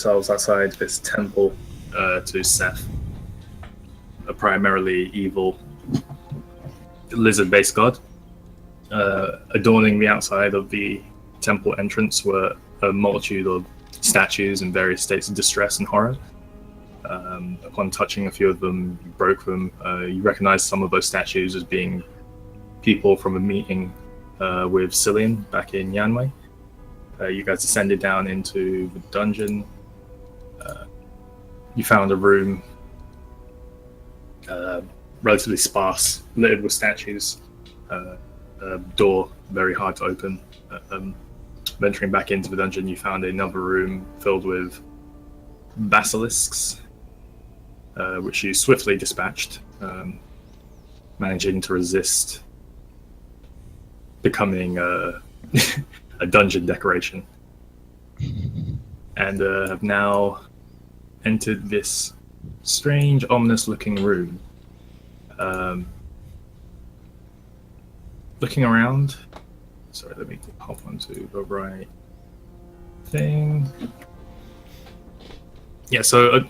yourselves outside this temple to Seth, a primarily evil lizard-based god. Adorning the outside of the temple entrance were a multitude of statues in various states of distress and horror. Upon touching a few of them, you broke them. You recognize some of those statues as being people from a meeting with Cillian back in Yanwei. You guys descended down into the dungeon. You found a room relatively sparse, littered with statues. A door very hard to open. Venturing back into the dungeon, you found another room filled with basilisks, which you swiftly dispatched, managing to resist becoming a dungeon decoration, and have now entered this strange, ominous-looking room. Looking around. Sorry, let me hop onto the right thing. Yeah, so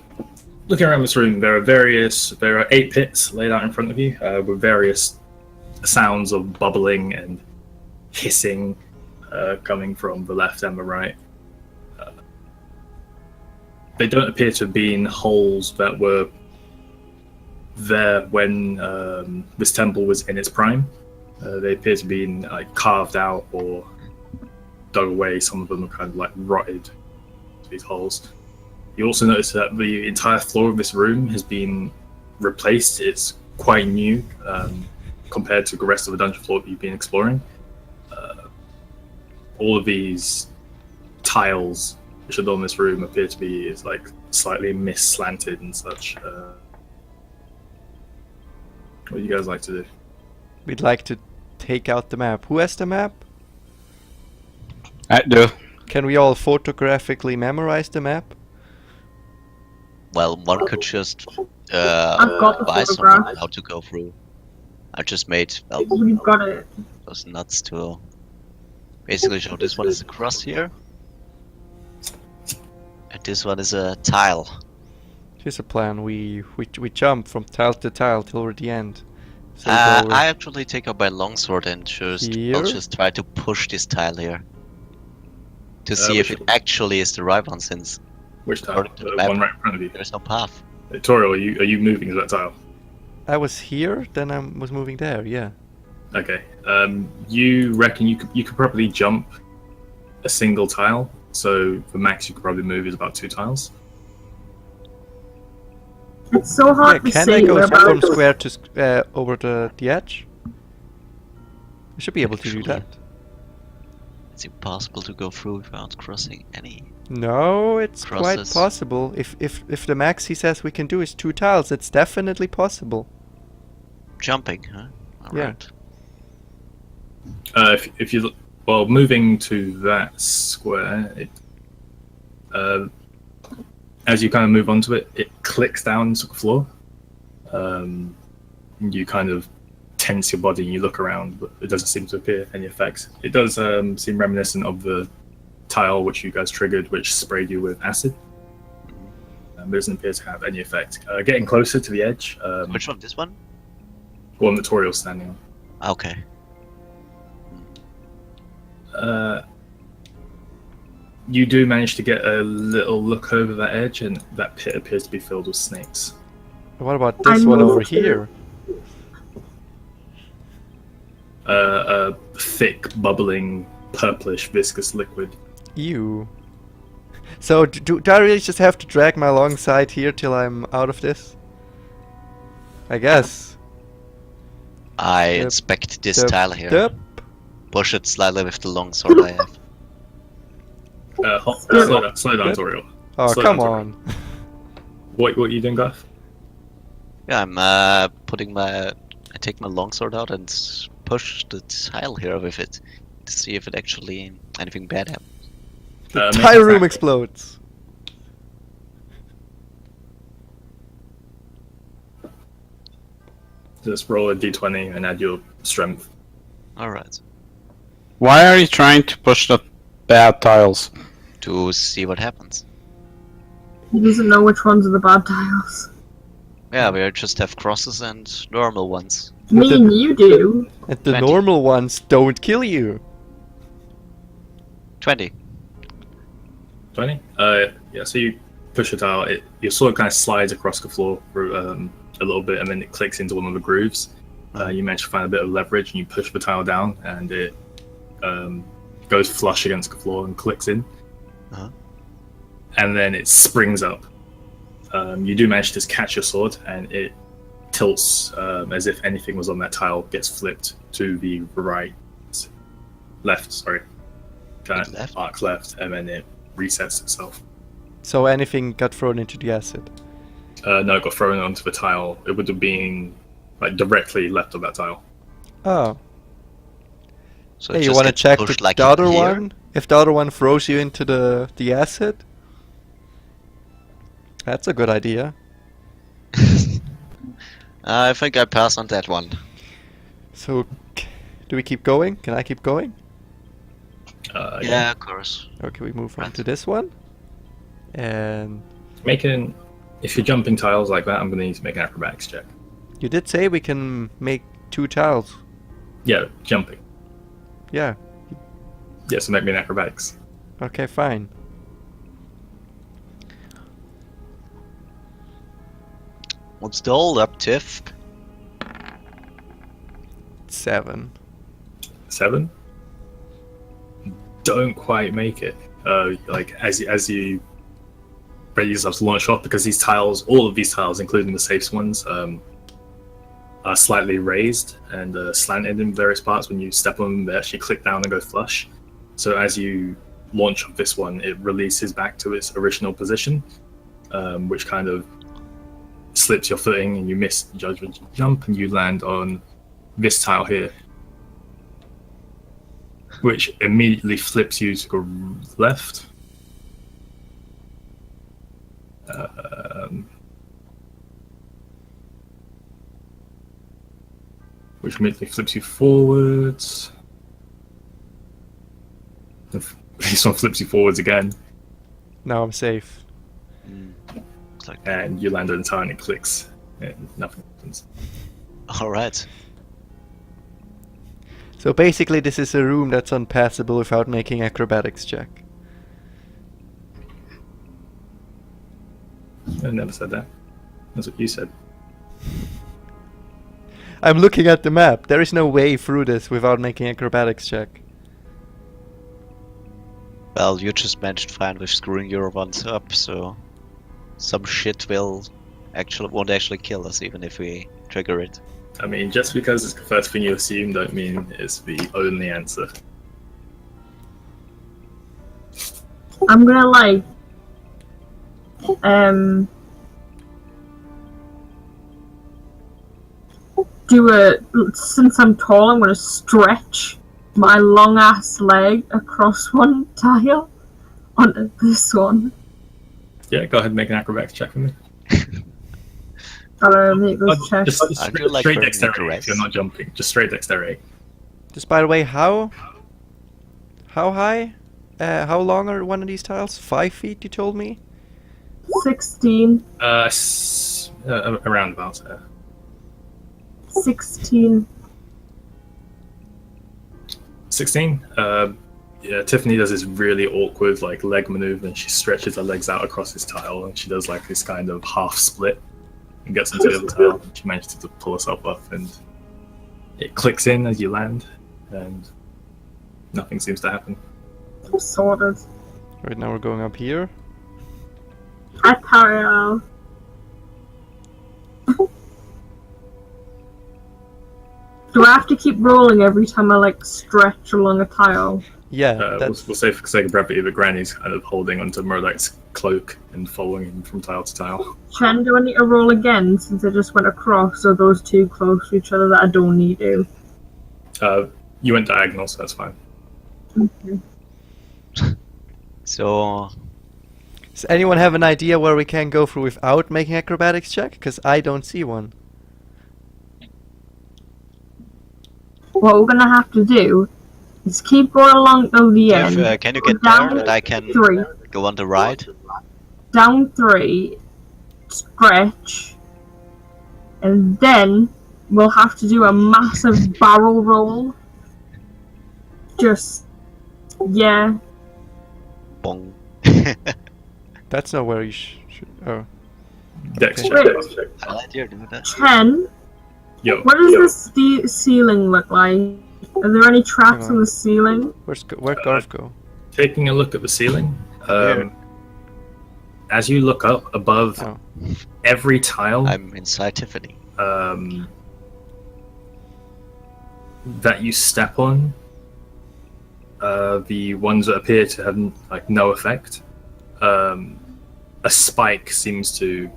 looking around this room, there are 8 pits laid out in front of you, with various sounds of bubbling and hissing coming from the left and the right. They don't appear to have been holes that were there when this temple was in its prime. They appear to be carved out or dug away. Some of them are kind of rotted, these holes. You also notice that the entire floor of this room has been replaced. It's quite new compared to the rest of the dungeon floor that you've been exploring. All of these tiles which adorn this room appear to be slightly mis-slanted and such. What do you guys like to do? We'd like to take out the map. Who has the map? I do. Can we all photographically memorize the map? Well, one could just I've got the advise photograph. someone how to go through. I just made We've got it. those nuts to basically show this one is a cross here, and this one is a tile. Here's a plan. We jump from tile to tile till we're at the end. So we go I actually take out my longsword and Here? I'll just try to push this tile here to see if it actually is the right one, since Which tile? according to the The map, one right in front of you. there's no path. Toriel, are you moving to that tile? I was here, then I was moving there. Yeah. Okay. You reckon you could probably jump a single tile? So the max you could probably move is about 2 tiles. It's so hard to Can say. I go We're from about square to over the edge? I should be able to do Actually, that. It's impossible to go through without crossing any. No, it's quite Crosses. possible. If the max he says we can do is 2 tiles, it's definitely possible. Jumping, huh? Yeah. Alright. If you look, well, moving to that square, as you kind of move onto it, it clicks down to the floor. You kind of tense your body and you look around, but it doesn't seem to appear any effects. It does seem reminiscent of the tile which you guys triggered, which sprayed you with acid. But it doesn't appear to have any effect. Getting closer to the edge, Which one? This one? one that Toriel's standing on. Okay. You do manage to get a little look over that edge, and that pit appears to be filled with snakes. What about this one over here? A thick, bubbling, purplish, viscous liquid. Ew. So do I really just have to drag my long side here till I'm out of this? I guess. I Yep. inspect this Yep. tile here. Yep. Push it slightly with the long sword I have. Slow down, Yep. Toriel. Oh, Slow come down, on. What are you doing, Garth? Yeah, I'm I take my longsword out and push the tile here with it to see if it actually anything bad happens. The make entire an room attack. explodes. Just roll a d20 and add your strength. Alright. Why are you trying to push the bad tiles? To see what happens. He doesn't know which ones are the bad tiles. Yeah, we just have crosses and normal ones. Me and you do. And the 20. normal ones don't kill you. 20. 20? Yeah, so you push a tile, your sword kind of slides across the floor for a little bit, and then it clicks into one of the grooves. You manage to find a bit of leverage, and you push the tile down, and it goes flush against the floor and clicks in. Uh-huh. And then it springs up. You do manage to catch your sword, and it tilts as if anything was on that tile gets flipped to the left, sorry. Kind of Left? arc left, and then it resets itself. So anything got thrown into the acid. No, it got thrown onto the tile. It would have been like directly left of that tile. Oh. So Hey, it you just want to gets check pushed the, like the other here? one? If the other one throws you into the acid? That's a good idea. I think I pass on that one. So, do we keep going? Can I keep going? Yeah, of course. Okay, we move on Right. to this one. And If you're jumping tiles like that, I'm going to need to make an acrobatics check. you did say we can make 2 tiles. Yeah, jumping. Yeah. Yeah, so make me an acrobatics. Okay, fine. What's the hold up, Tiff? 7. 7? Don't quite make it. Like as you ready yourself to launch off, because these tiles, all of these tiles, including the safe ones, are slightly raised and slanted in various parts. When you step on them, they actually click down and go flush. So as you launch off this one, it releases back to its original position, which kind of slips your footing, and you miss the judgment jump, and you land on this tile here, which immediately flips you to the left. Which immediately flips you forwards. This one flips you forwards again, Now I'm safe. It's like, and you land on the tile and it clicks, and nothing happens. alright. So basically this is a room that's unpassable without making acrobatics check. I never said that. That's what you said. I'm looking at the map. There is no way through this without making acrobatics check. Well, you just managed fine with screwing your ones up, so some shit won't actually kill us even if we trigger it. I mean, just because it's the first thing you assume, don't mean it's the only answer. I'm gonna since I'm tall, I'm gonna stretch my long ass leg across one tile onto this one. Yeah, go ahead and make an acrobatics check for me. Gotta make those checks. Just I do like straight burning dexterity the if you're not jumping. Just straight dexterity. Just by the way, how high? How long are one of these tiles? 5 feet, you told me? 16. Around about there. 16. 16. Yeah, Tiffany does this really awkward leg maneuver, and she stretches her legs out across this tile, and she does this kind of half split and gets into the other tile. She manages to pull herself up, and it clicks in as you land, and nothing seems to happen. Sorted. Right now we're going up here. I tile. Do I have to keep rolling every time I stretch along a tile? Yeah, We'll say for the sake of brevity that Granny's kind of holding onto Murdoch's cloak and following him from tile to tile. Chen, do I need to roll again since I just went across? Or those two close to each other that I don't need to? You went diagonal, so that's fine. Okay. So, Does anyone have an idea where we can go through without making acrobatics check? Because I don't see one. What we're gonna have to do is keep going along till the Tiff, end. can you Go get there down and I can 3. go on the right? down 3, stretch, and then we'll have to do a massive barrel roll. Just, yeah. Bong. That's not where you should. Oh. Dex Okay. check. Wait. Dex check. I like you do that. 10. Yo. What does the ceiling look like? Are there any traps Hang on on. the ceiling? Where'd Garth go? Taking a look at the ceiling, Here. as you look up above Oh. every tile I'm inside Tiffany. that you step on, the ones that appear to have like no effect, a spike seems to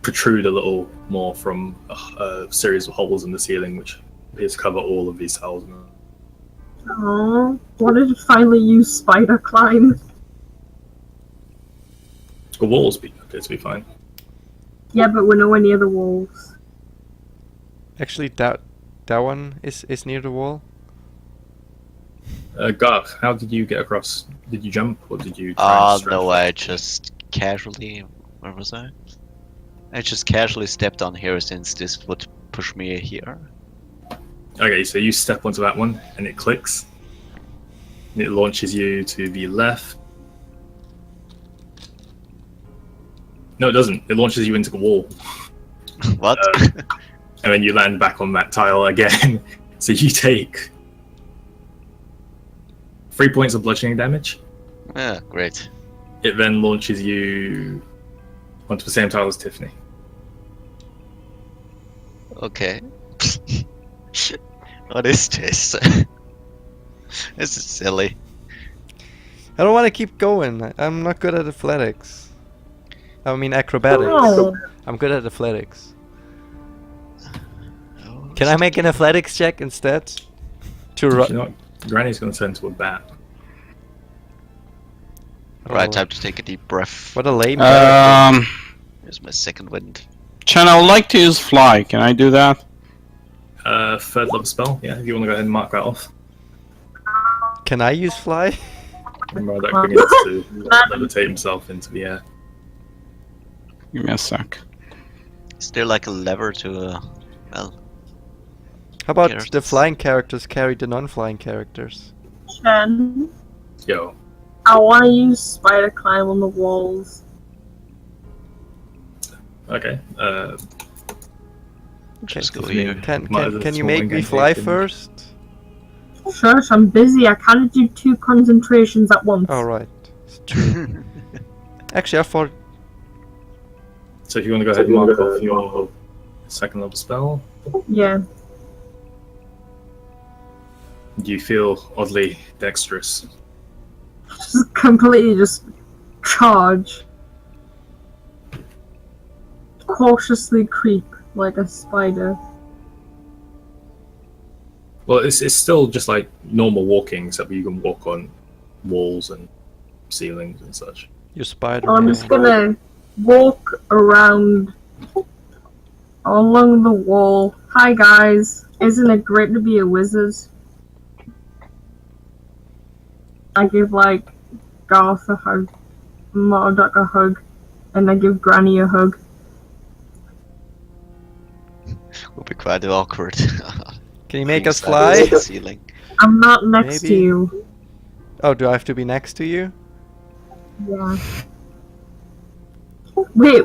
protrude a little more from a series of holes in the ceiling, which appears to cover all of these tiles. Oh, wanted to finally use spider climb. The walls appear to be fine. Yeah, but we're nowhere near the walls. Actually, that one is near the wall. Garth, how did you get across? Did you jump or did you try and stretch? No, I just casually. Where was I? I just casually stepped on here since this would push me here. Okay, so you step onto that one and it clicks. And it launches you to the left. No, it doesn't. It launches you into the wall. What? And then you land back on that tile again. So you take 3 points of bludgeoning damage. Yeah, great. It then launches you onto the same tile as Tiffany. Okay. What is this? This is silly. I don't want to keep going. I'm not good at athletics. I mean acrobatics. Oh, I'm good at athletics. Can I make an athletics check instead? To You run. know what? Granny's going to turn into a bat. Right, time to take a deep breath. What a lame character. Here's my second wind. Chen, I would like to use fly. Can I do that? Third level spell, yeah, if you want to go ahead and mark that off. Can I use fly? Remember that bringing us to levitate himself into the air. Give me a sec. Is there like a lever to, well, How about Characters. the flying characters carry the non-flying characters? Chen, Yo, I want to use spider climb on the walls. okay. just go Tiffany, here. Can you make me fly first? Shush, I'm busy. I can't do 2 concentrations at once. Alright. It's true. Actually, I thought. So if you want to go ahead and mark off your second level spell, Yeah. do you feel oddly dexterous? Just completely just charge. Cautiously creep like a spider. Well, it's still just like normal walking, except you can walk on walls and ceilings and such. You're Spider. I'm just gonna walk around along the wall. Hi guys, isn't it great to be a wizard? I give like Garth a hug, Marduk a hug, and I give Granny a hug. Would be quite awkward. Can you make us Being standing fly? on the ceiling. I'm not next Maybe. to you. Oh, do I have to be next to you? Yeah. Wait,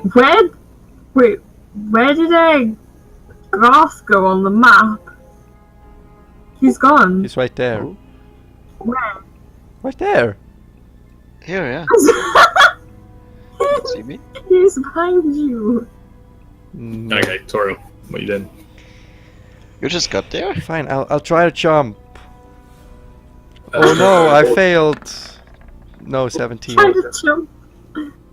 where did Garth go on the map? He's gone. He's right there. Oh. Where? Right there. Here, yeah. See me? He's behind you. No. Okay, Toriel, what you doing? You just got there? Fine, I'll try to jump. Oh no, I failed. No, 17. Try to jump.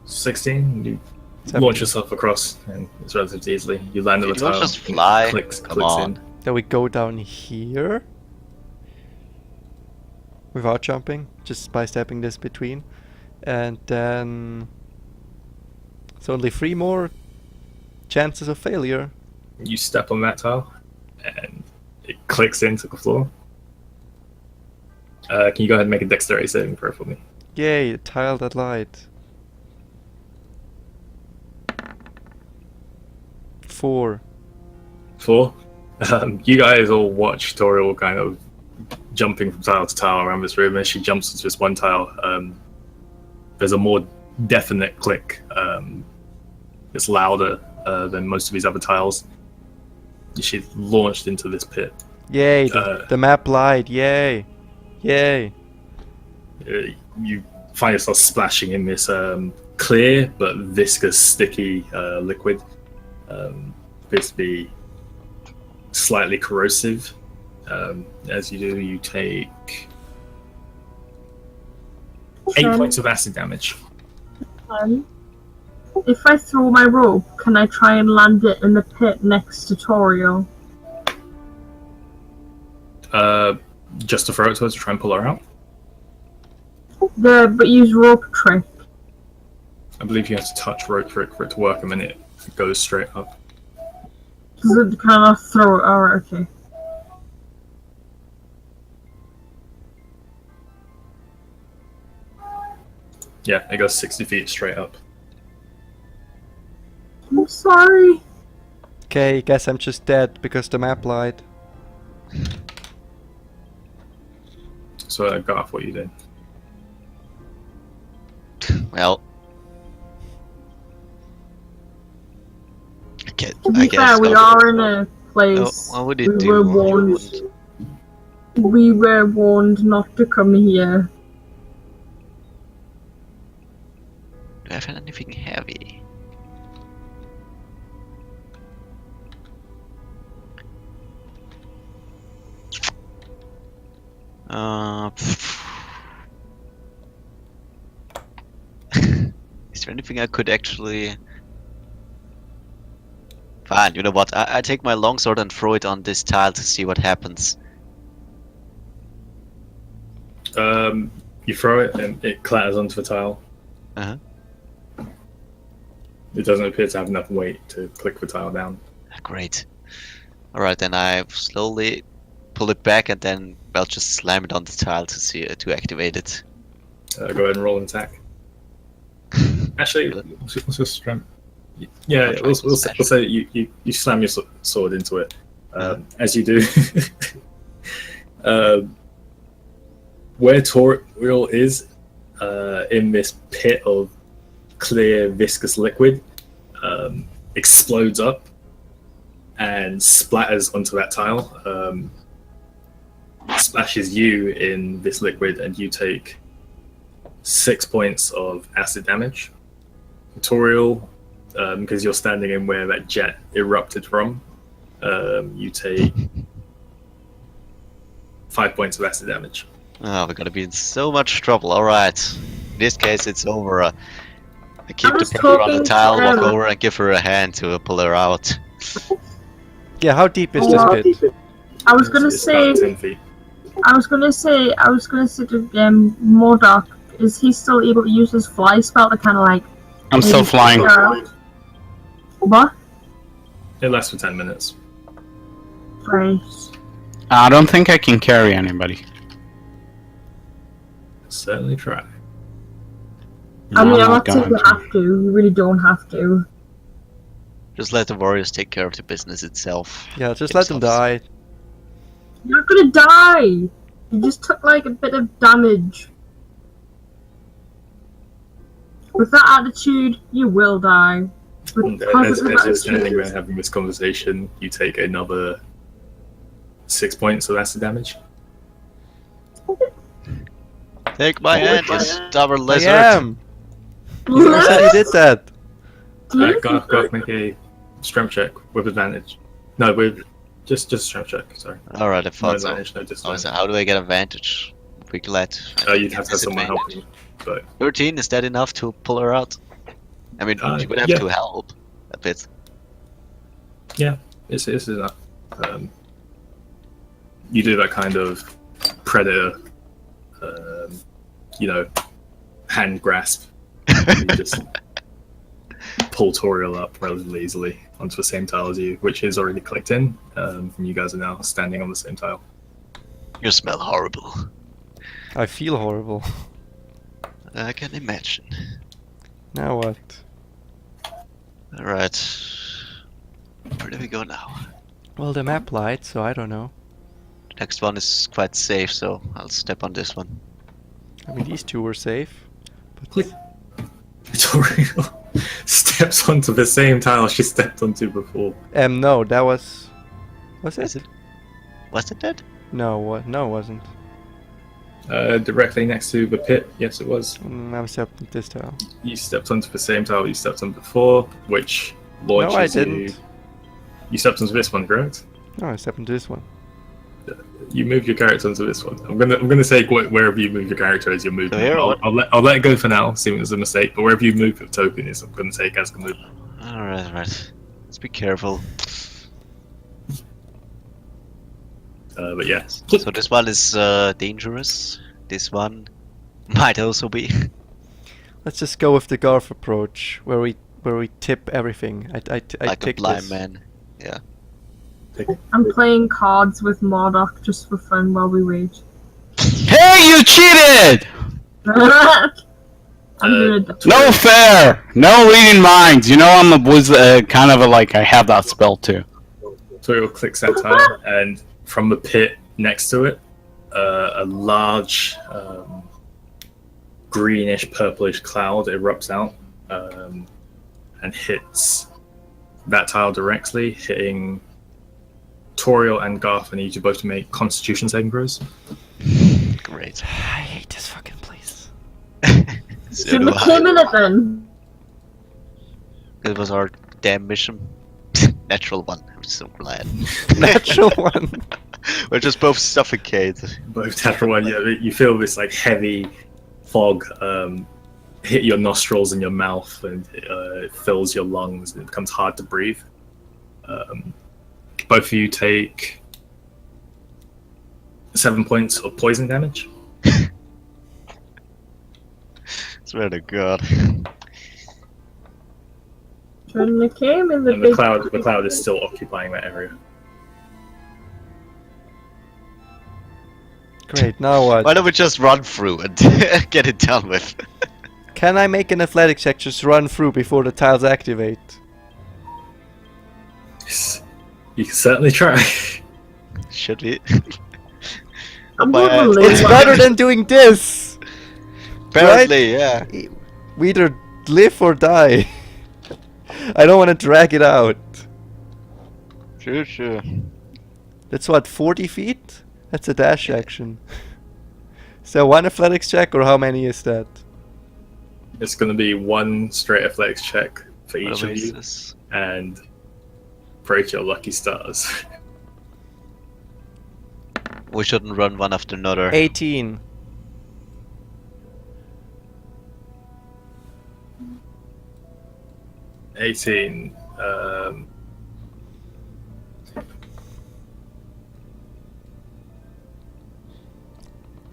16, you 17. launch yourself across, and it's relatively easily. You land on the Did you tile. just fly? Clicks Come in. on. Then we go down here. Without jumping, just by stepping this between. And then... It's only 3 more chances of failure. You step on that tile, and it clicks into the floor. Can you go ahead and make a dexterity saving throw for me? Yay, a tile that light. 4. 4. You guys all watch Toriel kind of jumping from tile to tile around this room. As she jumps into this one tile, there's a more definite click. It's louder than most of these other tiles. She's launched into this pit. Yay! The map lied. Yay! Yay! You find yourself splashing in this clear but viscous, sticky liquid. Appears to be slightly corrosive. As you do, you take 8 points of acid damage. If I throw my rope, can I try and land it in the pit next to Toriel? Just to throw it to her to try and pull her out? But use rope trick. I believe you have to touch rope trick for it to work, and then it goes straight up. Does it kind of throw it? Alright, okay. Yeah, it goes 60 feet straight up. I'm sorry. Okay, guess I'm just dead because the map lied. So I got off what you did. Well, To be fair, we are in a place. What would it we do? were warned. We were warned not to come here. Do I have anything heavy? Is there anything I could actually... Fine, you know what? I take my longsword and throw it on this tile to see what happens. You throw it and it clatters onto the tile. Uh-huh. It doesn't appear to have enough weight to click the tile down. Great. Alright, then I slowly pull it back and then, well, just slam it on the tile to see to activate it. Go ahead and roll an attack. Actually, what's your strength? Yeah, we'll say you slam your sword into it. As you do, where Toriel is in this pit of clear, viscous liquid, explodes up and splatters onto that tile. Splashes you in this liquid, and you take 6 points of acid damage. Toriel, because you're standing in where that jet erupted from, you take 5 points of acid damage. Oh, we're gonna be in so much trouble. Alright. In this case, it's over. I keep the picture on the tile, walk over and give her a hand to pull her out. Yeah, how deep is this pit? I was gonna say. About 10 feet. I was gonna say to Mordok, is he still able to use his fly spell to kind of like? I'm still flying. What? It lasts for 10 minutes. Right. I don't think I can carry anybody. Certainly try. I mean, No, I'm not going saying you have to. You really don't have to. Just let the warriors take care of the business itself. Yeah, just let them themselves. die. You're not gonna die. You just took like a bit of damage. With that attitude, you will die. With As positive you're standing attitude, there having this conversation, you take another 6 points of acid damage. Take my hand, you stubborn I lizard. am! You said you did that! Go off, make a strength check with advantage. No, with just strength check. Sorry, Alright, I no thought so. advantage, no Oh, disadvantage. so how do I get advantage? Be glad. You'd have to have someone helping. But 13, is that enough to pull her out? I mean, you would have yeah. to help a bit. yeah, it's enough. You do that kind of predator, hand grasp. You just pull Toriel up relatively easily onto the same tile as you, which is already clicked in. And you guys are now standing on the same tile. You smell horrible. I feel horrible. I can imagine. Now what? Alright. do we go now? Well, the map light, so I don't know. The next one is quite safe, so I'll step on this one. I mean, these two were safe. Click. Toriel steps onto the same tile she stepped onto before. No, that was... Was Is it? it? Was it that? No, no, it wasn't. Directly next to the pit, yes it was. I'm stepped on this tile. You stepped onto the same tile you stepped on before, which launches No, I you. didn't. You stepped onto this one, correct? No, I stepped into this one. You moved your character onto this one. I'm gonna say wherever you move your character as your movement. here, I'll let it go for now, assuming it's a mistake. But wherever you move the token is, I'm gonna take as a move. Alright, right. Let's be careful. But yeah. So this one is dangerous. This one might also be. Let's just go with the Garth approach, where we tip everything. I like a tick blind this. man. Yeah. I'm playing cards with Marduk just for fun while we wait. Hey, you cheated! I'm gonna No fair! No reading minds. You know I'm a wizard, kind of like I have that spell too. Toriel clicks that tile, and from the pit next to it, a large greenish purplish cloud erupts out and hits that tile directly, hitting Toriel and Garth. I need you both to make Constitution saving throws. Great. I hate this fucking place. So Should do we I. claim it then? It was our damn mission. Natural one. I'm so glad. Natural one. We're just both suffocate. Both natural one, yeah. You feel this like heavy fog hit your nostrils and your mouth, and it fills your lungs, and it becomes hard to breathe. Both of you take 7 points of poison damage. Swear to God. Shouldn't have came in the And big. the cloud is still occupying that area. Great. Now what? Why don't we just run through and get it done with? Can I make an athletics check just run through before the tiles activate? Yes. You can certainly try. Should we? I'm my gonna ass. live It's on better it. than doing this. Apparently, yeah. We either live or die. I don't want to drag it out. Sure. That's what, 40 feet? That's a dash action. So one athletics check, or how many is that? It's going to be one straight athletics check for each Whatever of is you, this? and break your lucky stars. We shouldn't run one after another. 18. 18.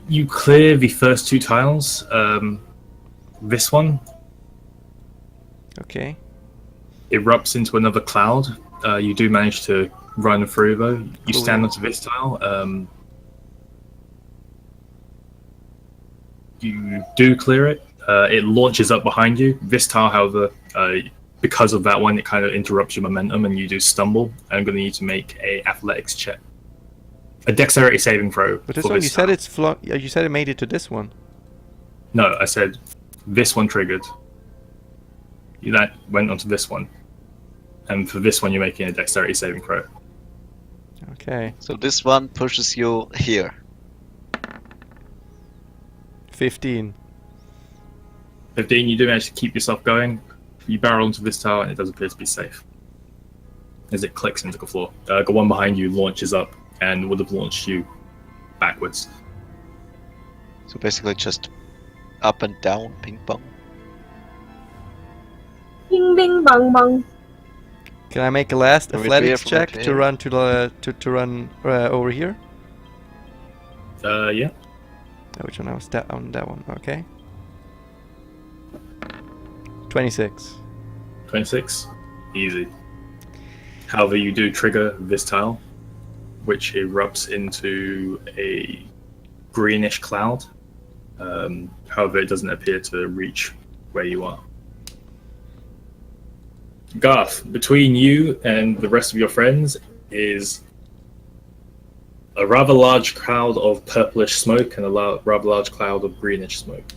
You clear the first two tiles. This one Okay. erupts into another cloud. You do manage to run through though. You Cool. stand onto this tile. You do clear it. It launches up behind you. This tile, however, because of that one, it kind of interrupts your momentum and you do stumble. I'm going to need to make a athletics check. A dexterity saving throw. But this for one, you said tile. you said it made it to this one. No, I said this one triggered. That went onto this one. And for this one, you're making a dexterity saving throw. Okay. So this one pushes you here. 15. 15, you do manage to keep yourself going. You barrel into this tower and it does appear to be safe. As it clicks into the floor. The one behind you launches up and would have launched you backwards. So basically just up and down, ping pong. Bing bing bong bong. Can I make a last From athletics from check here. to run to the to run over here? Yeah. Which one? I was that on that one. Okay. 26. 26. Easy. However, you do trigger this tile, which erupts into a greenish cloud. However, it doesn't appear to reach where you are. Garth, between you and the rest of your friends is a rather large cloud of purplish smoke and a rather large cloud of greenish smoke.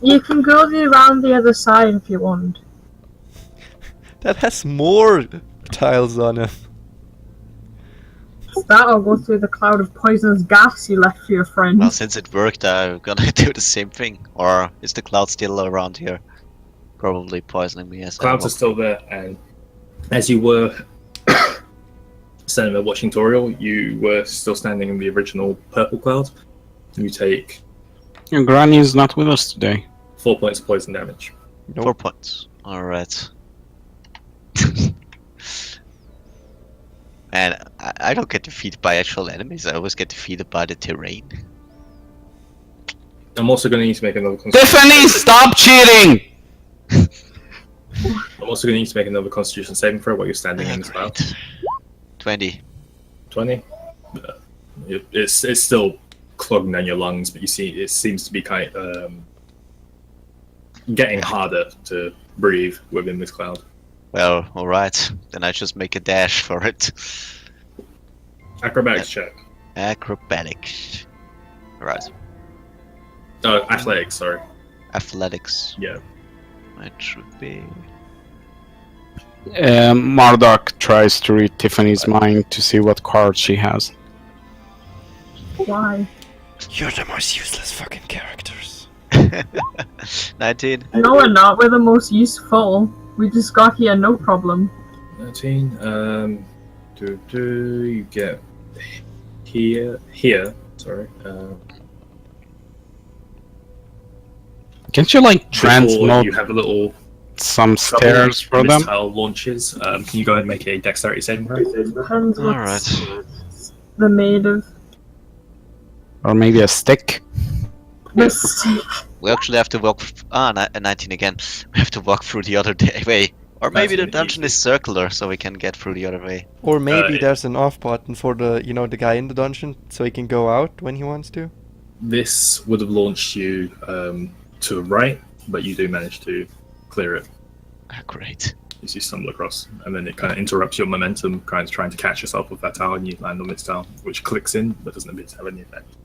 You can go around the other side if you want. That has more tiles on it. That'll go through the cloud of poisonous gas you left for your friend. Well, since it worked, I'm gonna do the same thing. Or is the cloud still around here? Probably poisoning me as Clouds are still there, and as you were standing there watching Toriel, you were still standing in the original purple cloud. You take Your granny is not with us today. 4 points of poison damage. 4 points. Alright. And I don't get defeated by actual enemies, I always get defeated by the terrain. I'm also going to need to make another constitution. Tiffany, stop cheating! I'm also going to need to make another constitution saving throw while you're standing in this cloud. 20. 20. It's still clogging down your lungs, but you see it seems to be kind getting harder to breathe within this cloud. Well, alright. Then I just make a dash for it. Acrobatics check. Acrobatics. Right. Oh, athletics, sorry. Athletics. Yeah. That should be... Marduk tries to read Tiffany's mind to see what card she has. Why? You're the most useless fucking characters. 19. No, we're not. We're the most useful. We just got here, no problem. 13. You get here. Sorry. Can't you like Before transmode you have a little some stairs for them? missile launches. Can you go ahead and make a dexterity saving throw? Depends what Alright. they're made of. Or maybe a stick? The stick. We actually have to walk... 19 again. We have to walk through the other way. Or maybe the really dungeon is circular, so we can get through the other way. Or maybe it- there's an off button for the the guy in the dungeon, so he can go out when he wants to. This would have launched you to the right, but you do manage to clear it Ah, great. as you stumble across, and then it kind of interrupts your momentum, kind of trying to catch yourself with that tile, and you land on this tile, which clicks in, but doesn't appear to have any effect.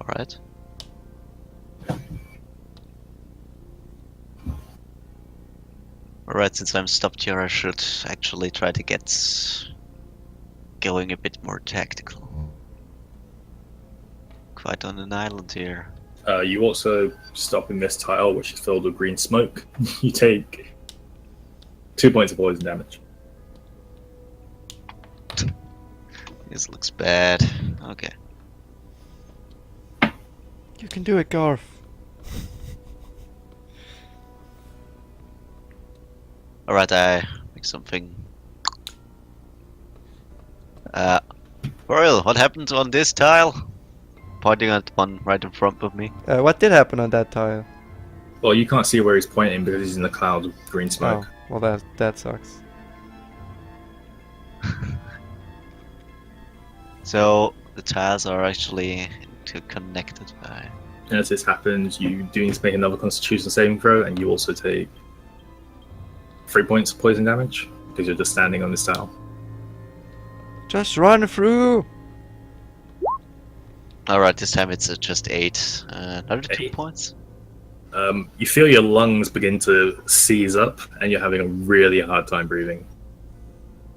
Alright. Alright, since I'm stopped here, I should actually try to get going a bit more tactical. Quite on an island here. You also stop in this tile, which is filled with green smoke. You take 2 points of poison damage. This looks bad. Okay. You can do it, Garth. Alright, I make something. Royal, what happened on this tile? Pointing at one right in front of me. What did happen on that tile? Well, you can't see where he's pointing because he's in the cloud of green smoke. Oh, well that sucks. So the tiles are actually interconnected by... And as this happens, you do need to make another constitution saving throw, and you also take 3 points of poison damage because you're just standing on this tile. Just run through. Alright, this time it's just 8. Another 2 8. points? You feel your lungs begin to seize up, and you're having a really hard time breathing.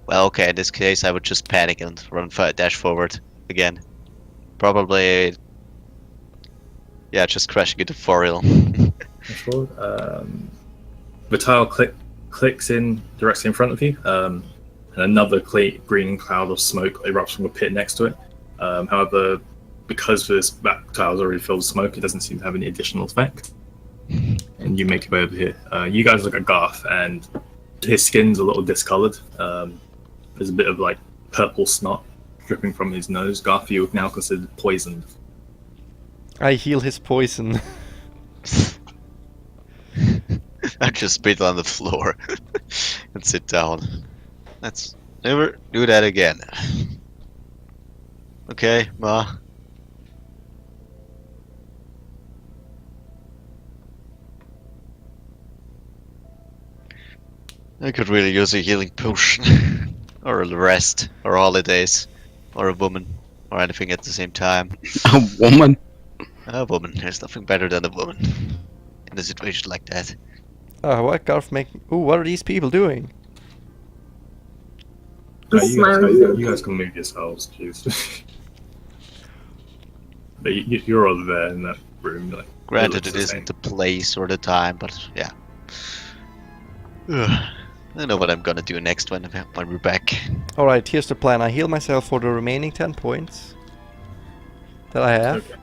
Well, okay, in this case I would just panic and dash forward again. Probably... Yeah, just crashing into Foriel. The tile clicks in directly in front of you, and another green cloud of smoke erupts from a pit next to it. However, because that tile is already filled with smoke, it doesn't seem to have any additional effect. And you make your way over here. You guys look at Garth, and his skin's a little discolored. There's a bit of like purple snot dripping from his nose. Garth, you are now considered poisoned. I heal his poison. I just spit on the floor and sit down. Let's never do that again. Okay, Ma. I could really use a healing potion. Or a rest. Or holidays. Or a woman. Or anything at the same time. A woman? A woman. There's nothing better than a woman. In a situation like that. What Garf making? Ooh, what are these people doing? Just you, guys, smiling. you guys can move yourselves, jeez. But you're all there in that room. Like, Granted, looks it the isn't the place or the time, but yeah. Ugh. I know what I'm gonna do next when we're back. Alright, here's the plan. I heal myself for the remaining 10 points that I have. Okay.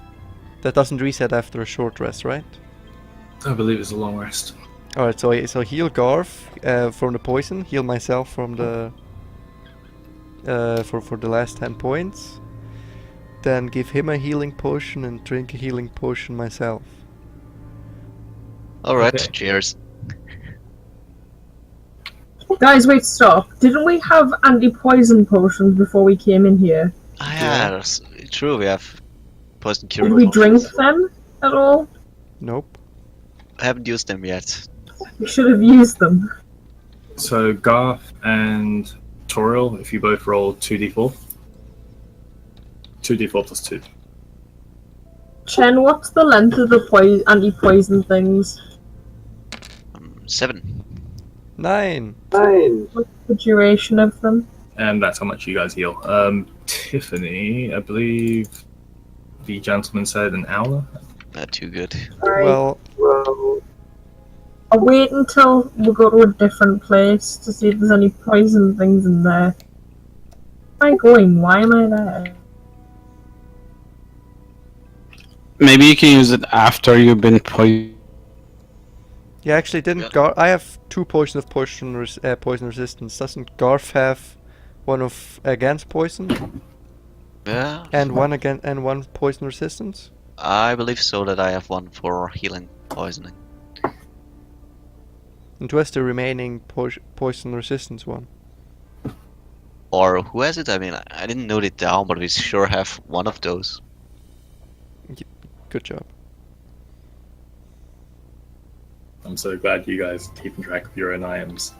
That doesn't reset after a short rest, right? I believe it's a long rest. Alright, so heal Garf from the poison, heal myself from the for the last 10 points. Then give him a healing potion and drink a healing potion myself. Alright, Okay. cheers. Guys, wait, stop. Didn't we have anti-poison potions before we came in here? Ah, yeah, that's true. We have poison cure. Did we potions. drink them at all? Nope. I haven't used them yet. We should have used them. So Garth and Toriel, if you both roll 2d4. 2d4 plus 2. Chen, what's the length of the anti-poison things? 7. 9. What's the duration of them? And that's how much you guys heal. Tiffany, I believe the gentleman said an hour. Not too good. Alright. Well, I'll wait until we go to a different place to see if there's any poison things in there. Where am I going? Why am I there? Maybe you can use it after you've been poisoned. yeah, actually didn't I have 2 poison of poison resistance. Doesn't Garf have one of against poison Yeah, and one poison resistance? I believe so that I have one for healing poisoning. And where's the remaining poison resistance one? Or who has it? I mean, I didn't note it down, but we sure have one of those. Good job. I'm so glad you guys are keeping track of your own items.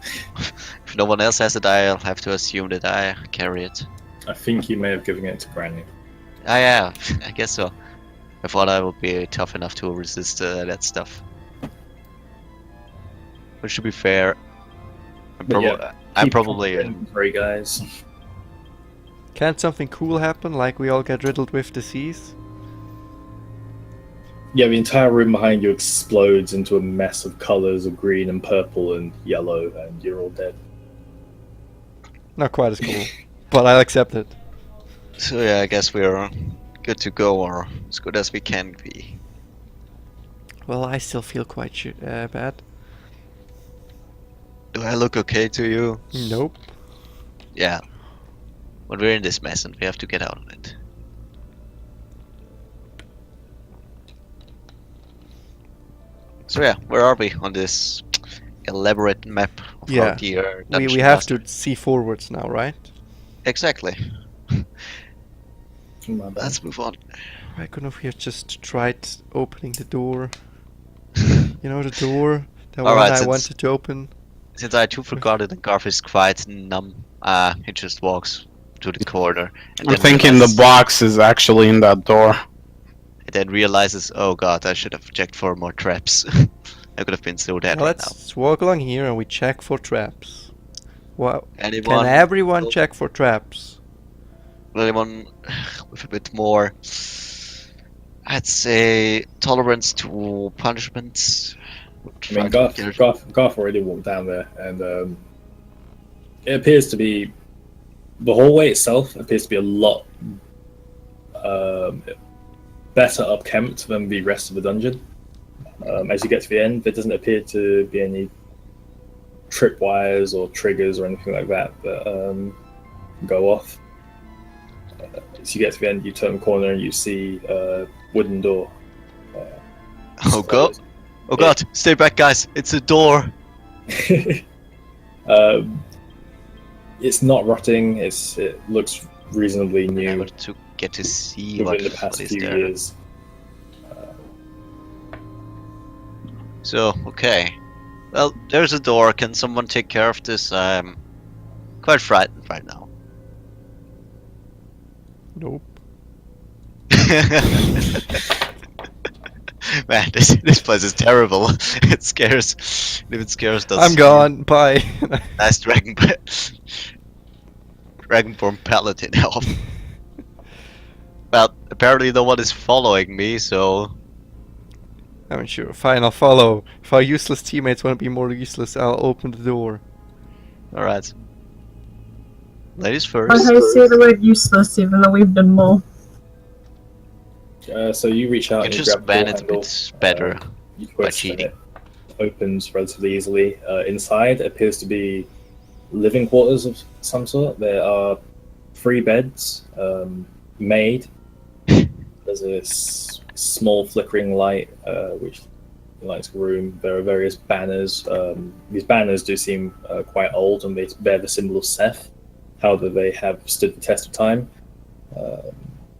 If no one else has it, I'll have to assume that I carry it. I think you may have given it to Granny. Ah, yeah, I guess so. I thought I would be tough enough to resist that stuff. Which should be fair. But yeah, I'm Keep probably. your inventory, guys. Can't something cool happen, like we all get riddled with disease? Yeah, the entire room behind you explodes into a mess of colors of green and purple and yellow, and you're all dead. Not quite as cool, but I'll accept it. So yeah, I guess we're good to go, or as good as we can be. Well, I still feel quite bad. Do I look okay to you? Nope. Yeah. When we're in this mess and we have to get out of it. So yeah, where are we on this elaborate map of Yeah, our dear We dungeon have master? to see forwards now, right? Exactly. My bad. Let's move on. I could have here just tried opening the door. You know, the door, the one Alright, I since- wanted to open. Since I too forgot it and Garth is quite numb, he just walks to the corner and I'm then thinking the realizes- box is actually in that door. and then realizes, oh god, I should have checked for more traps. I could have been so dead Now right now. let's walk along here and we check for traps. Wow. Anyone? Can everyone check for traps? Anyone with a bit more, I'd say, tolerance to punishments? I mean, Garth already walked down there, and it appears to be the hallway itself appears to be a lot better upkept than the rest of the dungeon. As you get to the end, there doesn't appear to be any tripwires or triggers or anything like that that go off. As you get to the end, you turn the corner and you see a wooden door. Oh god! Oh god! Stay back, guys! It's a door. It's not rotting. It looks reasonably I new wanted to get to see what, within the past what is few there. years. So, okay. Well, there's a door. Can someone take care of this? I'm quite frightened right now. Nope. Man, this place is terrible. It scares. It even scares us. I'm gone. Bye. Nice Dragonborn Paladin elf. Well, apparently no one is following me, so I'm sure. Fine, I'll follow. If our useless teammates want to be more useless, I'll open the door. alright. Ladies I first. say the word useless, even though we've done more. So you reach out You and you just grab the ban door it a handle. bit better You by twist and cheating. it opens relatively easily. Inside appears to be living quarters of some sort. There are 3 beds made. There's a small flickering light which lights the room. There are various banners. These banners do seem quite old and they bear the symbol of Seth. However, they have stood the test of time,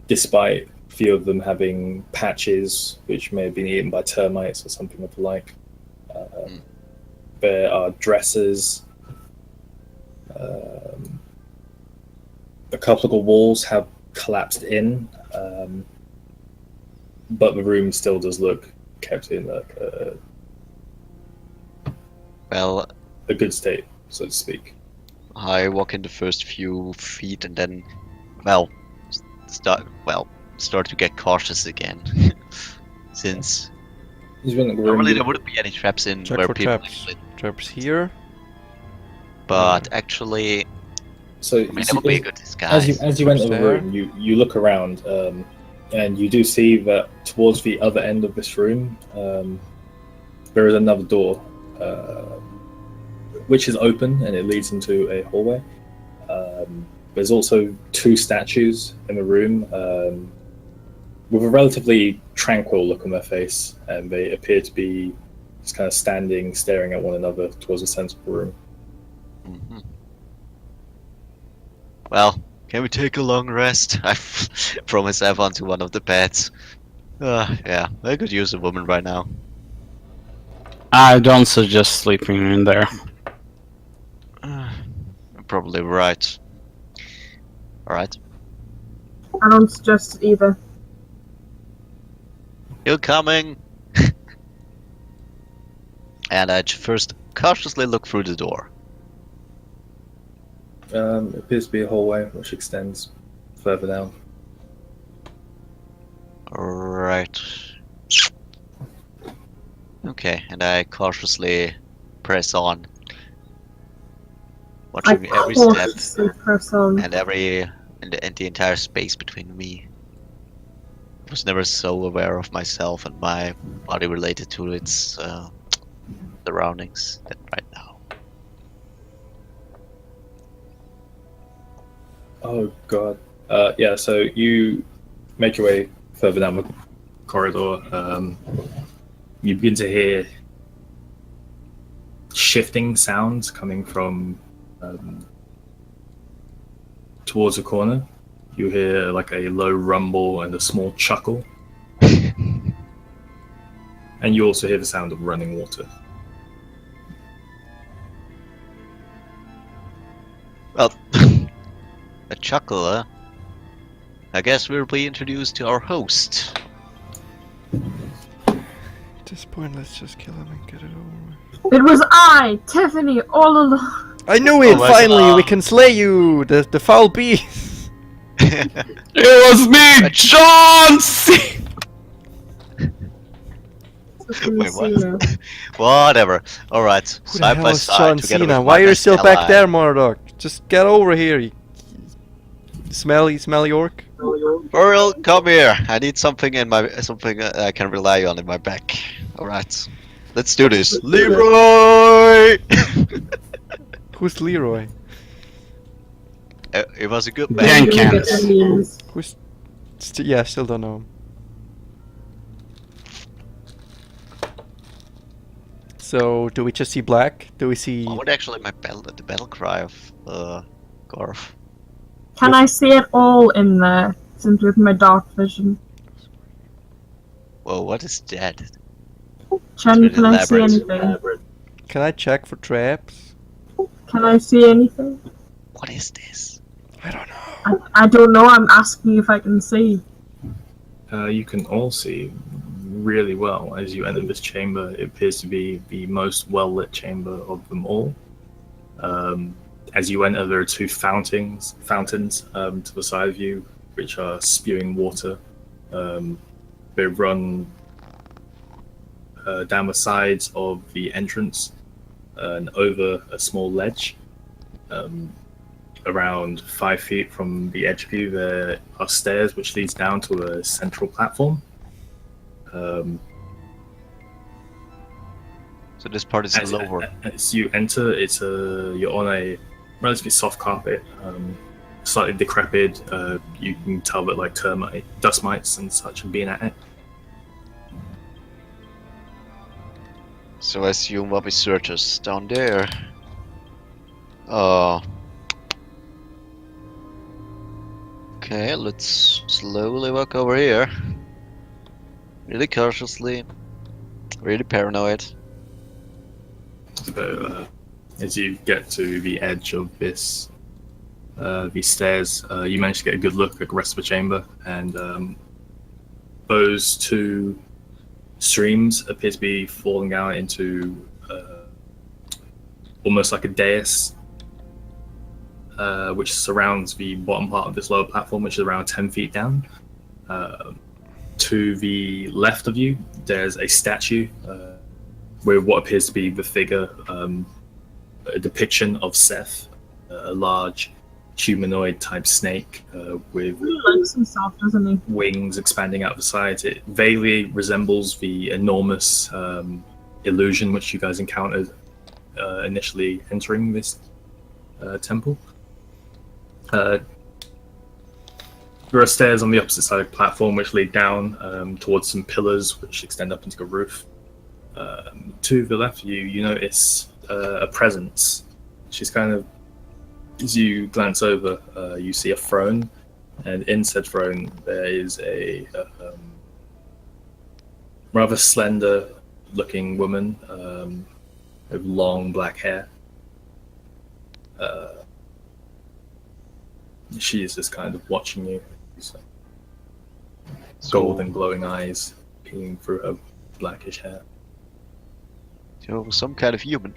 despite a few of them having patches which may have been eaten by termites or something of the like. There are dressers. A couple of the walls have collapsed in, but the room still does look kept in Well, a good state, so to speak. I walk in the first few feet and then, well, start to get cautious again. Since He's been in the room. normally there wouldn't be any traps in Check where for people traps. live, Traps here. but actually, So I mean, that would be a good as disguise. you enter the There. room, you look around, and you do see that towards the other end of this room, there is another door, which is open and it leads into a hallway. There's also 2 statues in the room, with a relatively tranquil look on their face, and they appear to be just kind of standing, staring at one another towards the center of the room. Mhm. Well, can we take a long rest? I throw myself onto one of the beds. Yeah, I could use a woman right now. I don't suggest sleeping in there. You're probably right. Alright. I don't suggest it either. You coming? And I first cautiously look through the door. It appears to be a hallway which extends further down. Right. Okay, and I cautiously press on. I Watching every step cautiously press on. and the entire space between me. I was never so aware of myself and my body related to its surroundings than right now. Oh god. Yeah, so you make your way further down the corridor. You begin to hear shifting sounds coming from towards the corner. You hear like a low rumble and a small chuckle. And you also hear the sound of running water. Well, a chuckle, huh? I guess we'll be introduced to our host. At this point, let's just kill him and get it over with. It was I, Tiffany, all along. I knew it! Oh my Finally, God. we can slay you! The foul beast! It was me, John C. Wait, what? Whatever. Alright, Who the side hell by is side John together Cena? with Why my are you best still back ally. there, Murdoch? Just get over here, you smelly orc. Earl, come here. I need something in my I can rely on in my back. Alright. Let's do this. Leroy! Who's Leroy? It was a good Dan man. Jenkins. Who's... yeah, still don't know him. So, do we just see black? Do we see... What would actually the battle cry of Gorf? Can I see it all in there? Since with my dark vision. Whoa, what is that? Jenny, really can I see elaborate. anything? Can I check for traps? Can I see anything? What is this? I don't know. I don't know. I'm asking if I can see. You can all see really well as you enter this chamber. It appears to be the most well-lit chamber of them all. As you enter, there are two fountains to the side of you, which are spewing water. They run down the sides of the entrance and over a small ledge. Around 5 feet from the edge of you, there are stairs which leads down to a central platform. So this part is lower. As you enter, you're on a relatively soft carpet, slightly decrepit. You can tell that like dust mites and such have been at it. So I assume what we search is down there. Okay, let's slowly walk over here. Really cautiously. Really paranoid. So, as you get to the edge of these stairs, you manage to get a good look at the rest of the chamber, and those two streams appear to be falling out into almost like a dais, which surrounds the bottom part of this lower platform, which is around 10 feet down. To the left of you, there's a statue with what appears to be the figure, a depiction of Seth, a large humanoid type snake with He likes himself, doesn't he? wings expanding out the sides. It vaguely resembles the enormous illusion which you guys encountered initially entering this temple. There are stairs on the opposite side of the platform which lead down towards some pillars which extend up into the roof. To the left of you, you notice a presence. She's kind of, as you glance over, you see a throne, and in said throne there is a rather slender-looking woman with long black hair. She is just kind of watching you. Golden glowing eyes peering through her blackish hair. So some kind of human.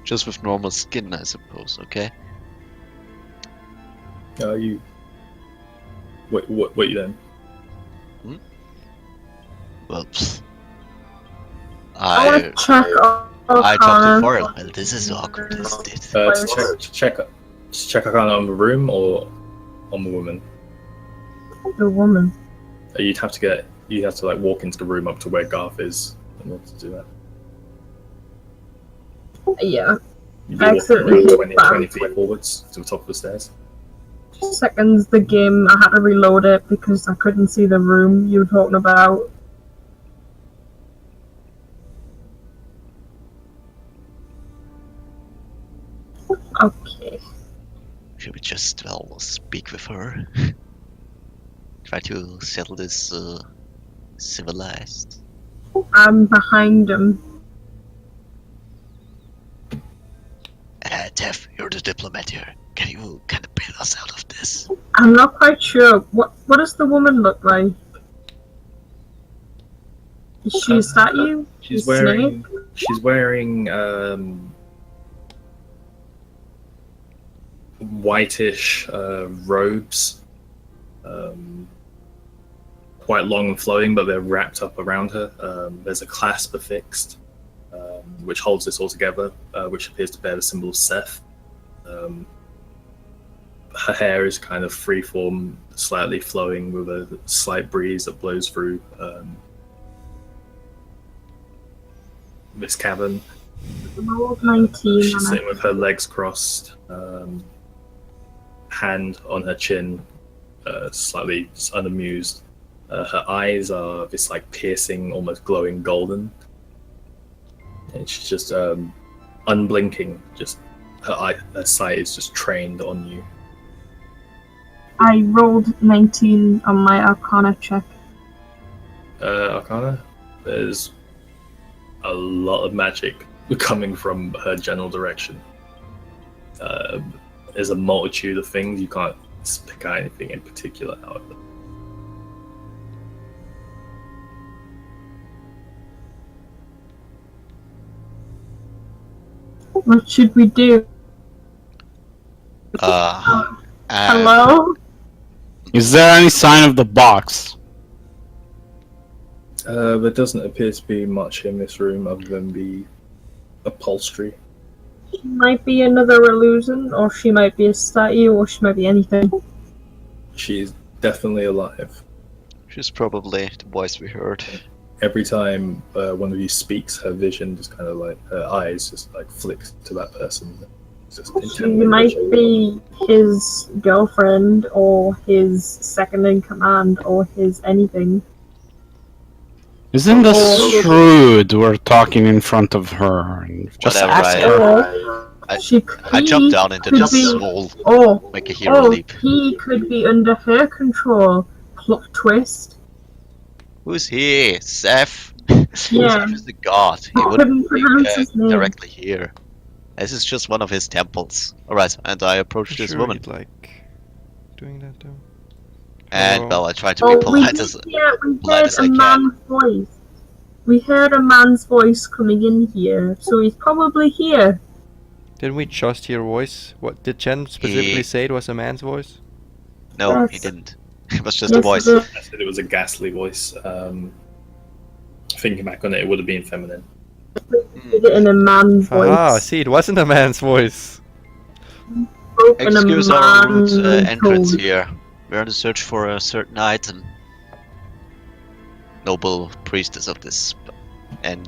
Just with normal skin, I suppose, okay? You... What you then? Well, I want to check I talked to Arcana. Coral. Well, this is awkward, isn't it? Check Arcana on the room or on the woman? The woman. You'd have to like walk into the room up to where Garth is in order to do that. Yeah. You'd be walking Accidentally around hit 20 button. feet forwards to the top of the stairs. Seconds the game, I had to reload it because I couldn't see the room you were talking about. Okay. Should we just, well, speak with her? Try to settle this, civilized. I'm behind him. Tev, you're the diplomat here. Can you kind of bail us out of this? I'm not quite sure. What does the woman look like? Is she a statue? She's A snake? wearing whitish robes, quite long and flowing, but they're wrapped up around her. There's a clasp affixed, which holds this all together, which appears to bear the symbol of Seth. Her hair is kind of freeform, slightly flowing with a slight breeze that blows through this cavern. Rolled 19. She's and sitting with her legs crossed, hand on her chin, slightly unamused. Her eyes are this like piercing, almost glowing golden, and she's just unblinking. Just her sight is just trained on you. I rolled 19 on my Arcana check. Arcana. there's a lot of magic coming from her general direction. There's a multitude of things. You can't pick out anything in particular out of them. What should we do? And Hello? Is there any sign of the box? There doesn't appear to be much in this room other than the upholstery. She might be another illusion, or she might be a statue, or she might be anything. She's definitely alive. She's probably the voice we heard. Every time one of you speaks, her vision just kind of like, her eyes just like flick to that person. Just She might be his girlfriend, or his second in command, or his anything. Isn't this shrewd? We're talking in front of her. And just Whatever, ask I- her. I jumped down into could this be- hole. Oh, Make a hero leap. he could be under her control. Plot twist. Who's he? Seth? Yeah. Seth is the god. He I wouldn't couldn't pronounce his name. directly here. This is just one of his temples. Alright, and I approach I'm this sure woman. he'd like doing that though. And, Hello. well, I try to be Oh, polite as... we polite heard as I a can. man's voice. We heard a man's voice coming in here, so he's probably here. Didn't we just hear a voice? What did Chen specifically He- say it was a man's voice? No, Yes. he didn't. It was just Yes, a voice. he did. I said it was a ghastly voice. Thinking back on it, it would have been feminine. Did it in a man's voice. Ah, see, it wasn't a man's voice. Spoke in a Excuse our rude man's entrance tone. here. We're on the search for a certain item. Noble priestess of this and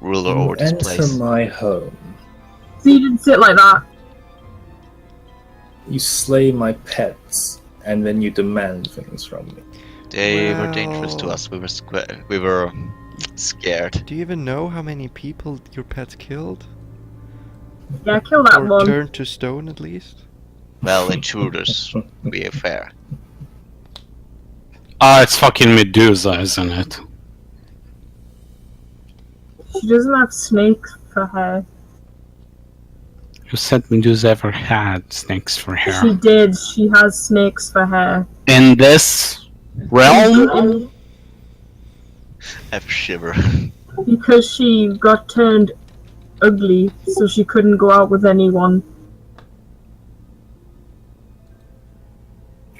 ruler over this Enter place. my home. So you didn't sit like that. You slay my pets, and then you demand things from me. They were dangerous to Well- us. We were scared. Do you even know how many people your pets killed? Yeah, kill that Or one. turned to stone at least? Well, intruders, to be fair. Ah, it's fucking Medusa, isn't it? She doesn't have snakes for hair. You said Medusa ever had snakes for She hair. did. She has snakes for hair. In this realm? And I have a shiver. because she got turned ugly, so she couldn't go out with anyone.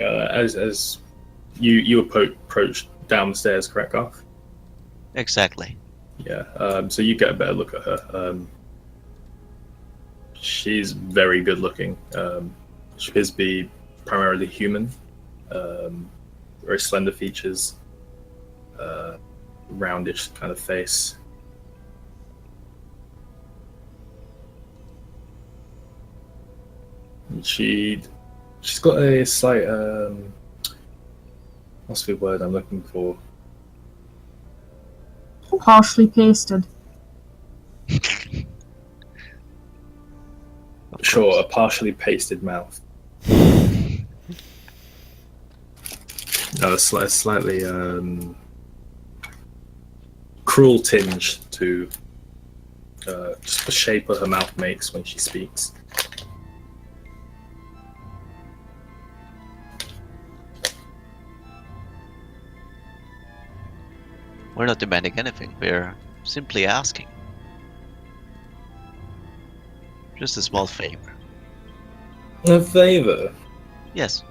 As you approach down the stairs, correct, Garth? Exactly. Yeah. So you get a better look at her. She's very good looking. She appears to be primarily human. Very slender features. Roundish kind of face. And she's got a slight what's the word I'm looking for? Partially pasted. Sure, a partially pasted mouth. No, a slightly cruel tinge to just the shape of her mouth makes when she speaks. We're not demanding anything. We're simply asking. Just a small favor. A favor? Yes.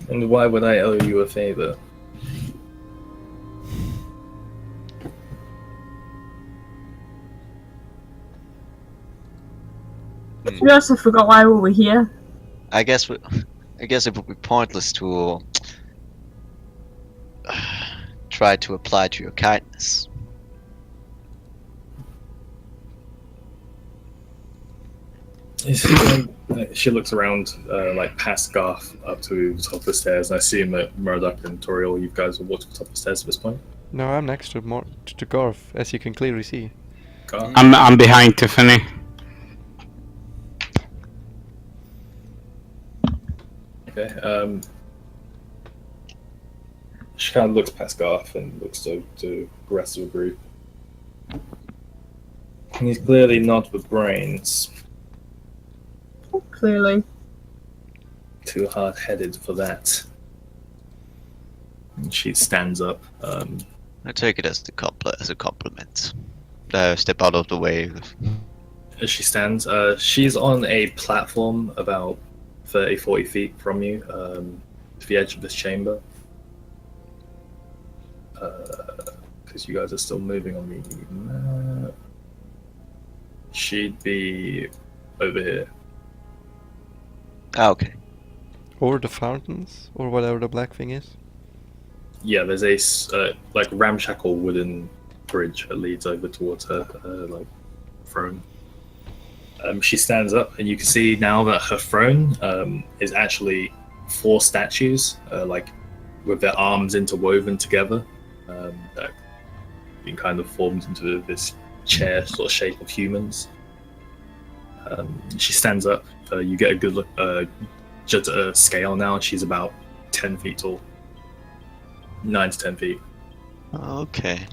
And why would I owe you a favor? To be honest, I forgot why we were here. I guess it would be pointless to try to apply to your kindness. She looks around, like past Garth, up to the top of the stairs, and I assume that Murdoch and Toriel, you guys are walking to the top of the stairs at this point. No, I'm next to Garth, as you can clearly see. Garth? I'm behind Tiffany. Okay. She kind of looks past Garth and looks to the rest of the group. He's clearly not with brains. Clearly. Too hard-headed for that. And she stands up. I take it as a compliment. Step out of the way. As she stands, she's on a platform about 30-40 feet from you, to the edge of this chamber. Because you guys are still moving on the map. She'd be over here. Ah, okay. Or the fountains, or whatever the black thing is. Yeah, there's a like ramshackle wooden bridge that leads over towards her like throne. She stands up, and you can see now that her throne is actually 4 statues, like with their arms interwoven together, that being kind of formed into this chair sort of shape of humans. She stands up. You get a good look. Just at a scale now, she's about 10 feet tall. 9 to 10 feet. Okay.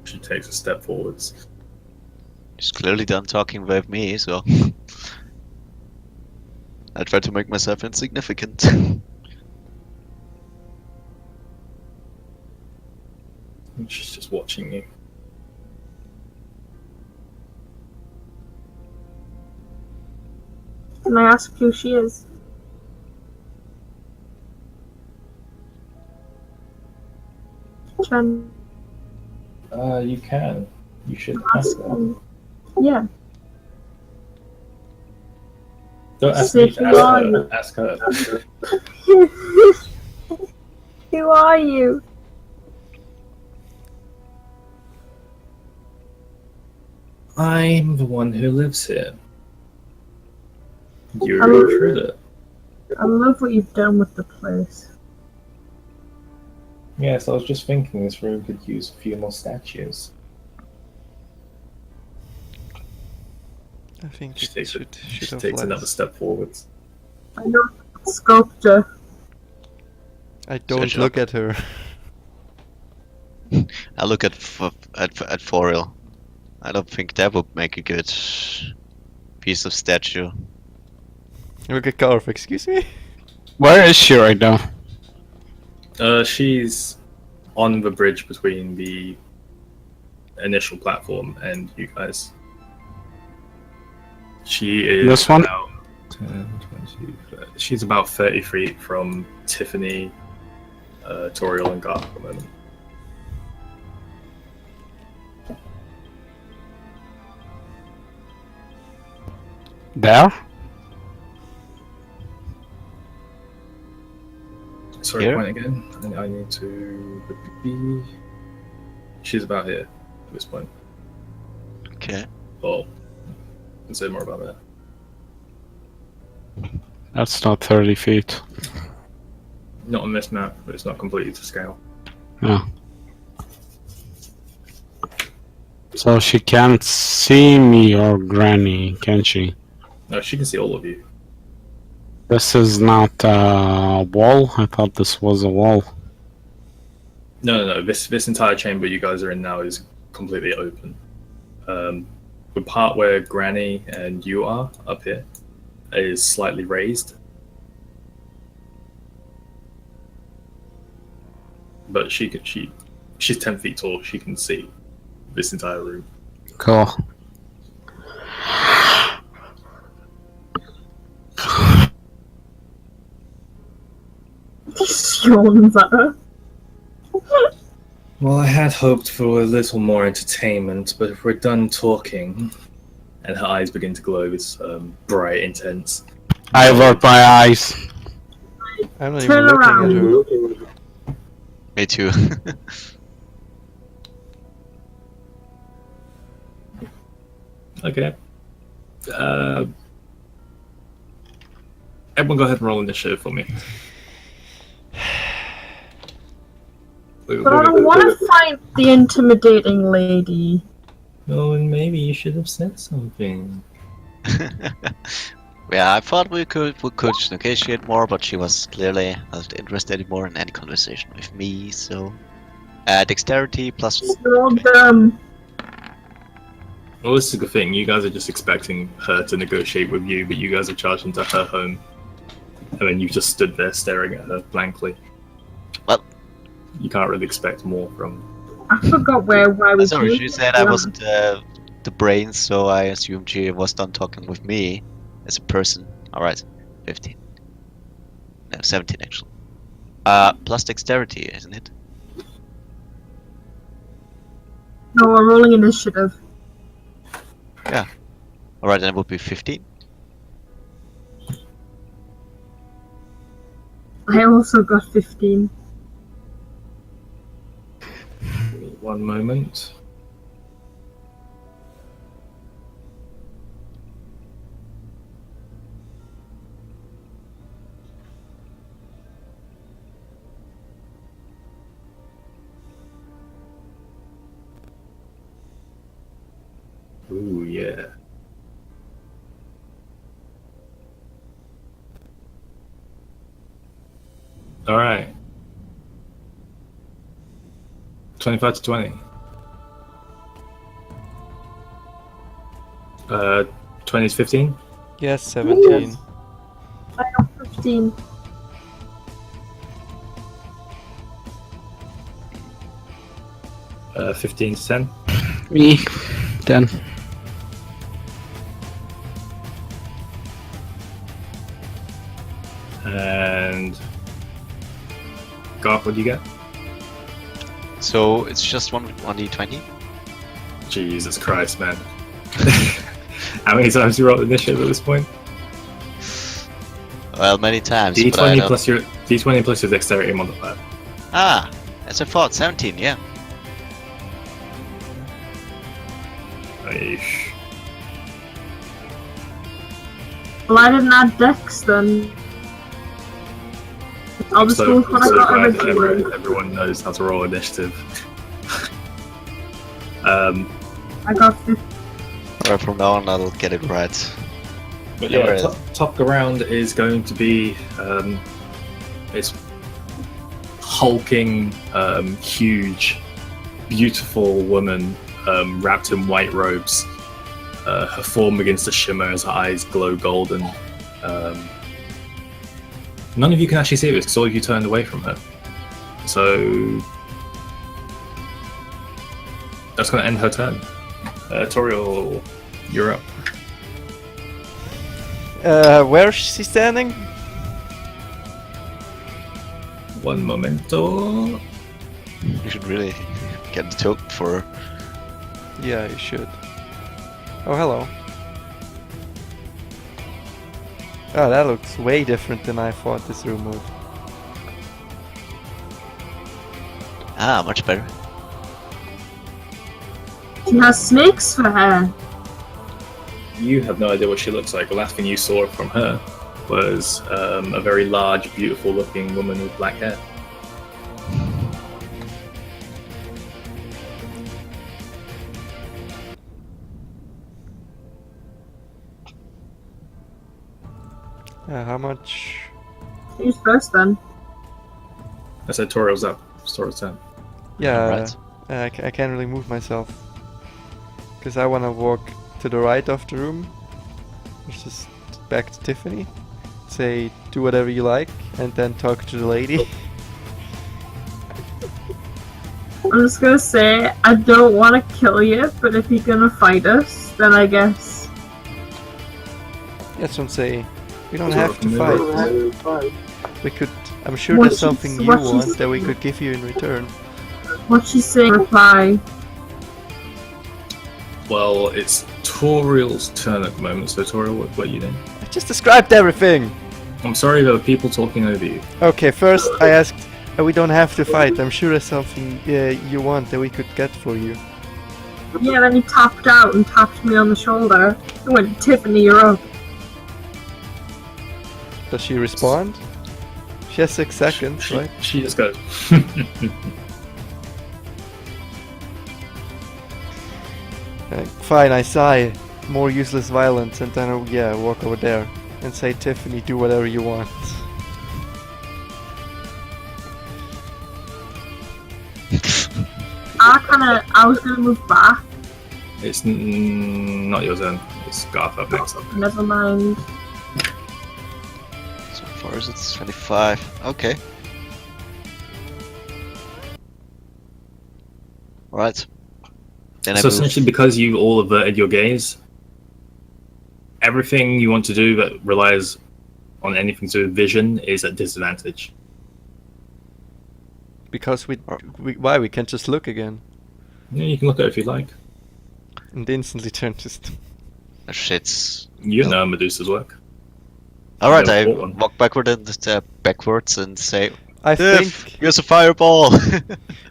She takes a step forwards. She's clearly done talking with me, so I try to make myself insignificant. And she's just watching you. Can I ask who she is? Chen. You can. You should ask her. Yeah. Don't ask Say me to who are you? ask her. Who are you? I'm the one who lives here. You're I'm- an intruder. I love what you've done with the place. Yes, I was just thinking this room could use a few more statues. I think She it takes, should have takes another less. step forwards. I know sculptor. I don't Search look up. at her. I look at Foril. I don't think that would make a good piece of statue. Look at Garth, excuse me? Where is she right now? She's on the bridge between the initial platform and you guys. She is This one? about 10, 20, 30. She's about 30 feet from Tiffany, Toriel, and Garth at the moment. There? Sorry, Here? point again. I need to be. She's about here at this point. Okay. Oh, I'll say more about that. That's not 30 feet. Not on this map, but it's not completely to scale. Yeah. So she can't see me or Granny, can she? No, she can see all of you. This is not a wall? I thought this was a wall. No. This entire chamber you guys are in now is completely open. The part where Granny and you are up here is slightly raised, but she's 10 feet tall. She can see this entire room. Cool. Yawns at her. Well, I had hoped for a little more entertainment, but if we're done talking, and her eyes begin to glow, it's bright, intense. I avert my eyes. I'm not even Turn looking at her. Me too. Okay. Everyone, go ahead and roll initiative for me. But I want to fight the intimidating lady. Oh, and maybe you should have said something. Yeah, I thought we could negotiate more, but she was clearly not interested anymore in any conversation with me. So, dexterity plus. So dumb. Well, this is a good thing. You guys are just expecting her to negotiate with you, but you guys are charged into her home. And then you just stood there staring at her blankly. Well, you can't really expect more from. I forgot why we. Sorry, she said I wasn't the brains, so I assumed she was done talking with me as a person. Alright, 15. No, 17 actually. Plus dexterity, isn't it? No, we're rolling initiative. Yeah. Alright, then it would be 15. I also got 15. One moment. Ooh, yeah. All right. 25 to 20. 20 is 15. Yes, 17. I got 15. Uh, 15 to 10. Me, 10. And Garth, what do you get? So it's just 1d20? Jesus Christ, man. How many times you roll initiative at this point? Well, many times. but I D20 don't- plus your D20 plus your dexterity modifier. Ah, as I thought, 17, yeah. Aish. Well, I didn't add dex then. I'll just go with what I got glad that originally. everyone knows how to roll initiative. I got 15. Alright, from now on I'll get it right. But Yeah, yeah, right. top around is going to be this hulking, huge, beautiful woman wrapped in white robes. Her form begins to shimmer as her eyes glow golden. None of you can actually see this because all of you turned away from her. So that's going to end her turn. Toriel, you're up. Where is she standing? One momento. You should really get the token for her. Yeah, you should. Oh, hello. Oh, that looks way different than I thought this room would. Ah, much better. She has snakes for hair. You have no idea what she looks like. The last thing you saw from her was a very large, beautiful-looking woman with black hair. How much? Who's first then? I said Toriel's up. Toriel's turn. Yeah, Right. I can't really move myself. Because I want to walk to the right of the room. Which is back to Tiffany. Say, do whatever you like, and then talk to the lady. I'm just gonna say, I don't want to kill you, but if you're gonna fight us, then I guess. That's what I'm saying. We don't Sort have of to mirror. fight. We could. I'm sure What there's she's- something you what she's want that we saying. could give you in return. What's she saying? Reply. Well, it's Toriel's turn at the moment, so Toriel, what are you doing? I just described everything! I'm sorry, there were people talking over you. Okay, first I asked, we don't have to fight. I'm sure there's something you want that we could get for you. Yeah, then he tapped out and tapped me on the shoulder. He went, Tiffany, you're up. Does she respond? She has 6 seconds, She, right? she just goes. Fine, I sigh. More useless violence, and then walk over there and say, Tiffany, do whatever you want. I was gonna move back. It's not your turn. It's Garth up next up. Never mind. So far as it's 25. Okay. Alright. Then I So move. essentially, because you all averted your gaze, everything you want to do that relies on anything to do with vision is at disadvantage. Because we can't just look again. Yeah, you can look at it if you like. And instantly turn to Shit's. You know Medusa's work. Alright, Never I fought one. walk backwards and say, I Diff, think here's a fireball!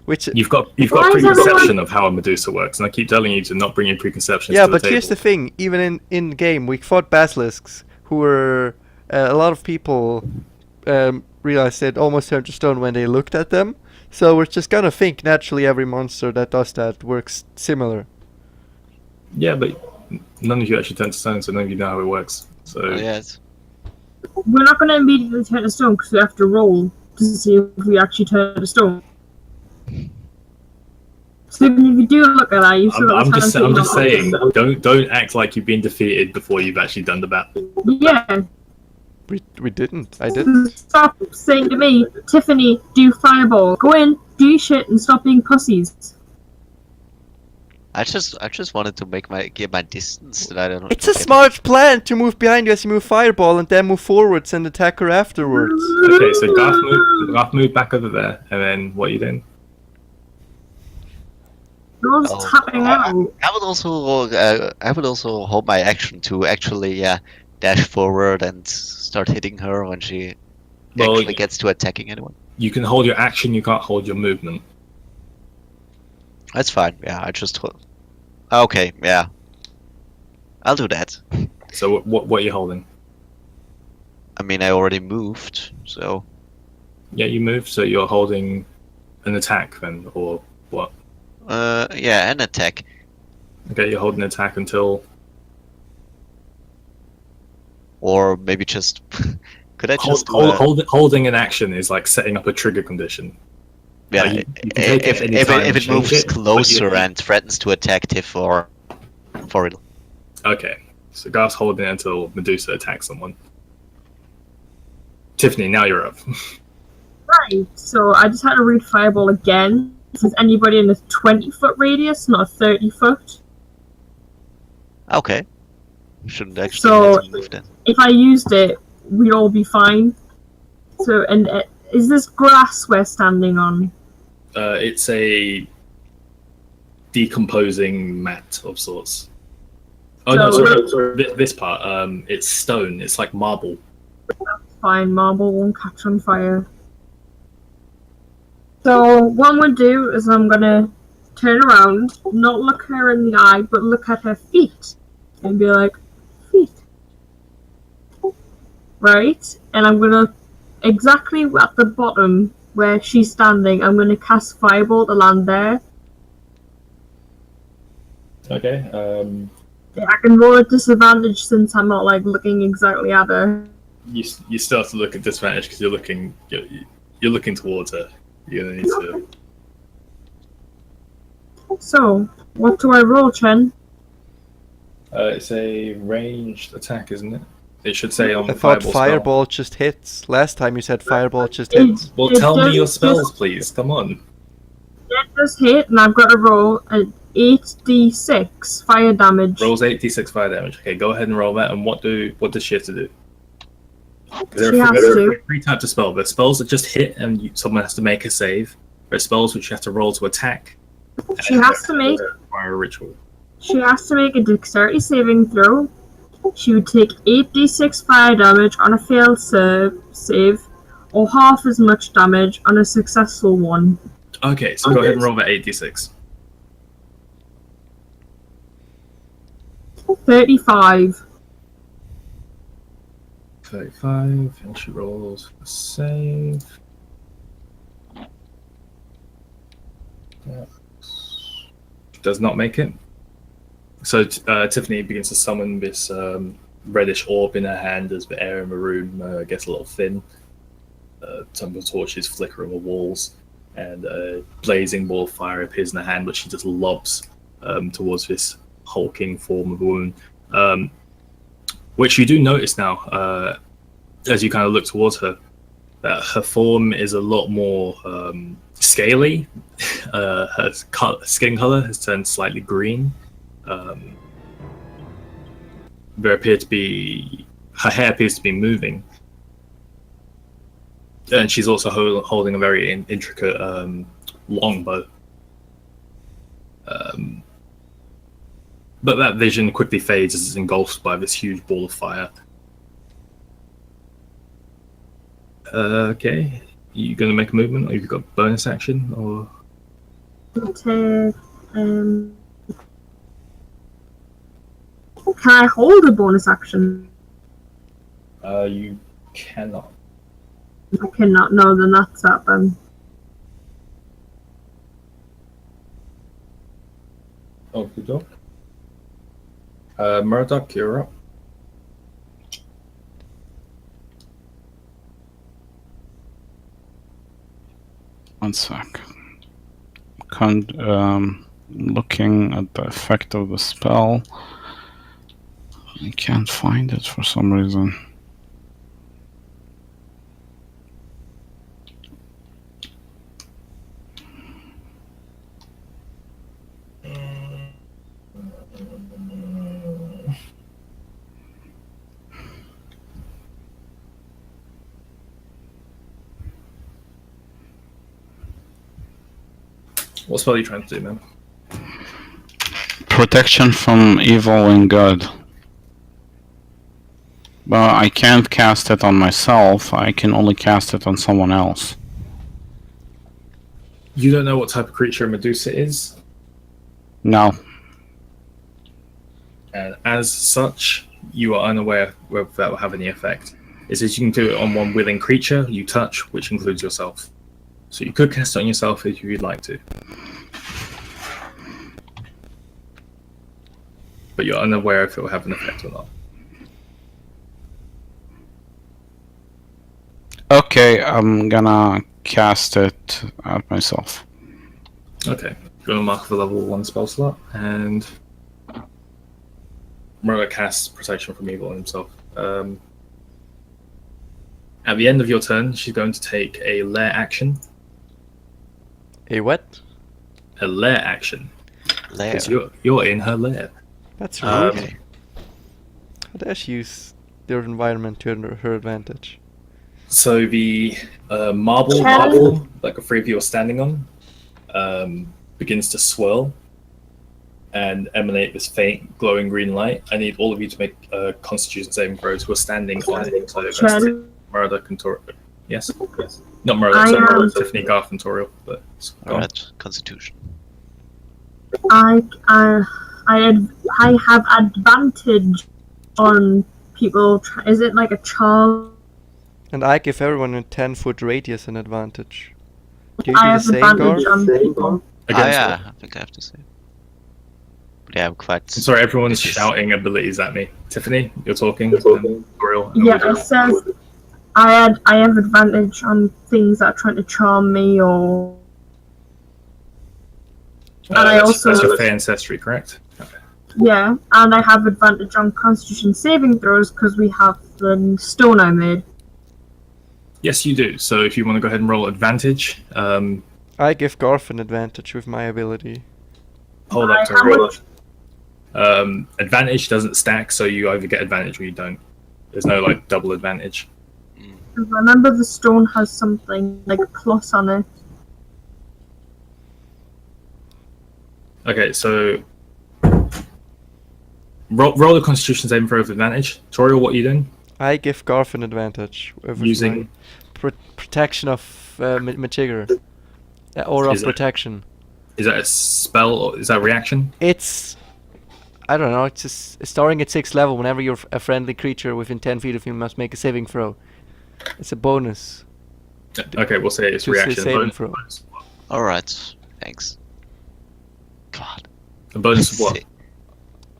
which You've got Why is preconception everyone- of how a Medusa works, and I keep telling you to not bring your preconceptions yeah, to the but here's the table. thing. Even in game, we fought basilisks who were a lot of people realized they'd almost turned to stone when they looked at them. So we're just gonna think naturally every monster that does that works similar. Yeah, but none of you actually turn to stone, so none of you know how it works. So Oh, yes. We're not gonna immediately turn to stone because we have to roll to see if we actually turn to stone. So even if you do look at that, you still got I'm a just chance that saying, you're not don't act like you've been defeated before you've actually done the battle. Yeah. We didn't. I didn't. Stop saying to me, Tiffany, do fireball. Go in, do your shit, and stop being pussies. I just wanted to get my distance that I don't. It's a smart plan to move behind you as you move fireball and then move forwards and attack her afterwards. Okay, so Garth moved back over there, and then what are you doing? You're all just tapping out. I would also hold my action to actually dash forward and start hitting her when she Well, actually gets to attacking anyone. You can hold your action, you can't hold your movement. That's fine. Yeah, I just okay. Yeah, I'll do that. So what are you holding? I mean, I already moved, so Yeah, you moved, so you're holding an attack then, or what? yeah, an attack. Okay, you're holding an attack until... Or maybe just could I just do holding an action is like setting up a trigger condition. yeah, you can take it if any time and it change moves it, but closer you- and threatens to attack Tiff or for it. Okay, so Garth's holding it until Medusa attacks someone. Tiffany, now you're up. Right, so I just had to read fireball again. Is anybody in a 20-foot radius, not a 30-foot? Okay, shouldn't actually So- have to move then. If I used it, we'd all be fine. So, and is this grass we're standing on? It's a decomposing mat of sorts. Oh no, So- sorry. This part, it's stone. It's like marble. Fine, marble won't catch on fire. So what I'm gonna do is I'm gonna turn around, not look her in the eye, but look at her feet, and be like, feet. Right? And I'm gonna, exactly at the bottom where she's standing, I'm gonna cast fireball to land there. Okay. I can roll at disadvantage since I'm not like looking exactly at her. You still have to look at disadvantage because you're looking towards her. You're gonna need to. So, what do I roll, Chen? It's a ranged attack, isn't it? It should say on I the thought fireball. fireball just hits. Last time you said fireball just It- hits. Well, it tell me does your just- spells, please. Come on. It does hit, and I've got to roll an 8d6 fire damage. Rolls 8d6 fire damage. Okay, go ahead and roll that. And what does she have to do? There She are has to. three types of spells. There's spells that just hit and someone has to make a save. There's spells which you have to roll to attack. She has to make Require a ritual. a dexterity saving throw. She would take 8d6 fire damage on a failed save, or half as much damage on a successful one. Okay, so go ahead and roll that 8d6. 35. 35, and she rolls a save. Yeah. Does not make it. So Tiffany begins to summon this reddish orb in her hand as the air in the room gets a little thin. Some of the torches flicker on the walls, and a blazing ball of fire appears in her hand, which she just lobs towards this hulking form of a woman. Which you do notice now, as you kind of look towards her, that her form is a lot more scaly. Her skin color has turned slightly green. There appear to be her hair appears to be moving, and she's also holding a very intricate longbow. But that vision quickly fades as it's engulfed by this huge ball of fire. Okay, you gonna make a movement, or you've got bonus action, or? Can I hold a bonus action? You cannot. I cannot. No, then that's that. Oh, good job. Murdoch, you're up. One sec. Looking at the effect of the spell. I can't find it for some reason. What spell are you trying to do, man? Protection from evil and good. But I can't cast it on myself, I can only cast it on someone else. You don't know what type of creature Medusa is, No. and as such, you are unaware whether that will have any effect. It says you can do it on one willing creature you touch, which includes yourself. So you could cast it on yourself if you'd like to. But you're unaware if it will have an effect or not. Okay, I'm gonna cast it at myself. Okay, going to mark the level 1 spell slot, and Murdoch casts Protection from Evil on himself. At the end of your turn, she's going to take a lair action. A what? A lair action. Lair. Because you're in her lair. That's rude. Okay. How does she use their environment to her advantage? So the marble, like the three of you are standing on, begins to swirl and emanate this faint, glowing green light. I need all of you to make Constitution saving throws who are standing on it. So that's Murdoch and Toriel. Yes? Not Murdoch, sorry, Tiffany, Garth, and Toriel. But Alright, Constitution. I have advantage on people. Is it like a charm? And I give everyone a 10-foot radius an advantage. Do you I do the have same, advantage Garth? on people. Yeah, I think I have to say. But yeah, I'm quite. I'm sorry, everyone's shouting abilities at me. Tiffany, you're talking. Toriel, Yeah, it says I have advantage on things that are trying to charm me or. And I also. That's your Fey ancestry, correct? Okay. Yeah, and I have advantage on Constitution saving throws because we have the stone I made. Yes, you do. So if you want to go ahead and roll advantage, I give Garth an advantage with my ability. hold up, How Toriel. Advantage doesn't stack, so you either get advantage or you don't. There's no like double advantage. Remember, the stone has something like a plus on it. Okay, so roll the Constitution saving throw with advantage. Toriel, what are you doing? I give Garth an advantage with Using- my protection of Machigger. Aura Is of it- protection. Is that a spell or is that a reaction? It's... I don't know, it's just starting at 6th level. Whenever you're a friendly creature within 10 feet of you must make a saving throw. It's a bonus. Okay, we'll say it's Just a reaction. saving throw. Alright, thanks. God. A bonus of what?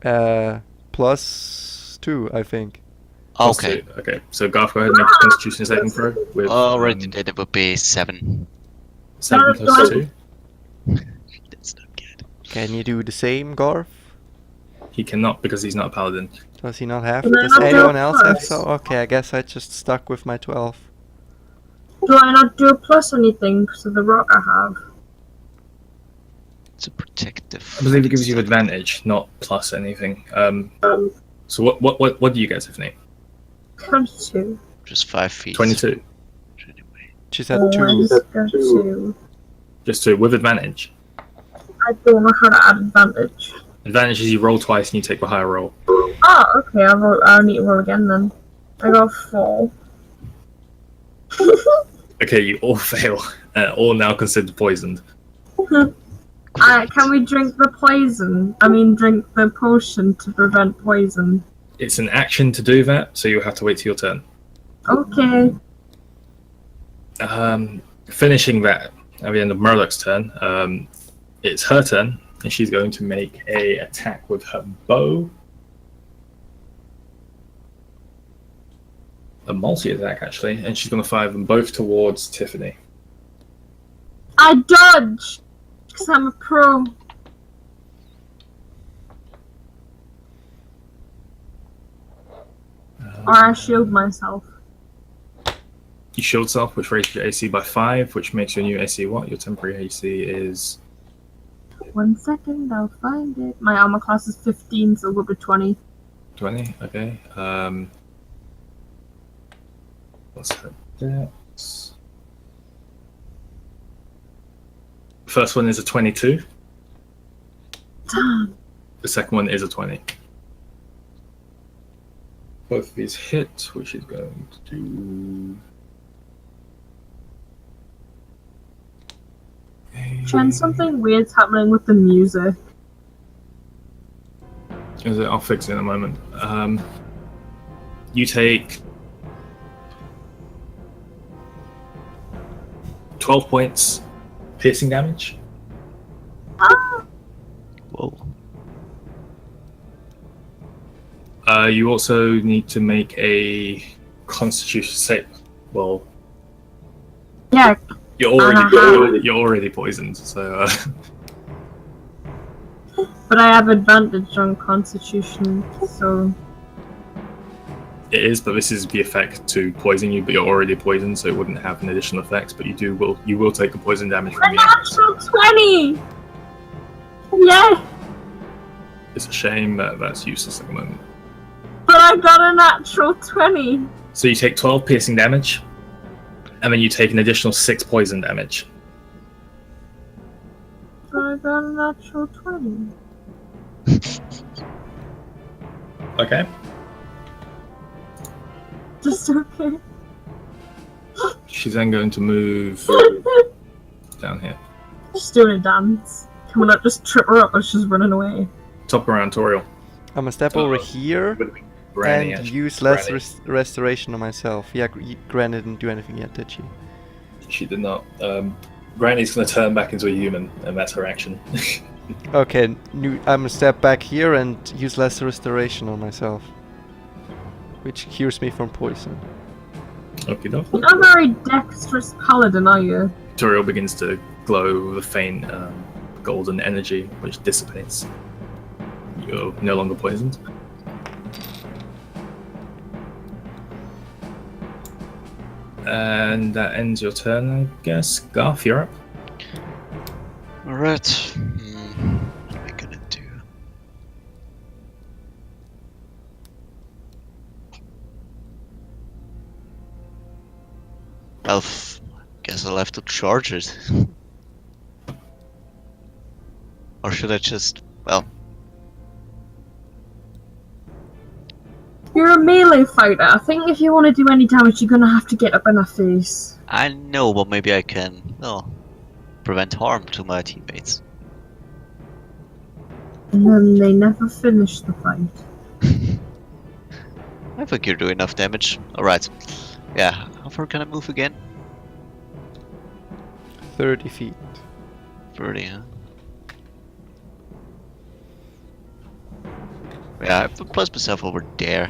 +2, I think. Plus Okay. 2. Okay, so Garth, go ahead and make a Constitution saving throw with Already did. It would be 7. 7 plus 2. That's not good. Can you do the same, Garth? He cannot because he's not a paladin. Does he not have? Can I Does not do anyone a else have plus? so? Okay, I guess I just stuck with my 12. Do I not do a plus anything because of the rock I have? It's a protective. I believe it gives you advantage, not plus anything. So what do you get, Tiffany? 22. Just 5 feet. 22. Anyway. She said Oh, I 2. just got 2. Just 2 with advantage. I don't know how to add advantage. Advantage is you roll twice and you take the higher roll. Oh, okay, I'll need to roll again then. I got 4. Okay, you all fail. All now considered poisoned. Can we drink the poison? I mean, drink the potion to prevent poison. It's an action to do that, so you'll have to wait till your turn. Okay. Finishing that at the end of Murloc's turn, it's her turn, and she's going to make a attack with her bow. A multi-attack, actually, and she's going to fire them both towards Tiffany. I dodge! Because I'm a pro. Or I shield myself. You shield self, which raises your AC by 5, which makes your new AC what? Your temporary AC is 1 second, I'll find it. My armor class is 15, so we'll go to 20. 20. Okay. What's her dex? First one is a 22. Damn. The second one is a 20. Both of these hit, which is going to do. Chen, something weird's happening with the music. Is it? I'll fix it in a moment. You take 12 points piercing damage. Ah! Whoa. You also need to make a Constitution save. Well, Yeah, you're already poisoned, so. but I have advantage on Constitution, so... It is, but this is the effect to poison you, but you're already poisoned, so it wouldn't have an additional effect. But you will take the poison damage A from the axe. natural 20! Yeah! It's a shame that that's useless at the moment. But I got a natural 20! So you take 12 piercing damage, and then you take an additional 6 poison damage. But I got a natural 20. Okay. Just okay. She's then going to move down here. She's doing a dance. Can we not just trip her up as she's running away? Top around Toriel. I'm gonna step over here Granny, and actually. use less Granny. restoration on myself. Yeah, Granny didn't do anything yet, did she? She did not. Granny's going to turn back into a human, and that's her action. Okay, I'm gonna step back here and use less restoration on myself, which cures me from poison. Okay, doke. You're not a very dexterous paladin, are you? Toriel begins to glow with a faint golden energy, which dissipates. You're no longer poisoned. And that ends your turn, I guess. Garth, you're up. Alright. What are we gonna do? Well, guess I'll have to charge it. Or should I just... well... You're a melee fighter. I think if you want to do any damage, you're gonna have to get up in her face. I know, but maybe I can... prevent harm to my teammates. And then they never finish the fight. I think you're doing enough damage. Alright. Yeah, how far can I move again? 30 feet. 30, huh? Yeah, I place myself over there.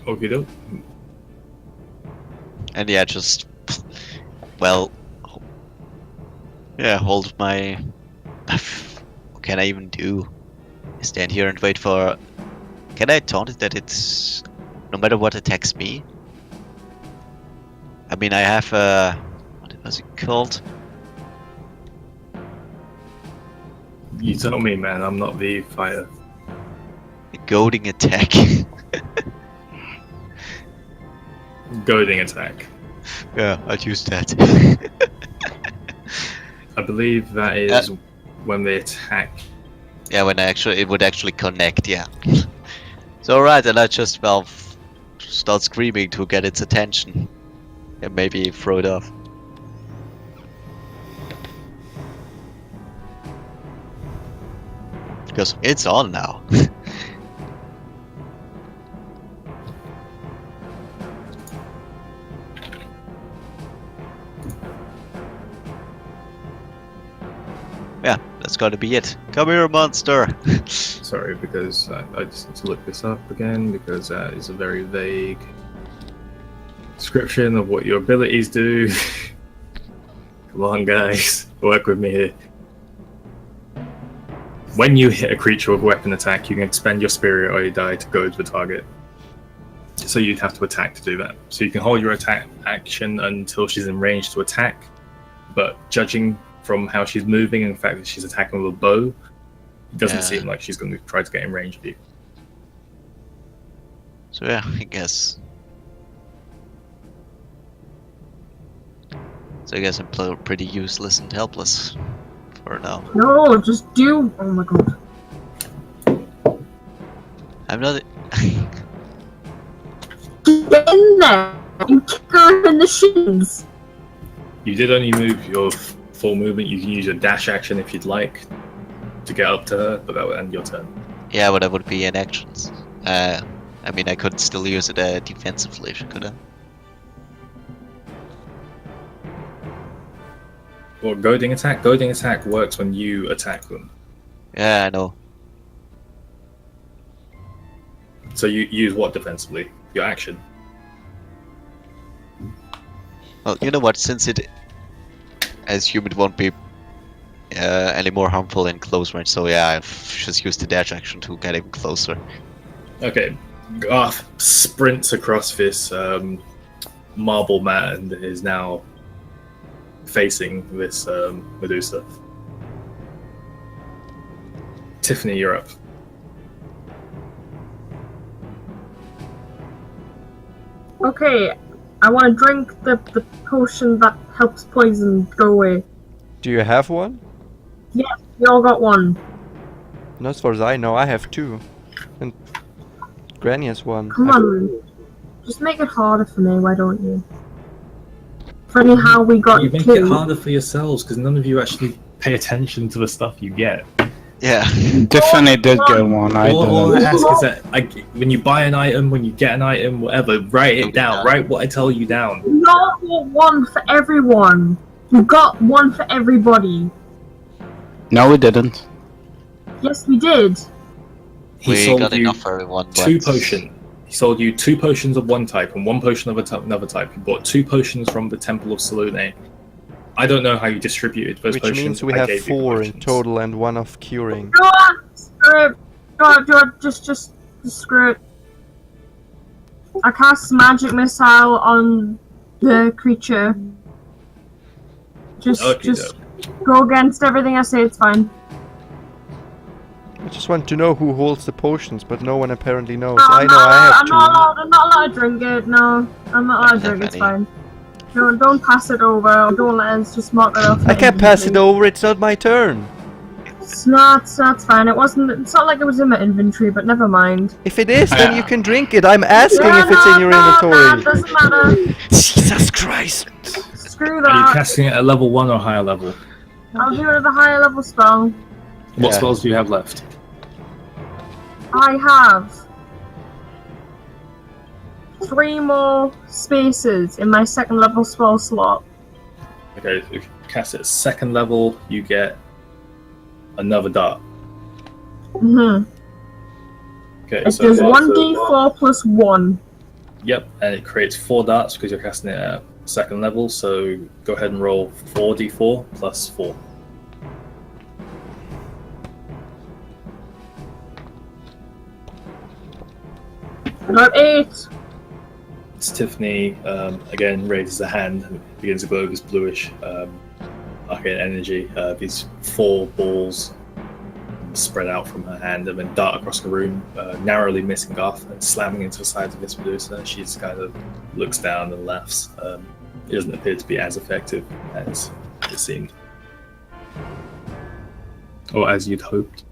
Okay, doke. And yeah, just well, yeah, hold my. What can I even do? Stand here and wait for. Can I taunt it that it's no matter what attacks me? I mean, I have what was it called? You tell me, man. I'm not the fighter. A goading attack. Goading attack. Yeah, I'd use that. I believe that is when they attack. Yeah, when it would actually connect. Yeah. So alright, and I just start screaming to get its attention, and maybe throw it off. Because it's on now. Yeah, that's gotta be it. Come here, monster! Sorry, because I just need to look this up again because that is a very vague description of what your abilities do. Come on, guys, work with me here. When you hit a creature with a weapon attack, you can expend your spirit or you die to goad the target. So you'd have to attack to do that. So you can hold your attack action until she's in range to attack, but judging from how she's moving and the fact that she's attacking with a bow, it doesn't seem like she's going to try to get in range of you. So yeah, I guess. So I guess I'm pretty useless and helpless for now. No, just do. Oh my god. I'm not. Get in there and kick her in the shins. You did only move your full movement. You can use your dash action if you'd like to get up to her, but that would end your turn. Yeah, but that would be in actions. I mean, I could still use it defensively, could I? Or goading attack? Goading attack works when you attack them. Yeah, I know. So you use what defensively? Your action. Well, you know what? Since I assume it won't be any more harmful in close range, so yeah, I've just used the dash action to get even closer. Okay. Garth sprints across this marble mat and is now facing this Medusa. Tiffany, you're up. Okay, I want to drink the potion that helps poison go away. Do you have one? Yeah, we all got one. Not as far as I know, I have two. And Granny has one. Come on. Just make it harder for me, why don't you? Funny how we got You make two. it harder for yourselves because none of you actually pay attention to the stuff you get. Yeah. Tiffany did get one. I All I didn't. ask is that when you buy an item, when you get an item, whatever, write it down. Write what I tell you down. We all got one for everyone. You got one for everybody. No, we didn't. Yes, we did. He We sold got you enough for everyone. two but- potions. He sold you 2 potions of one type and 1 potion of another type. You bought 2 potions from the Temple of Salune. I don't know how you distributed those Which potions. means we I have gave you the 4 in potions. total and 1 of curing. No, screw it. No, just screw it. I cast magic missile on the creature. Just go against everything I say. It's fine. I just want to know who holds the potions, but no one apparently knows. No, I know I have I'm two. I'm not allowed to drink it. No, I'm not allowed to drink it. It's fine. Don't pass it over. Or don't let us just mark it off. I can't pass it over, it's not my turn. It's not. That's fine. It wasn't. It's not like it was in my inventory. But never mind. If it is, then you can drink it. I'm asking if it's in your inventory. Doesn't matter. Jesus Christ. Screw Are you that. casting it at level 1 or higher level? I'll do it with a higher level spell. What Yeah. spells do you have left? I have 3 more spaces in my 2nd level spell slot. Okay, if you cast it at 2nd level, you get another dart. Mm-hmm. Okay, It does 1d4 plus 1. Yep, and it creates 4 darts because you're casting it at 2nd level, so go ahead and roll 4d4 plus 4. I got 8. Tiffany again raises a hand and begins to glow this bluish arcane energy. These 4 balls spread out from her hand and then dart across the room, narrowly missing Garth and slamming into the sides of Miss Medusa. She just kind of looks down and laughs. It doesn't appear to be as effective as it seemed. Or as you'd hoped.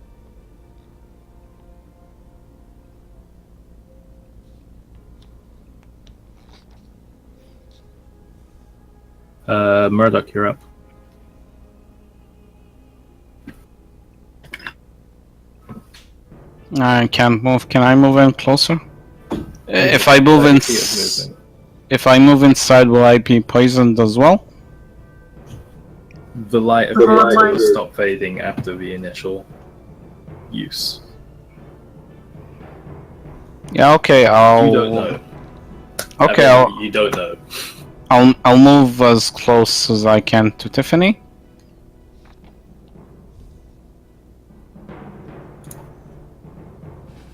Murdoch, you're up. I can't move. Can I move in closer? If I move if I move inside, will I be poisoned as well? The light of the light will stop fading after the initial use. Yeah. Okay. You don't know. Okay. I mean, you don't know. I'll move as close as I can to Tiffany.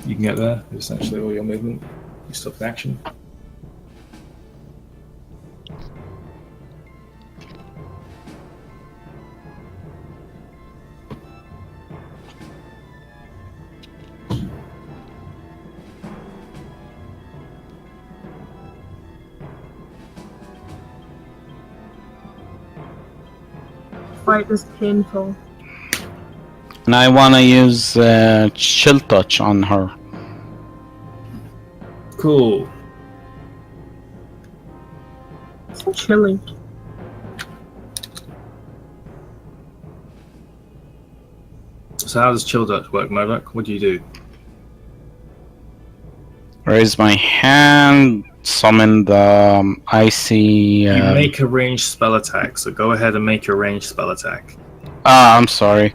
You can get there. Essentially, all your movement. You stop in action. Fight is painful. And I want to use chill touch on her. Cool. So chilly. So how does chill touch work, Murdoch? What do you do? Raise my hand, summon the icy... You make a ranged spell attack, so go ahead and make your ranged spell attack. Ah, I'm sorry.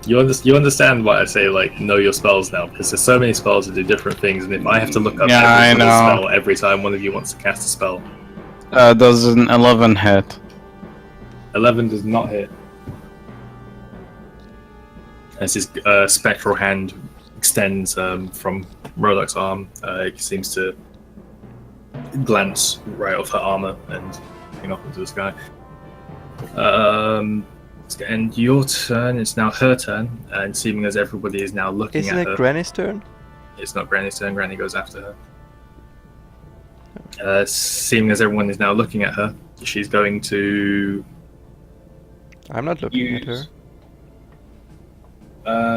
You understand why I say, like, know your spells now, because there's so many spells that do different things, and if I have to look up every spell every time one of you wants to cast a spell. Does an 11 hit? 11 does not hit. As his spectral hand extends from Rodok's arm, it seems to glance right off her armor and hang up into the sky. And your turn. It's now her turn, and seeming as everybody is now looking at her. Isn't it Granny's turn? It's not Granny's turn. Granny goes after her. Seeming as everyone is now looking at her, she's going to... I'm not looking at her.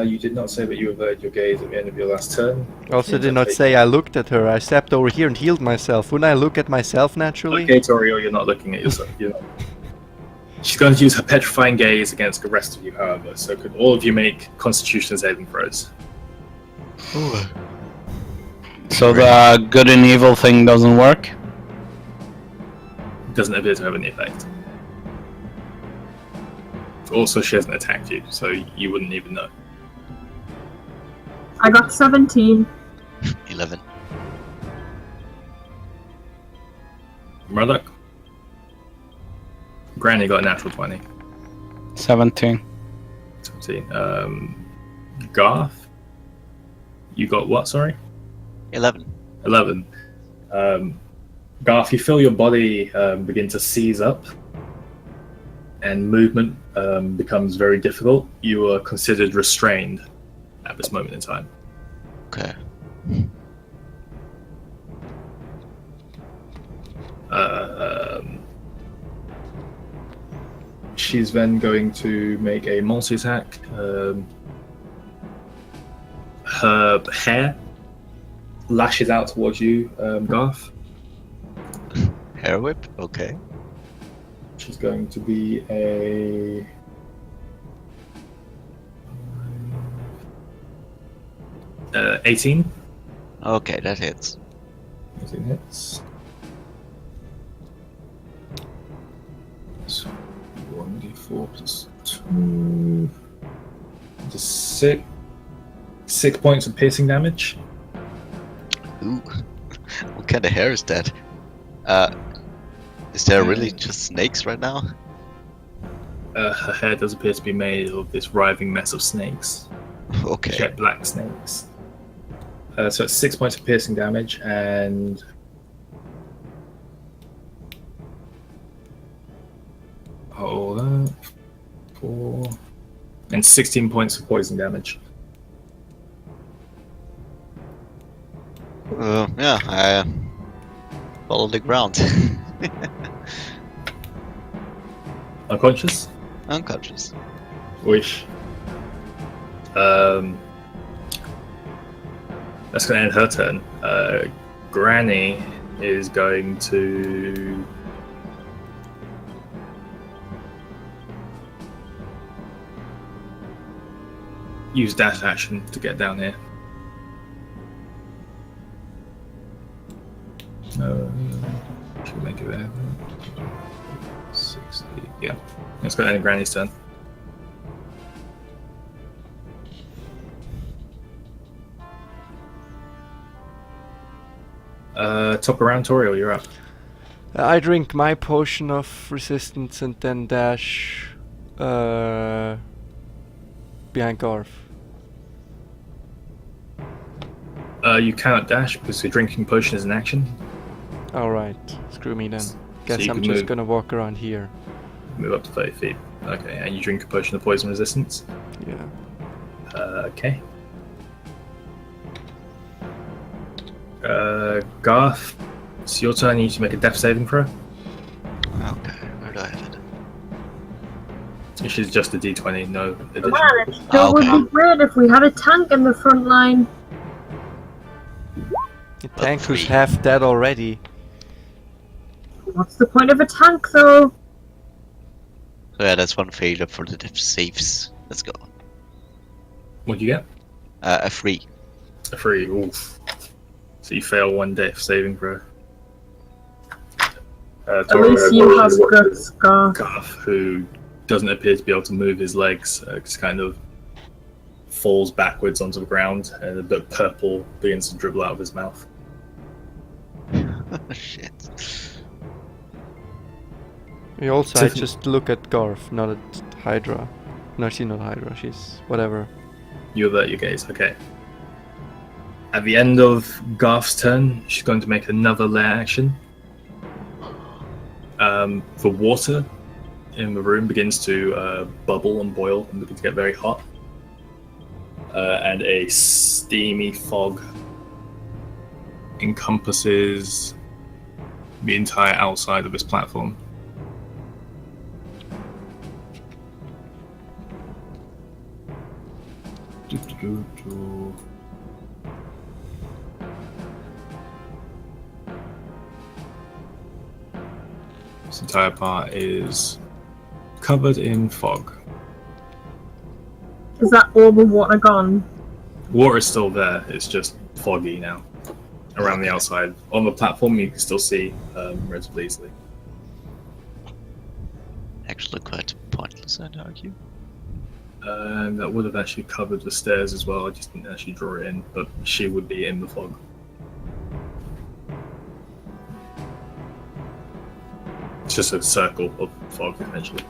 You did not say that you averted your gaze at the end of your last turn. Also did not say I looked at her. I stepped over here and healed myself. Wouldn't I look at myself naturally? Okay, Toriel, you're not looking at yourself. You're not. She's going to use her petrifying gaze against the rest of you, however. So could all of you make Constitution saving throws? So the good and evil thing doesn't work? Doesn't appear to have any effect. Also, she hasn't attacked you, so you wouldn't even know. I got 17. 11. Murdoch? Granny got a natural 20. 17. 17. Garth? You got what, sorry? 11. 11. Garth, you feel your body begin to seize up, and movement becomes very difficult. You are considered restrained at this moment in time. Okay. She's then going to make a multi-attack. Her hair lashes out towards you, Garth. Hair whip? Okay. She's going to be a... 18. Okay, that hits. 18 hits. 4 plus 2. Just 6 points of piercing damage. Ooh. What kind of hair is that? Is there really just snakes right now? Her hair does appear to be made of this writhing mess of snakes. Okay. Jet black snakes. So it's 6 points of piercing damage and... Hold on. 4... And 16 points of poison damage. Yeah, I fall on the ground. Unconscious? Unconscious. Wish. That's going to end her turn. Granny is going to... use dash action to get down here. Should make it there. 60. Yeah. It's going to end Granny's turn. Top around Toriel, you're up. I drink my potion of resistance and then dash behind Garth. You cannot dash because your drinking potion is an action. Alright, screw me then. Guess you I'm can just move. gonna walk around here. Move up to 30 feet. Okay, and you drink a potion of poison resistance. Yeah. Okay. Garth, it's your turn. You need to make a death saving throw. Okay, where do I have it? Which is just a d20, no addition. Man, it still would be great if we had a tank in the front line. The tank who's half dead already. What's the point of a tank, though? So yeah, that's one failure for the death saves. Let's go. What'd you get? A 3. A 3. Oof. So you fail one death saving throw. At least you have guts, Garth. Garth, who doesn't appear to be able to move his legs, just kind of falls backwards onto the ground, and a bit of purple begins to dribble out of his mouth. Shit. We also I just look at Garth, not at Hydra. No, she's not Hydra, she's whatever. You avert your gaze, okay. At the end of Garth's turn, she's going to make another lair action. The water in the room begins to bubble and boil and begin to get very hot. And a steamy fog encompasses the entire outside of this platform. This entire part is covered in fog. Is that all the water gone? Water is still there, it's just foggy now. Around the outside. On the platform you can still see relatively easily. Actually quite pointless, I'd argue. That would have actually covered the stairs as well, I just didn't actually draw it in, but she would be in the fog. It's just a circle of fog, essentially.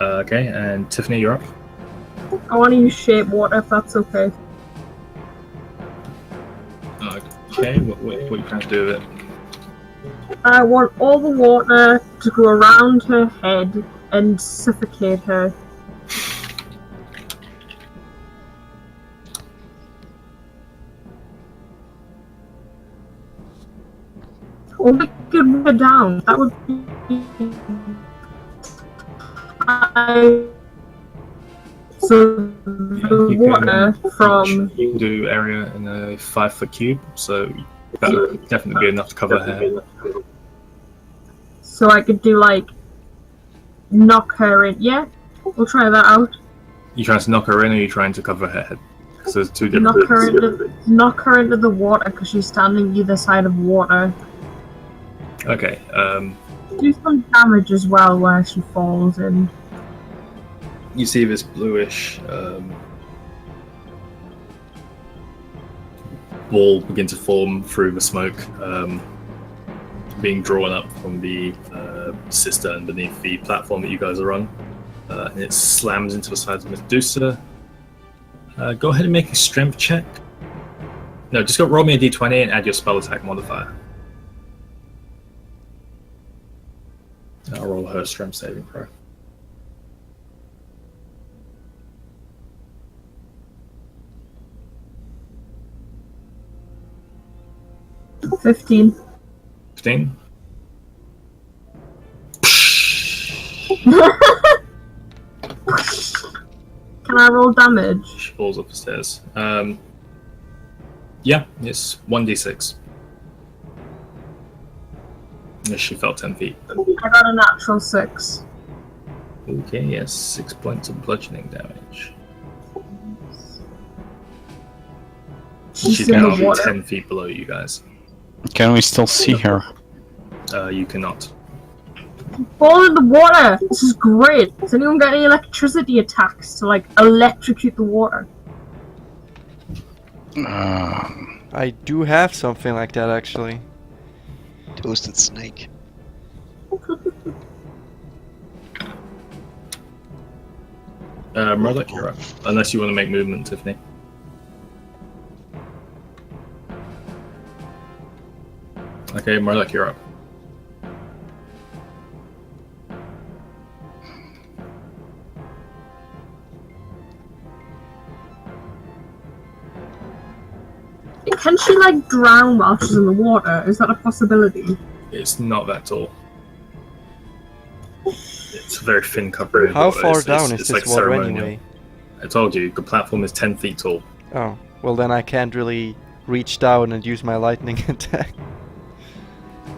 Okay, and Tiffany, you're up. I want to use shape water if that's okay. Okay, what are you trying to do with it? I want all the water to go around her head and suffocate her. Or we could move her down. That would be... So the water from... You can do area in a 5-foot cube, so that would definitely be enough to cover her head. So I could do like... knock her in. Yeah, we'll try that out. You trying to knock her in, or are you trying to cover her head? Because there's two different... Knock her into the water because she's standing either side of water. Okay, Do some damage as well where she falls in. You see this bluish ball begin to form through the smoke, being drawn up from the cistern beneath the platform that you guys are on. And it slams into the side of Medusa. Go ahead and make a strength check. No, just roll me a d20 and add your spell attack modifier. I'll roll her strength saving throw. $15. 15. Can I roll damage? She falls up the stairs. Yeah, it's 1d6. Yes, she fell 10 feet. I got a natural 6. Okay, yes, 6 points of bludgeoning damage. She's in now the water. 10 feet below you guys. Can we still see her? You cannot. Fall in the water! This is great! Does anyone got any electricity attacks to, like, electrocute the water? I do have something like that actually. Toasted snake. Murdoch, you're up. Unless you want to make movement, Tiffany. Okay, Murdoch, you're up. Can she, like, drown while she's in the water? Is that a possibility? It's not that tall. It's a very thin cover. How far down is it's this like water ceremonial. anyway? I told you, the platform is 10 feet tall. Oh, well then I can't really reach down and use my lightning attack.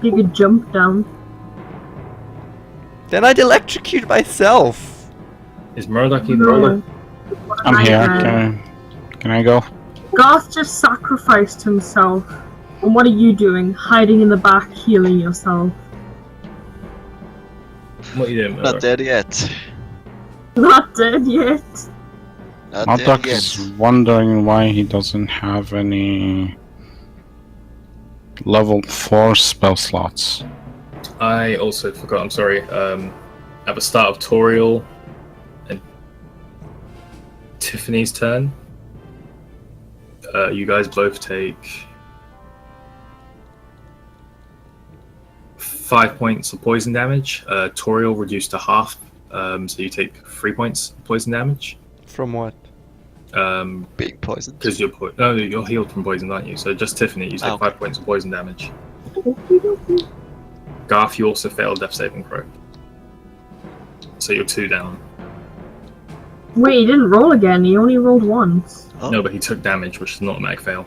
You could jump down. Then I'd electrocute myself! Is Murdoch in the water? I'm here. Nightmare. Can I go? Garth just sacrificed himself. And what are you doing? Hiding in the back, healing yourself. What are you doing, Not Murdoch? dead yet. Not dead yet. Not Murdoch dead is yet. wondering why he doesn't have any level 4 spell slots. I also forgot, I'm sorry. At the start of Toriel and Tiffany's turn, you guys both take 5 points of poison damage. Toriel reduced to half, so you take 3 points of poison damage. From what? Being poisoned. Because you're healed from poison, aren't you? So just Tiffany, you take Oh. 5 points of poison damage. Garth, you also failed death saving throw. So you're 2 down. Wait, he didn't roll again. He only rolled once. Oh, No, but he took damage, which is an automatic fail.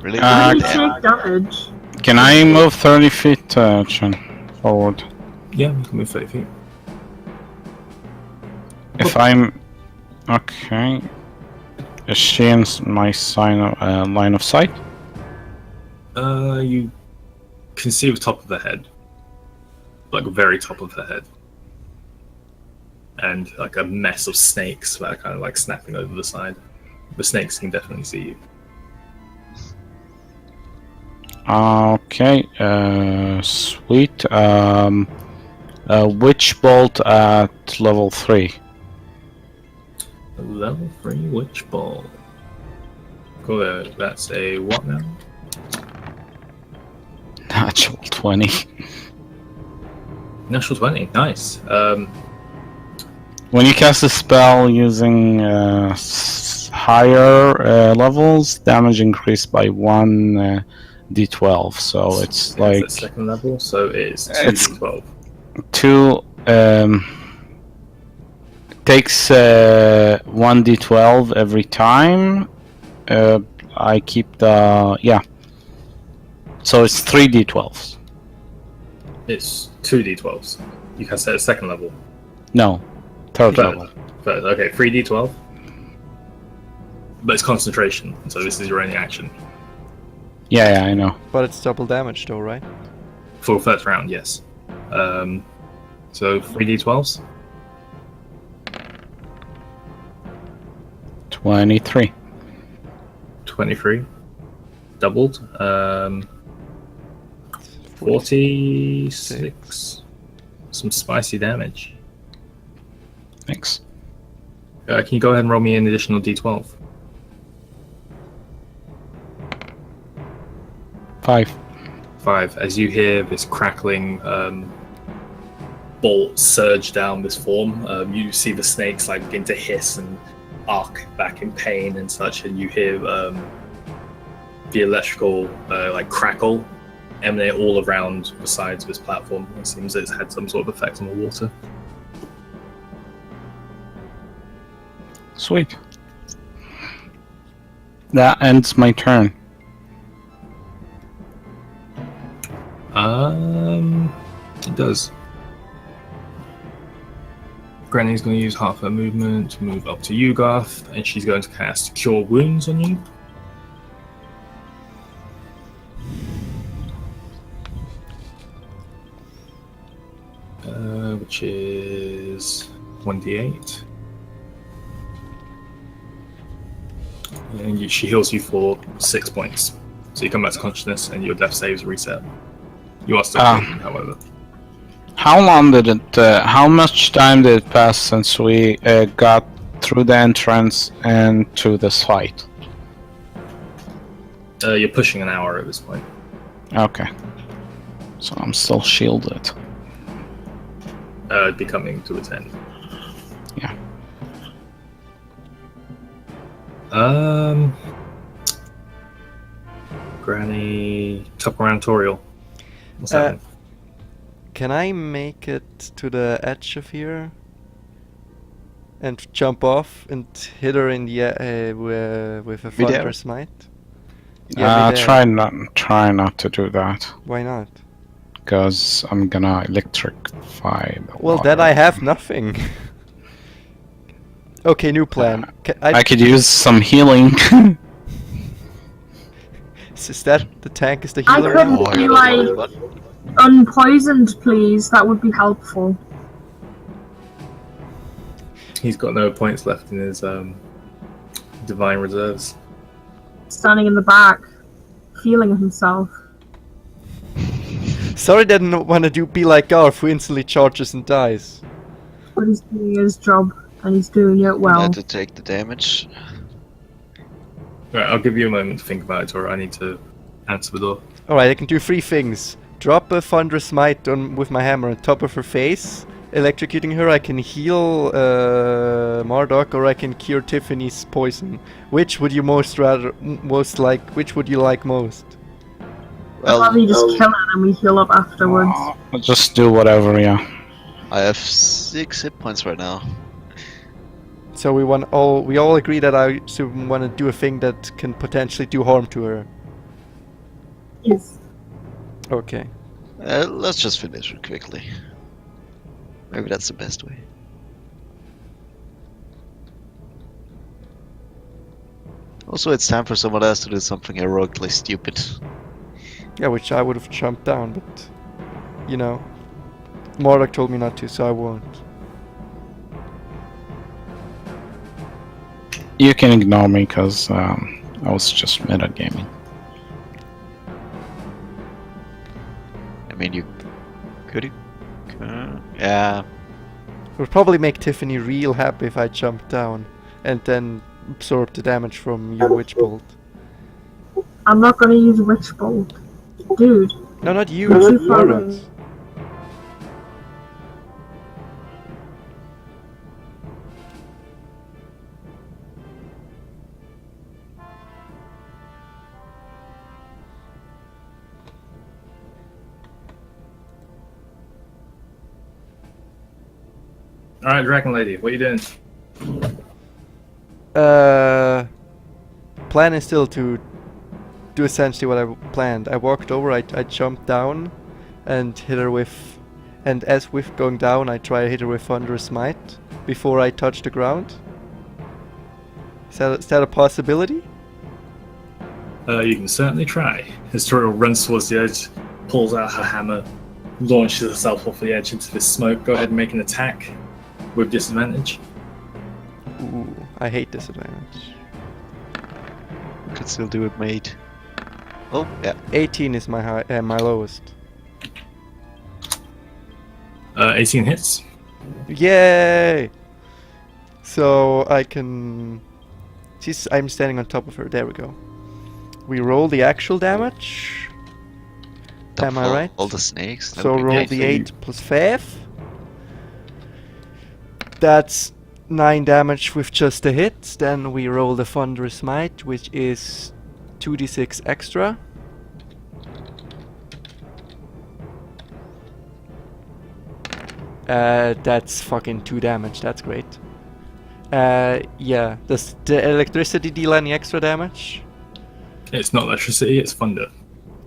really? How Uh, did he take damage? Can I move 30 feet, Chen, forward? Yeah, you can move 30 feet. If I'm... Okay. Is she in my line of sight? You can see the top of the head. Like, very top of the head. And, like, a mess of snakes that are kind of, like, snapping over the side. The snakes can definitely see you. Okay, sweet. Witch bolt at level 3. Level 3 Witch Ball. Cool, that's a what now? Natural 20. Natural 20, nice. When you cast a spell using higher levels, damage increased by 1 d12. So it's like at second level, so it's It's- 2d12. 2 takes 1 d12 every time. I keep the so it's 3 d12s. It's 2d12s. You can set at second level. No, third Third. level. Third, okay, 3d12. But it's concentration, so this is your only action. Yeah, I know. But it's double damage though, right? For the first round, yes. So 3d12s. 23. 23. Doubled. 46. Some spicy damage. Thanks. Can you go ahead and roll me an additional d12? 5. 5. As you hear this crackling bolt surge down this form, you see the snakes like begin to hiss and arc back in pain and such, and you hear the electrical like crackle emanate all around the sides of this platform. It seems it's had some sort of effect on the water. Sweet. That ends my turn. It does. Granny's going to use half her movement to move up to you, Garth, and she's going to cast Cure Wounds on you. Which is 1d8. And she heals you for 6 points. So you come back to consciousness and your death saves reset. You are still bleeding, however. How long did it, how much time did it pass since we got through the entrance and to this fight? You're pushing an hour at this point. Okay. So I'm still shielded. It'd be coming to its end. Yeah. Granny, top around Toriel. What's happening? Can I make it to the edge of here and jump off and hit her in the with a Midair? thunder smite? Yeah, midair. Try not to do that, Why not? because I'm gonna electrify the Well, water. then I have nothing. Okay, new plan. I could use some healing. Is that the tank? Is the I healer? couldn't Oh, be yeah. like unpoisoned, please. That would be helpful. He's got no points left in his divine reserves. Standing in the back, feeling himself. Sorry, didn't want to be like Garth, who instantly charges and dies. But he's doing his job, and he's doing it well. Had to take the damage. Right, I'll give you a moment to think about it, or I need to answer the door. Alright, I can do 3 things. Drop a thunderous smite with my hammer on top of her face, electrocuting her. I can heal Marduk, or I can cure Tiffany's poison. Which would you Which would you like most? I'll probably just kill it and we heal up afterwards. I'll just do whatever, yeah. I have 6 hit points right now. So we all agree that I want to do a thing that can potentially do harm to her. Yes. Okay. Let's just finish it quickly. Maybe that's the best way. Also, it's time for someone else to do something heroically stupid. Yeah, which I would have jumped down, but you know, Marduk told me not to, so I won't. You can ignore me because I was just metagaming. I mean, you could. Yeah. It would probably make Tiffany real happy if I jumped down and then absorb the damage from your witch bolt. I'm not gonna use Witch Bolt. Dude. No, not you, Would you Marduk. Alright, Dragon Lady, what are you doing? Plan is still to do essentially what I planned. I walked over, I jumped down and hit her with, and as with going down, I try to hit her with Thunderous Smite before I touch the ground. Is that a possibility? You can certainly try. Historial runs towards the edge, pulls out her hammer, launches herself off the edge into the smoke. Go ahead and make an attack with disadvantage. Ooh, I hate disadvantage. Could still do it, mate. Oh, yeah. 18 is my my lowest. 18 hits. Yay! So I can. I'm standing on top of her. There we go. We roll the actual damage. Am I right? All the snakes. That So would be roll great. the 8 plus 5. That's 9 damage with just a hit. Then we roll the Thunderous Might, which is 2d6 extra. That's fucking 2 damage. That's great. Yeah. Does the electricity deal any extra damage? It's not electricity, it's thunder.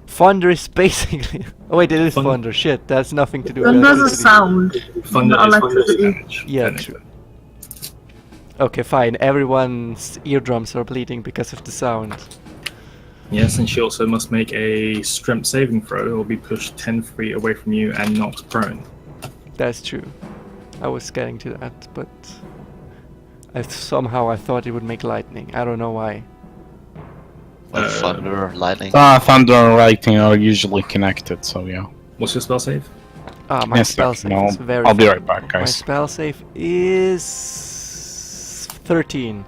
Thunder is basically. Oh wait, it is Thunder. thunder. Shit, that's nothing to do with Then there's a electricity. sound. Thunder Not is thunder's electricity. damage. Yeah, technically. true. Okay, fine. Everyone's eardrums are bleeding because of the sound. Yes, and she also must make a strength saving throw or be pushed 10 feet away from you and knocked prone. That's true. I was getting to that, but somehow I thought it would make lightning. I don't know why. Well, thunder, lightning. Thunder and lightning are usually connected, so yeah. What's your spell save? Ah, my Yes, spell sir. save No, is very. I'll be fun. right back, My guys. spell save is 13,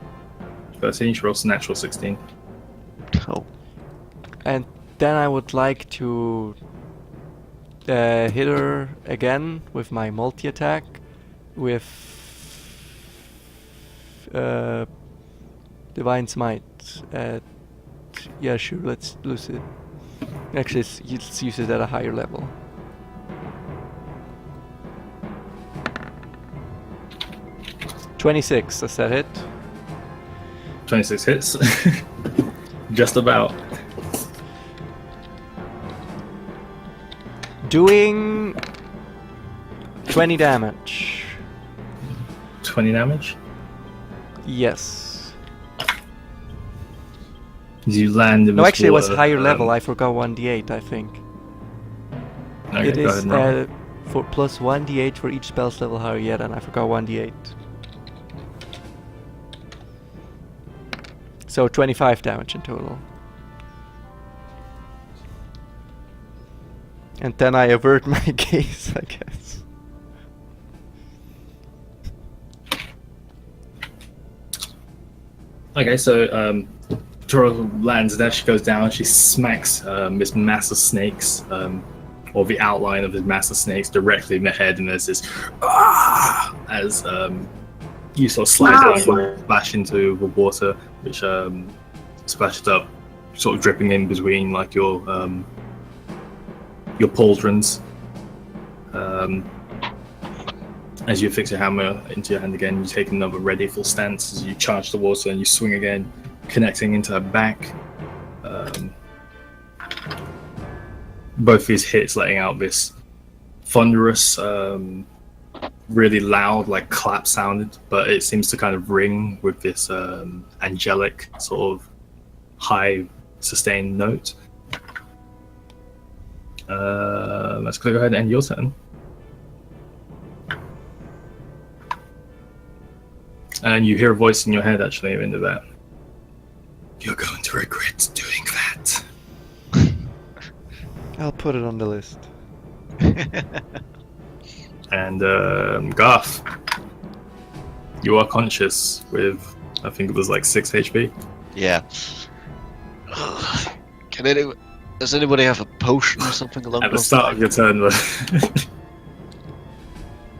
13, she rolls a natural 16. Oh, and then I would like to hit her again with my multi attack with Divine Smite. Yeah, sure. Let's lose it. Actually, let's use it at a higher level. $26. Does that hit? 26 hits. Just about. Doing 20 damage. 20 damage. Yes. As you land in No, this actually, it was water, higher level. I forgot 1d8. I think Okay, it go ahead is and roll. for plus 1d8 for each spell's level higher yet, and I forgot 1d8. So 25 damage in total. And then I avert my gaze, I guess. Okay, so Toro lands there, she goes down, she smacks this mass of snakes, or the outline of this mass of snakes directly in the head, and there's this as you sort of slide Wow. down and splash into the water, which splashes up, sort of dripping in between like your pauldrons. As you fix your hammer into your hand again, you take another ready full stance as you charge the water and you swing again, connecting into her back. Both these hits letting out this thunderous, really loud, like clap sounded, but it seems to kind of ring with this angelic sort of high sustained note. Let's go ahead and end your turn. And you hear a voice in your head actually into that. You're going to regret doing that. I'll put it on the list. And Garth, you are conscious with, I think it was like 6 HP. yeah. Does anybody have a potion or something along At the those start of lines? your turn,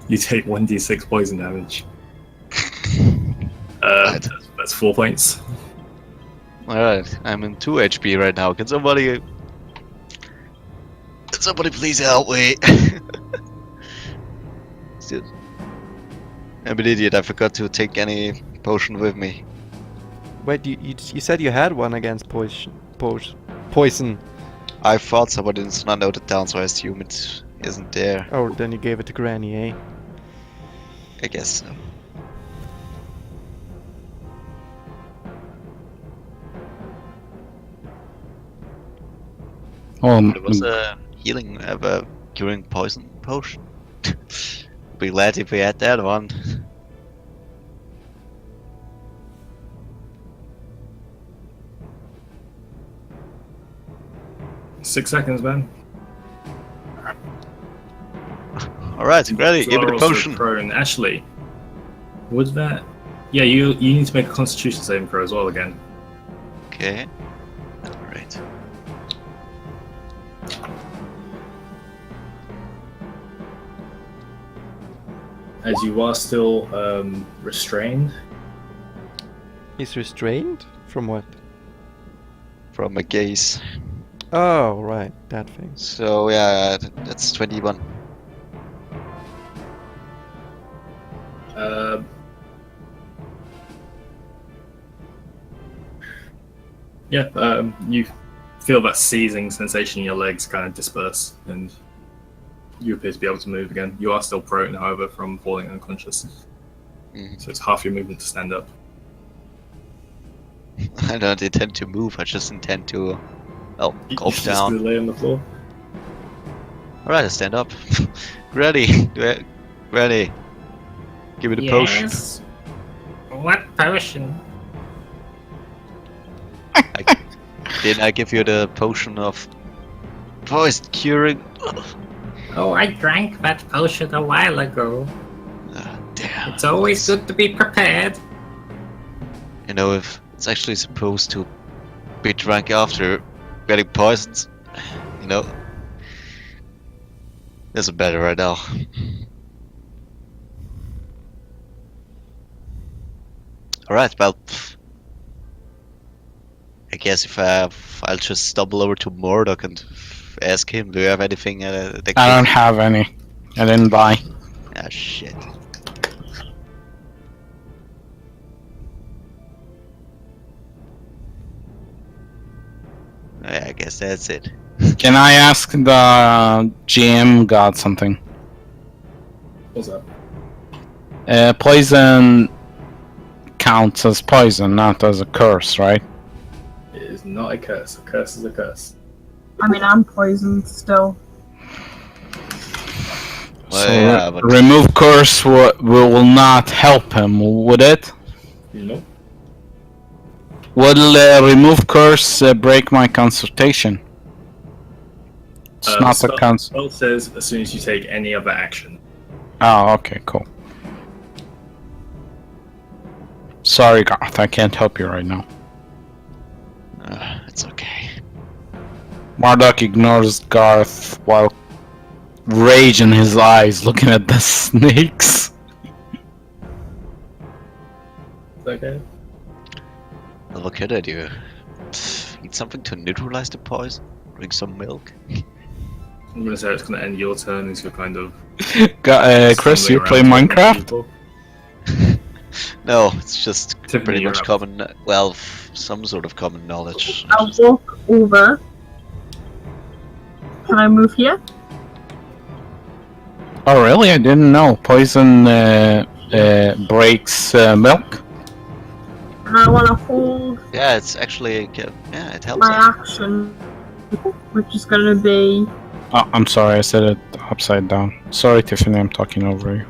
you take 1d6 poison damage. That's 4 points. Alright, I'm in 2 HP right now. Can somebody please help me? Still, I'm an idiot. I forgot to take any potion with me. Wait, you said you had one against poison. I thought somebody did not note it down, so I assume it isn't there. Oh, then you gave it to Granny, eh? I guess so. Oh, There was a healing, curing poison potion. Be glad if we had that one. Six seconds, man. Alright, ready, give me the Also potion. prone. Ashley, would that? Yeah, you need to make a Constitution saving throw as well again. Okay. Alright. As you are still restrained. He's restrained? From what? From a gaze. Oh, right, that thing. So yeah, that's 21. You feel that seizing sensation in your legs kind of disperse, and you appear to be able to move again. You are still prone, however, from falling unconscious. Mhm. So it's half your movement to stand up. I don't intend to move, I just intend to, well, You gulp just down. lay on the floor. Alright, I stand up. Ready. Ready. Give me the potion. What potion? Did I give you the potion of poison curing? Oh, I drank that potion a while ago. Damn. It's always good to be prepared. You know, if it's actually supposed to be drunk after getting poisoned, you know, doesn't matter right now. Alright, well, I guess if I'll just stumble over to Murdoch and ask him, do you have anything that I don't have any. I didn't buy. Ah, shit. Yeah, I guess that's it. Can I ask the GM god something? What's that? Poison counts as poison, not as a curse, right? It is not a curse. A curse is a curse. I mean, I'm poisoned still. Well, So yeah, but remove curse will not help him, would it? Nope. Will remove curse break my consultation? It's not a cons. Spell says as soon as you take any other action. Oh, okay, cool. Sorry, Garth, I can't help you right now. it's okay. Marduk ignores Garth while rage in his eyes, looking at the snakes. Is that okay? Well, what could I do? Eat something to neutralize the poison? Drink some milk? I'm gonna say it's gonna end your turn as you're kind of. Chris, you stumbling play around talking to Minecraft? people. No, it's just Tiffany, pretty you're much up. common, well, some sort of common knowledge. I'll walk over. Can I move here? Oh, really? I didn't know. Poison breaks milk? And I want to hold Yeah, it's actually, yeah, it helps. my action, which is going to be... Oh, I'm sorry, I said it upside down. Sorry, Tiffany, I'm talking over you.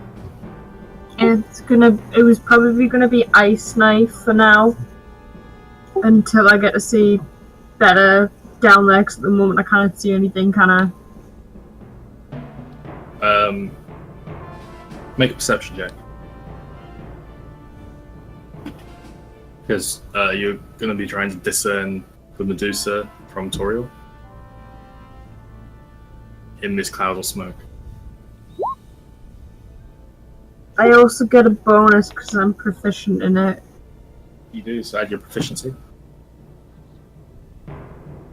It was probably gonna be Ice Knife for now. Until I get to see better down there, because at the moment I can't see anything kinda... Make a perception check. Because you're gonna be trying to discern the Medusa from Toriel in this cloud of smoke. I also get a bonus because I'm proficient in it. You do, so add your proficiency.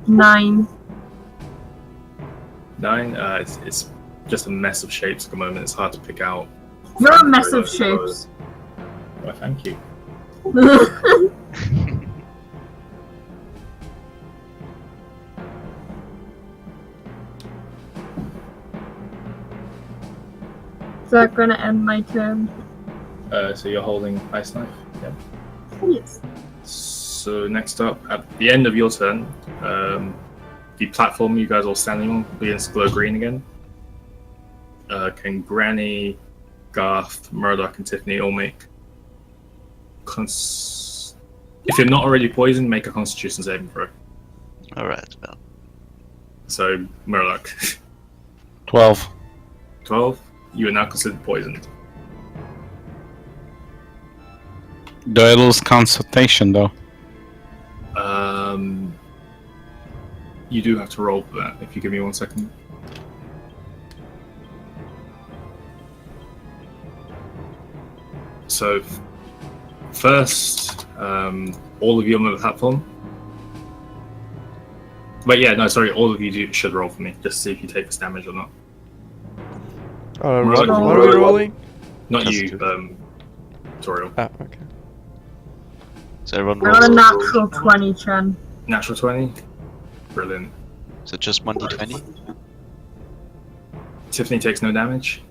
9. 9, it's just a mess of shapes at the moment. It's hard to pick out. You're a mess of shapes. Well, thank you. Is that gonna end my turn? So you're holding Ice Knife? Yeah. Yes. So next up, at the end of your turn, the platform you guys all standing on begins to glow green again. Can Granny, Garth, Murdoch, and Tiffany all make if you're not already poisoned, make a Constitution saving throw. Alright, well. So Murdoch, 12. 12. You are now considered poisoned. Do I lose consultation though? You do have to roll for that. If you give me 1 second. So, first, all of you on the platform. But yeah, no, sorry, all of you should roll for me, just to see if you take this damage or not. What are we rolling? Not Just you, Toriel. Ah, okay. So everyone I got a rolls. natural 20, Chen. Natural 20. Brilliant. So just 1d20? Tiffany takes no damage.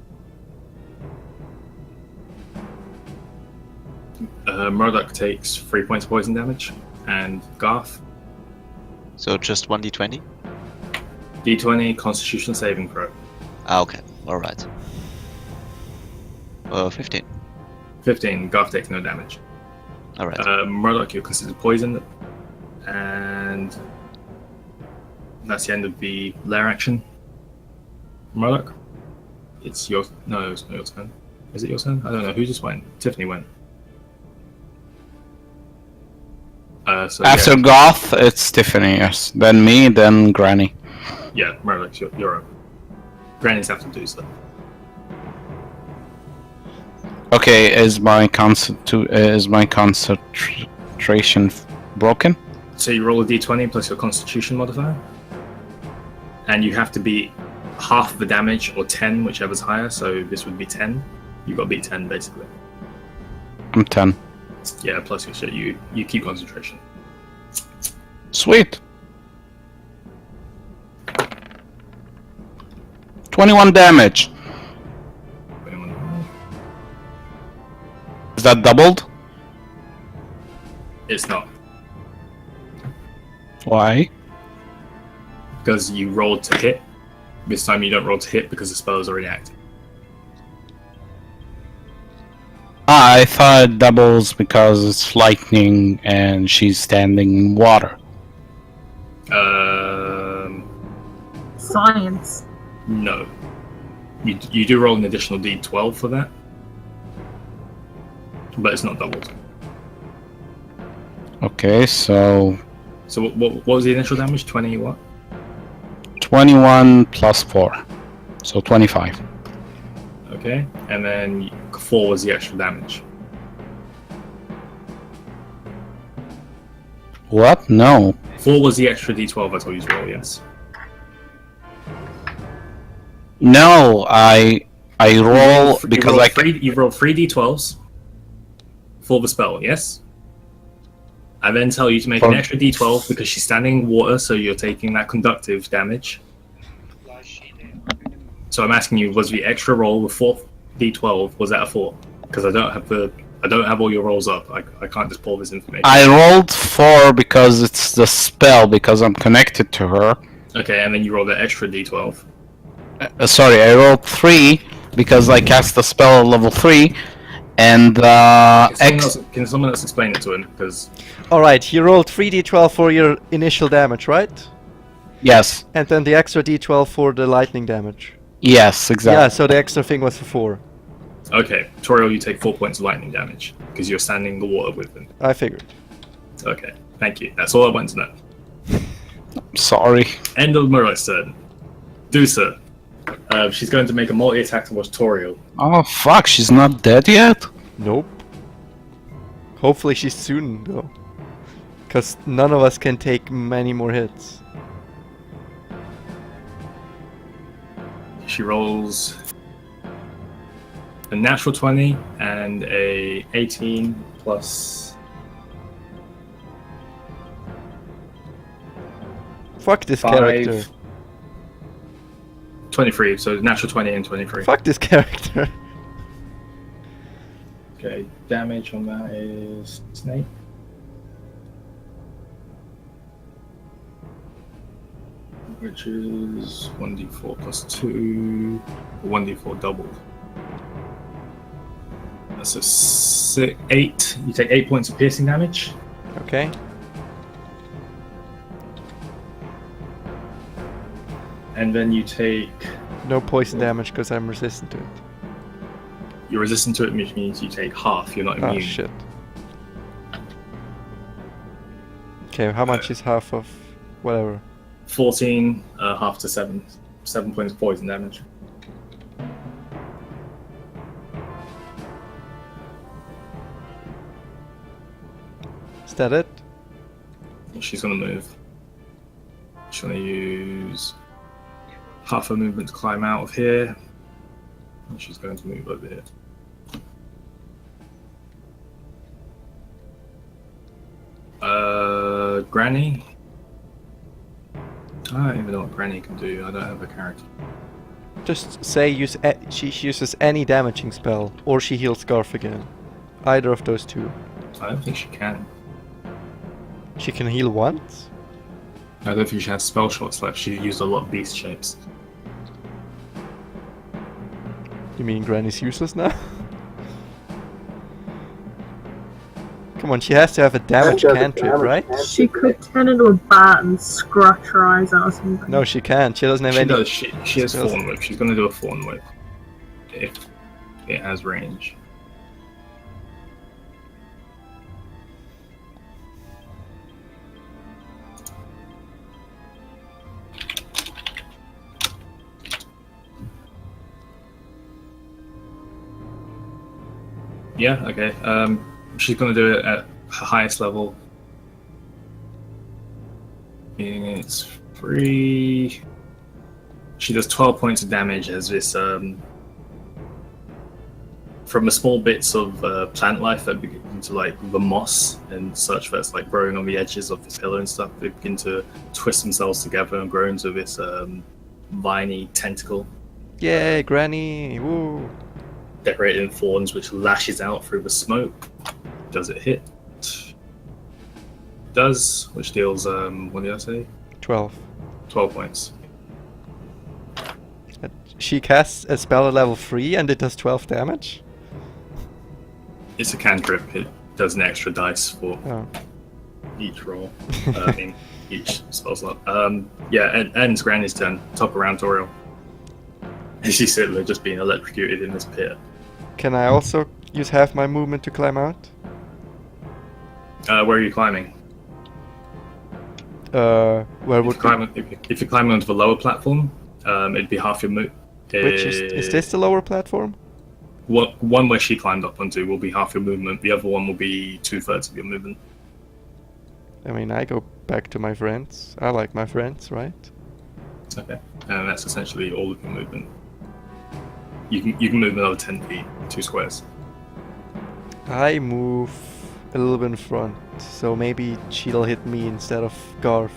Murdoch takes 3 points of poison damage. And Garth, So just 1d20? D20 Constitution saving throw. Ah, okay. Alright. 15. 15. Garth takes no damage. Alright. Murdoch, you're considered poisoned. And that's the end of the lair action. Murdoch, it's your... No, it's not your turn. Is it your turn? I don't know. Who just went? Tiffany went. So After yeah, Goth, it's Tiffany, yes. Then me, then Granny. yeah, Murdoch, you're up. Grannies have to do so. Okay, is my concentration broken? So you roll a d20 plus your Constitution modifier, and you have to beat half the damage or 10, whichever's higher. So this would be 10. You got to beat 10 basically. I'm 10. Yeah, plus your shit. You keep concentration. Sweet. 21 damage. Is that doubled? It's not, Why? because you rolled to hit. This time you don't roll to hit because the spell is already active. Ah, I thought it doubles because it's lightning and she's standing in water. Science. No. You do roll an additional d12 for that, but it's not doubled. Okay, so So what was the initial damage? 20 what? 21 plus 4. So 25. Okay, and then 4 was the extra damage. What? No. 4 was the extra d12 I told you to roll, yes. No, I roll because you roll 3 d12s for the spell, yes? I then tell you to make an extra d12 because she's standing in water, so you're taking that conductive damage. So I'm asking you, was the extra roll the 4th d12, was that a 4? Because I don't have all your rolls up. I can't just pull this information. I rolled 4 because it's the spell, because I'm connected to her. Okay, and then you roll the extra d12. Sorry, I rolled 3 because I cast the spell at level 3, and Can someone else explain it to him? Because Alright, you rolled 3d12 for your initial damage, right? yes, And then the extra d12 for the lightning damage. yes, exactly. Yeah, so the extra thing was for 4. okay, Toriel, you take 4 points of lightning damage because you're standing in the water with them. I figured. Okay, thank you. That's all I wanted to know. Sorry. End of Murray's turn. Do so. She's going to make a multi-attack towards Toriel. Oh fuck, she's not dead yet? Nope. Hopefully she's soon, though. Because none of us can take many more hits. She rolls a natural 20 and a 18 plus... Fuck this 5. character. 23, so natural 20 and 23. Fuck this character. Okay, damage on that is Snake. which is 1d4 plus 2, 1d4 doubled. That's a 8. You take 8 points of piercing damage. Okay. And then you take... No poison damage because I'm resistant to it. You're resistant to it, which means you take half. You're not immune. Oh shit. Okay, how much is half of whatever? 14, half to 7. 7 points of poison damage. Is that it? She's gonna move. She's gonna use half her movement to climb out of here. And she's going to move over here. Granny? I don't even know what Granny can do. I don't have a character. Just say she uses any damaging spell, or she heals Garth again. Either of those two. I don't think she can. She can heal once? I don't think she has spell shots left. She used a lot of beast shapes. You mean Granny's useless now? Come on, she has to have a damage cantrip, right? She could turn into a bat and scratch her eyes out or something. No, she can't. She doesn't have She any. does. She has spells. Thorn Whip. She's going to do a Thorn Whip. If it has range. Yeah, okay. She's going to do it at her highest level. Meaning it's free. She does 12 points of damage as this, from the small bits of plant life that begin to, like, the moss and such that's, like, growing on the edges of this pillar and stuff. They begin to twist themselves together and grow into this viney tentacle. Yay, Granny! Woo! Decorated in thorns, which lashes out through the smoke. Does it hit? Does, which deals, what did I say? 12. 12 points. She casts a spell at level 3 and it does 12 damage? It's a cantrip. It does an extra dice for each roll. I mean, each spell slot. Yeah, and ends Granny's turn. Top around Toriel. And she's sitting there just being electrocuted in this pit. Can I also use half my movement to climb out? Where are you climbing? Where would if you're climbing onto the lower platform, it'd be half your move. Which is this the lower platform? One where she climbed up onto will be half your movement. The other one will be 2/3 of your movement. I mean, I go back to my friends. I like my friends, right? Okay, and that's essentially all of your movement. You can move another 10 feet, 2 squares. I move a little bit in front, so maybe she'll hit me instead of Garth.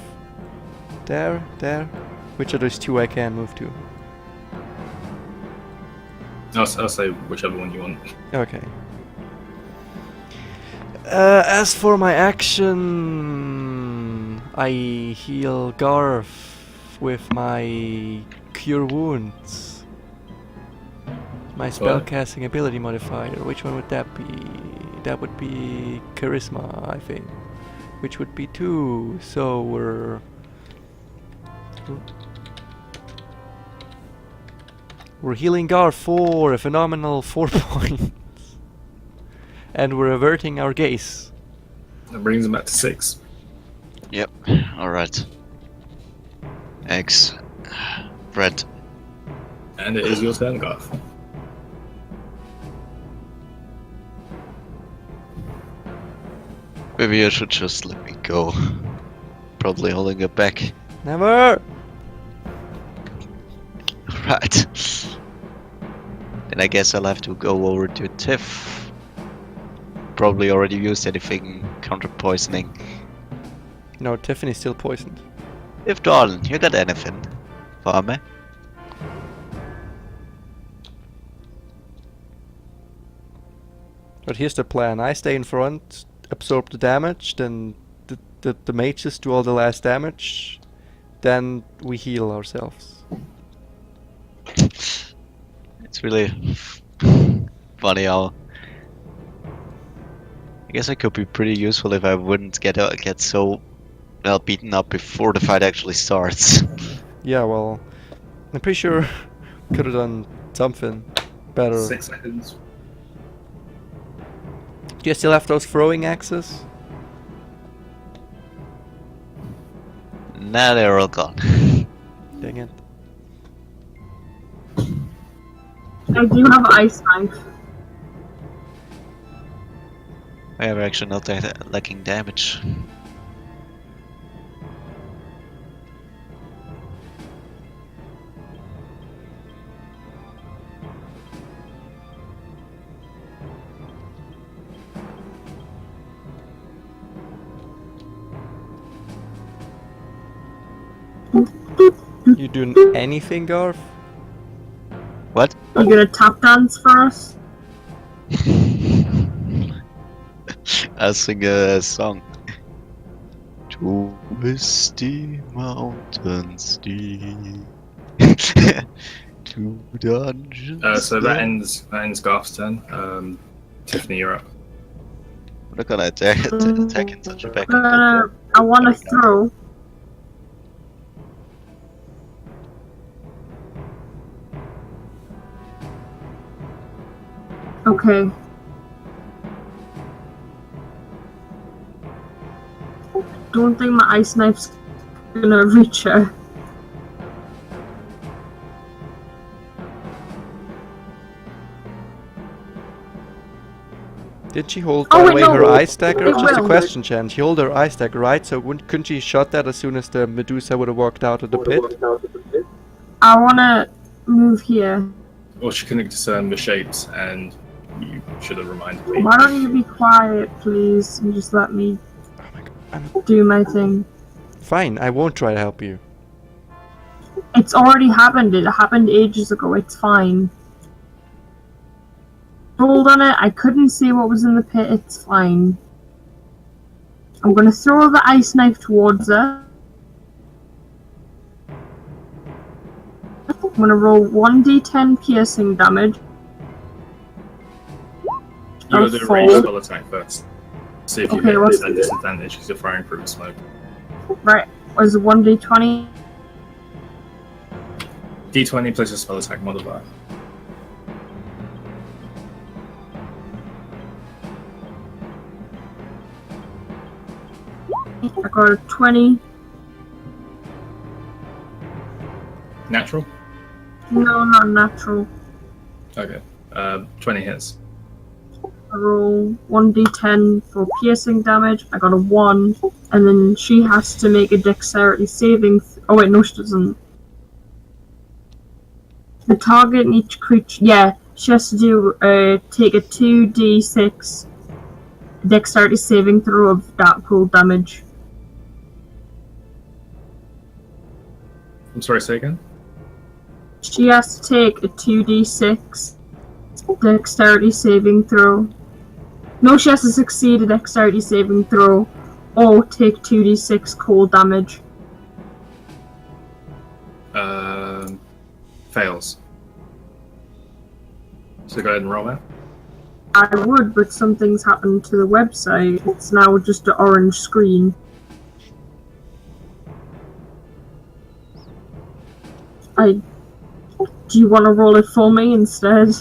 There. Which of those two I can move to? I'll say whichever one you want. Okay. As for my action, I heal Garth with my Cure Wounds. My spellcasting ability modifier. Which one would that be? That would be Charisma, I think. Which would be 2. So we're healing Garth for a phenomenal 4 points. And we're averting our gaze. That brings him back to 6. Yep. Alright. Eggs. Bread. And it is your turn, Garth. Maybe you should just let me go. Probably holding it back. Never! Right. Then I guess I'll have to go over to Tiff. Probably already used anything counter poisoning. No, Tiffany's still poisoned. If darling, you got anything for me? But here's the plan. I stay in front, absorb the damage, then the mages do all the last damage, then we heal ourselves. It's really funny how. I guess I could be pretty useful if I wouldn't get so well beaten up before the fight actually starts. Yeah, well, I'm pretty sure we could have done something better. 6 seconds. Do you still have those throwing axes? Now they're all gone. Dang it. I do have an ice knife. I am actually not lacking damage. You doing anything, Garth? What? You gonna tap dance for us? I'll sing a song. To misty mountains deep. To dungeons. So that ends Garth's turn. Tiffany, you're up. I'm not gonna attack in such a back. I wanna throw. Okay. Don't think my ice knife's gonna reach her. Did she hold Oh, wait, away no. her ice dagger? It Just a will. question, Chan. She held her ice dagger, right? So couldn't she shot that as soon as the Medusa would have walked out of the pit? I wanna move here. Or she couldn't discern the shapes, and you should have reminded me. Why don't you be quiet, please, and just let me Oh my god. do my thing? Fine, I won't try to help you. It's already happened. It happened ages ago. It's fine. Rolled on it. I couldn't see what was in the pit. It's fine. I'm gonna throw the ice knife towards her. I'm gonna roll 1d10 piercing damage. You gotta do a Four. ranged spell attack first. See if you Okay, hit what's at disadvantage because you're firing through the smoke. Right. Was it 1d20? D20 plus a spell attack modifier. I got a 20. Natural? No, not natural. Okay. 20 hits. I roll 1d10 for piercing damage. I got a 1. And then she has to make a dexterity saving. Oh, wait, no, she doesn't. The target and each creature. Yeah, she has to do take a 2d6 dexterity saving throw of dark pool damage. I'm sorry, say again? She has to take a 2d6 dexterity saving throw. No, she has to succeed a dexterity saving throw or take 2d6 cold damage. Fails. So go ahead and roll that. I would, but something's happened to the website. It's now just an orange screen. Do you want to roll it for me instead?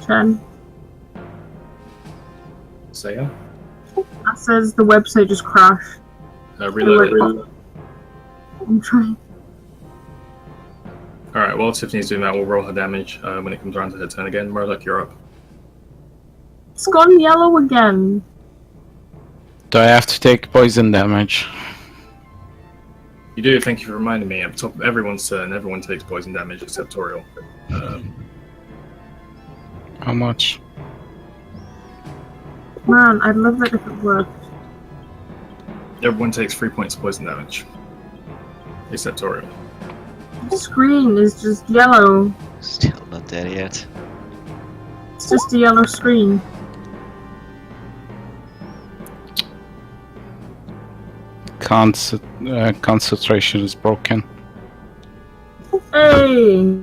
Chen, Say yeah. that says the website just crashed. Reload it. I'm trying. Alright, while Tiffany's doing that, we'll roll her damage when it comes around to her turn again. Murdoch, you're up. It's gone yellow again. Do I have to take poison damage? You do, thank you for reminding me. At the top of everyone's turn, everyone takes poison damage except Toriel. How much? Man, I'd love it if it worked. Everyone takes 3 points of poison damage. Except Toriel. screen is just yellow. Still not there yet. It's just a yellow screen. Concentration is broken. Hey!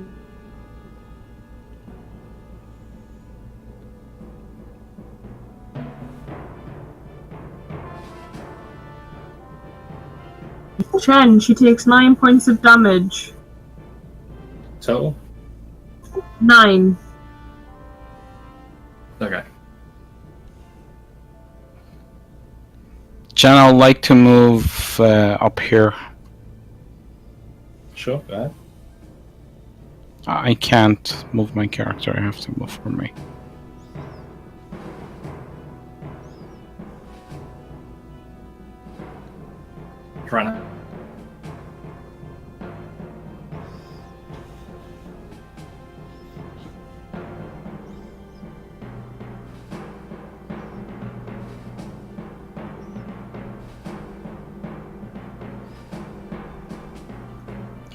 Chen, she takes 9 points of damage. Total? 9. Okay. Jen, I'd like to move up here. Sure, go ahead. I can't move my character, I have to move for me. Trymira.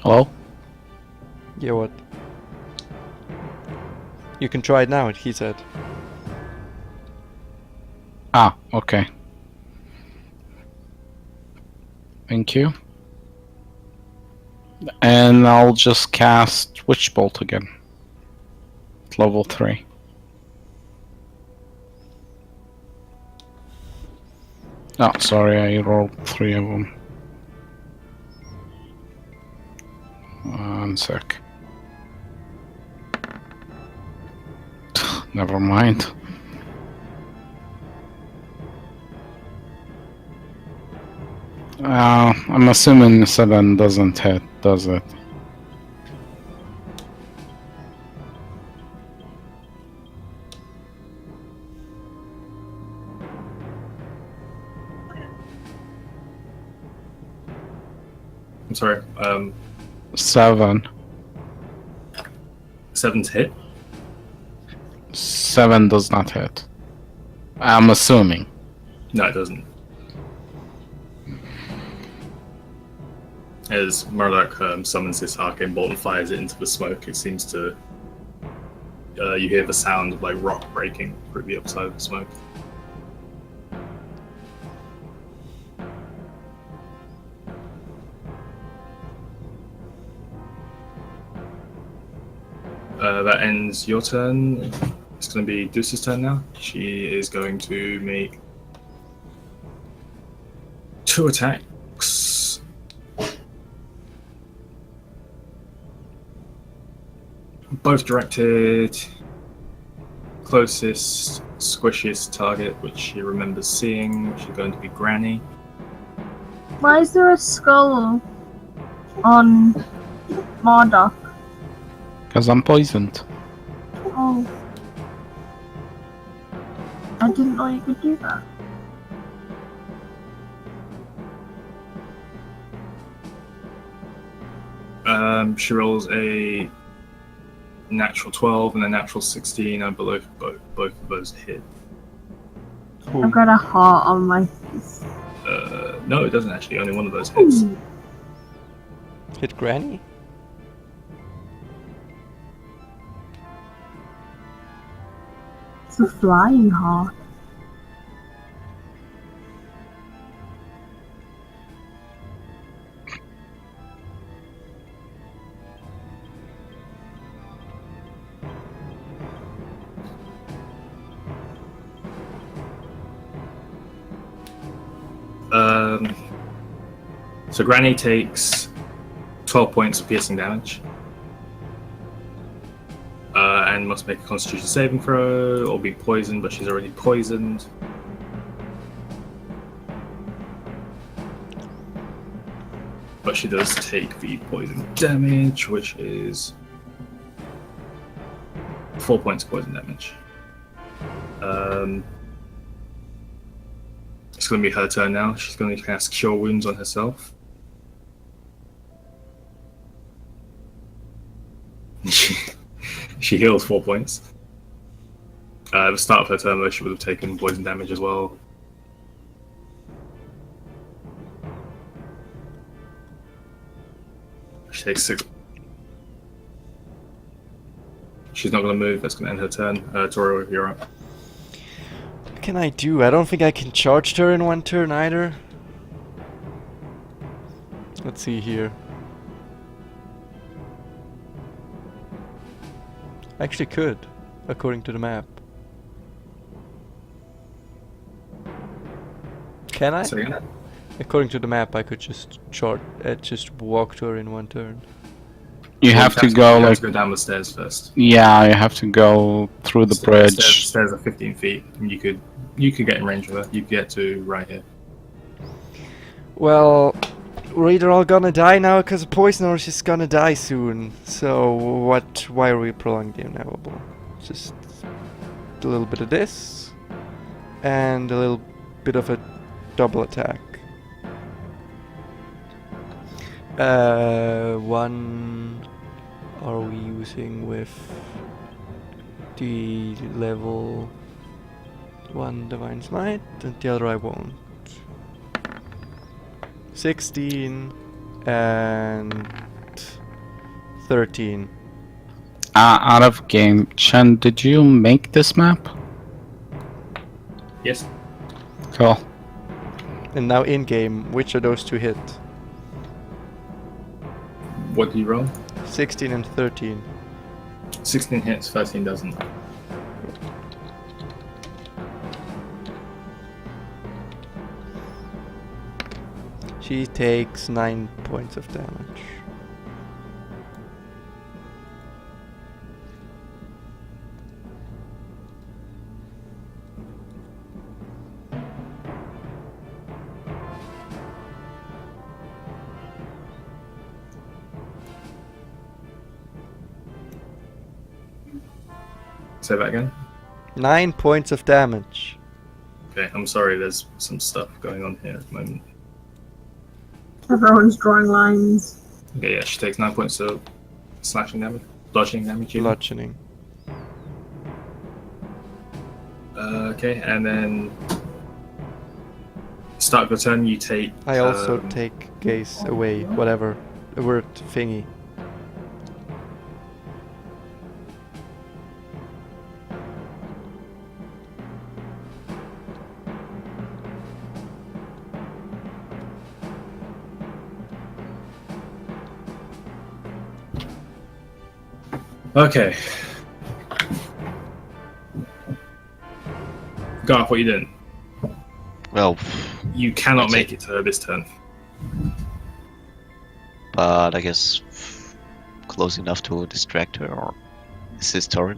Hello? Yeah, what? You can try it now, he said. Ah, okay. Thank you. And I'll just cast Witch Bolt again. At level 3. Oh, sorry, I rolled 3 of them. 1 sec. Never mind. I'm assuming 7 doesn't hit, does it? I'm sorry. 7. 7's hit. 7 does not hit. I'm assuming. No, it doesn't. As Murdoch summons this arcane bolt and fires it into the smoke, it seems to. You hear the sound of like rock breaking through the upside of the smoke. That ends your turn. It's going to be Deuce's turn now. She is going to make 2 attacks. Both directed. Closest, squishiest target, which she remembers seeing, which is going to be Granny. Why is there a skull on Marduk? Because I'm poisoned. Oh. I didn't know you could do that. She rolls a natural 12 and a natural 16, and both of those hit. I've got a heart on my face. No, it doesn't actually. Only one of those hits. Ooh. Hit Granny? It's a flying heart. So Granny takes 12 points of piercing damage. And must make a Constitution saving throw or be poisoned, but she's already poisoned. But she does take the poison damage, which is 4 points of poison damage. It's going to be her turn now. She's going to cast Cure Wounds on herself. She heals 4 points. At the start of her turn, though, she would have taken poison damage as well. She takes she's not going to move. That's going to end her turn. Toro, you're up. What can I do? I don't think I can charge her in one turn either. Let's see here. Actually could, according to the map. Can I? So, yeah. According to the map, I could just just walk to her in one turn. You have to go you have like to go down the stairs first. yeah, you have to go through the bridge. Stairs are 15 feet, and you could get in range of her. You could get to right here. Well, we're either all gonna die now because of poison, or she's gonna die soon. So what? Why are we prolonging the inevitable? Just a little bit of this, and a little bit of a double attack. One are we using with the level 1 Divine Smite, and the other I won't. 16 and 13. Out of game. Chen, did you make this map? Yes. Cool. And now in game, which of those two hit? What do you roll? 16 and 13. 16 hits, 13 doesn't. She takes 9 points of damage. Say that again. 9 points of damage. Okay, I'm sorry, there's some stuff going on here at the moment. Everyone's drawing lines. Okay, yeah, she takes 9 points of slashing damage. Bludgeoning damage, even. Bludgeoning. Okay, and then start of your turn, you take. I also take gaze away, whatever. The word thingy. Okay. Garth, what are you doing? Well, You cannot That's make it. it to her this turn. but I guess close enough to distract her or assist her.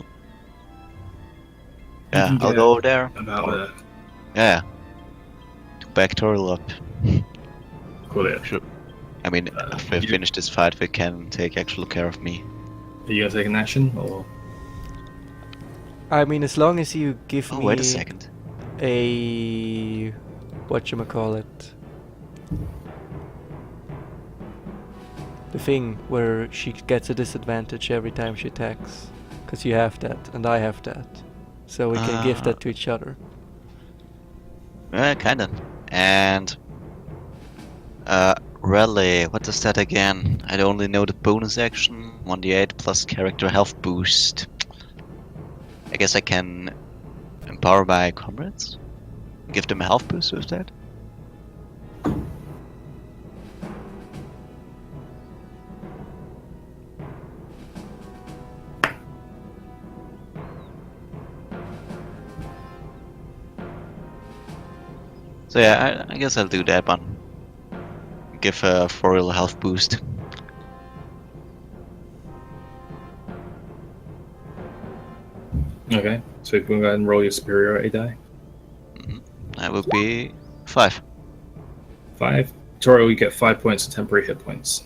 Yeah, can I'll get go over there. About there. Yeah. To back Toril up. Cool, yeah. Sure. I mean, after we you- finish this fight, we can take actual care of me. Are you going to take an action, or...? I mean, as long as you give Oh, me wait a second. a whatchamacallit, the thing where she gets a disadvantage every time she attacks, because you have that and I have that, so we can give that to each other. Kinda. And rally, what does that again? I only know the bonus action, 1d8 plus character health boost. I guess I can empower my comrades? Give them a health boost with that? So yeah, I guess I'll do that one. Give a 4 health boost. Okay, so you can go ahead and roll your superiority die. That would be 5. 5. Toro, you get 5 points of temporary hit points.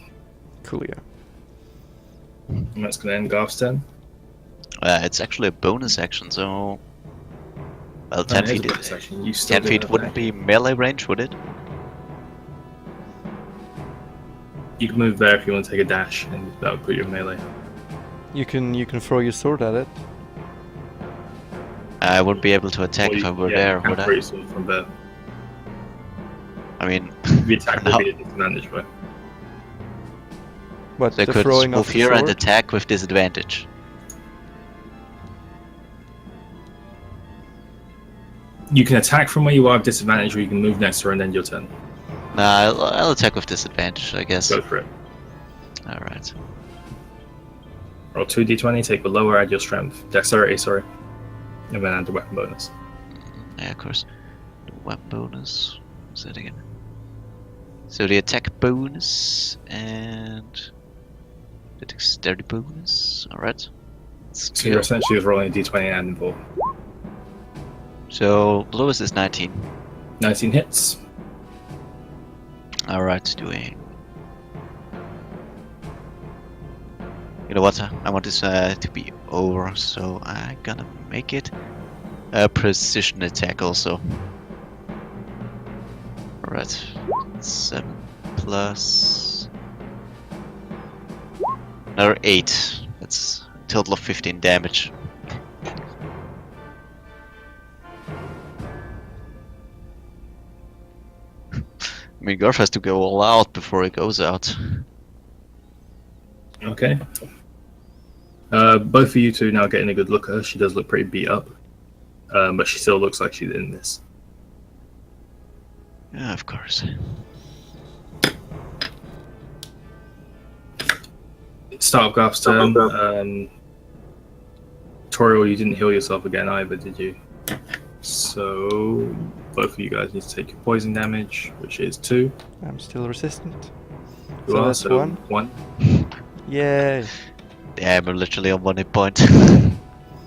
Cool, yeah. And that's going to end Garth's turn. It's actually a bonus action, so... Well, 10 And it is feet, a bonus action. You still 10 do feet have wouldn't an be melee range, would it? You can move there if you want to take a dash, and that would put you in melee. You can throw your sword at it. I wouldn't be able to attack Or if you- I were yeah, there, you can would throw I? your sword from there. I mean, The attack No. would be a disadvantage, but What, they the could throwing of move the here and sword? attack with disadvantage. You can attack from where you are with disadvantage, or you can move next to her and end your turn. Nah, I'll attack with disadvantage, I guess. Go for it. Alright. Roll 2d20, take the lower, add your strength. Dexterity, sorry. And then add the weapon bonus. Yeah, of course. The weapon bonus. What's that again? So the attack bonus and the dexterity bonus. Alright. So you're essentially just rolling a d20 and adding 4. So the lowest is 19. 19 hits. Alright, doing. You know what? I want this to be over, so I'm gonna make it a precision attack also. Alright. 7 plus another 8. That's a total of 15 damage. I mean, Garth has to go all out before it goes out. Okay. Both of you two now getting a good look at her. She does look pretty beat up. But she still looks like she's in this. Yeah, of course. Start of Garth's turn. Toriel, you didn't heal yourself again either, did you? So both of you guys need to take your poison damage, which is 2. I'm still resistant. You So are, that's so 1. 1. Yay! Damn, I'm literally on 1 hit point.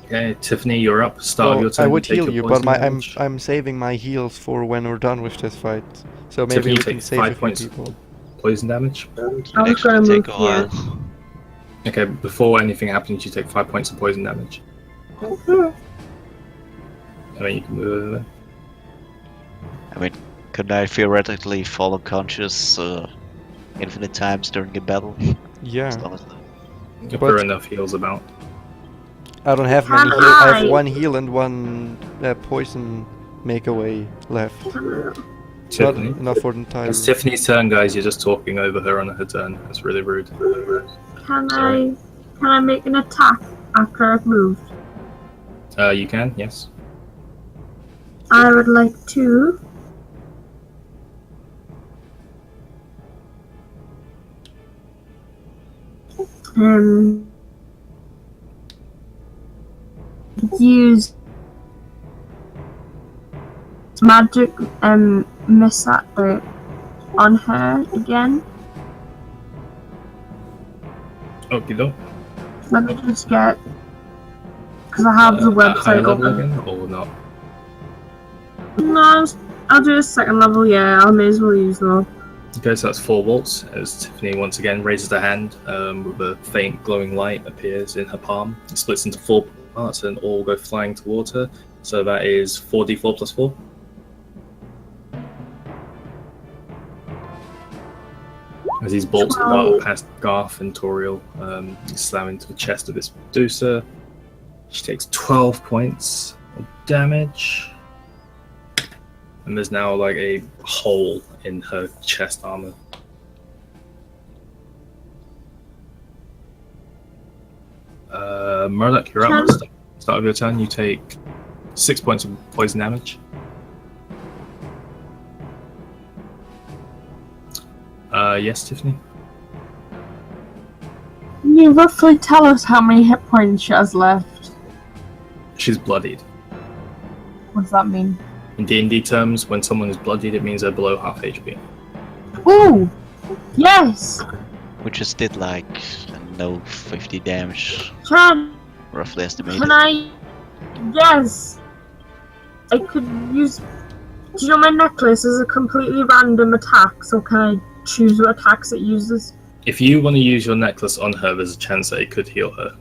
Okay, Tiffany, you're up. Start of Well, your turn. I would take heal your you, but poison I'm damage. I'm saving my heals for when we're done with this fight. So maybe Tiffany, we you can take save 5 a few points people. of poison damage. I was Actually gonna move take a here. while. Okay, before anything happens, you take 5 points of poison damage. Mhm. And then you can move over. I mean, couldn't I theoretically fall unconscious infinite times during a battle? Yeah. As long as If But- there are enough heals about. I don't have many Can heal. I I- have 1 heal and 1 poison make away left. Tiffany. Not enough for the entire. It's Tiffany's turn, guys. You're just talking over her on her turn. That's really rude. Can Sorry. I make an attack after I've moved? You can, yes. I would like to use magic missile on her again. Okie doke. Let me just get, because I have the At higher website level open. again, or not? No, I'll do a second level. Yeah, I may as well use them. Okay, so that's 4 volts. As Tiffany once again raises her hand, with a faint glowing light appears in her palm. It splits into 4 parts and all go flying towards her. So that is 4d4 plus 4. As these bolts dart past Garth and Toriel, slam into the chest of this Medusa. She takes 12 points of damage. And there's now like a hole in her chest armor. Murdoch, you're up. Start of your turn, you take 6 points of poison damage. Yes, Tiffany? Can you roughly tell us how many hit points she has left? She's bloodied. What does that mean? In D&D terms, when someone is bloodied, it means they're below half HP. Ooh! Yes! We just did like, I don't know, 50 damage, roughly estimated. Can I? Yes! I could use. Do you know my necklace is a completely random attack, so can I choose what attacks it uses? If you want to use your necklace on her, there's a chance that it could heal her.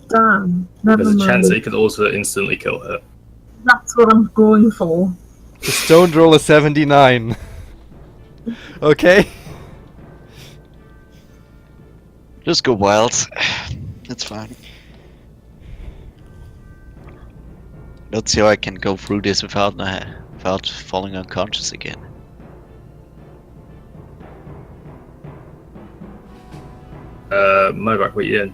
Damn. Never There's a mind. chance that it could also instantly kill her. That's what I'm going for. Just don't roll a 79. Okay? Just go wild. That's fine. Let's see how I can go through this without falling unconscious again. Mobak, what you in?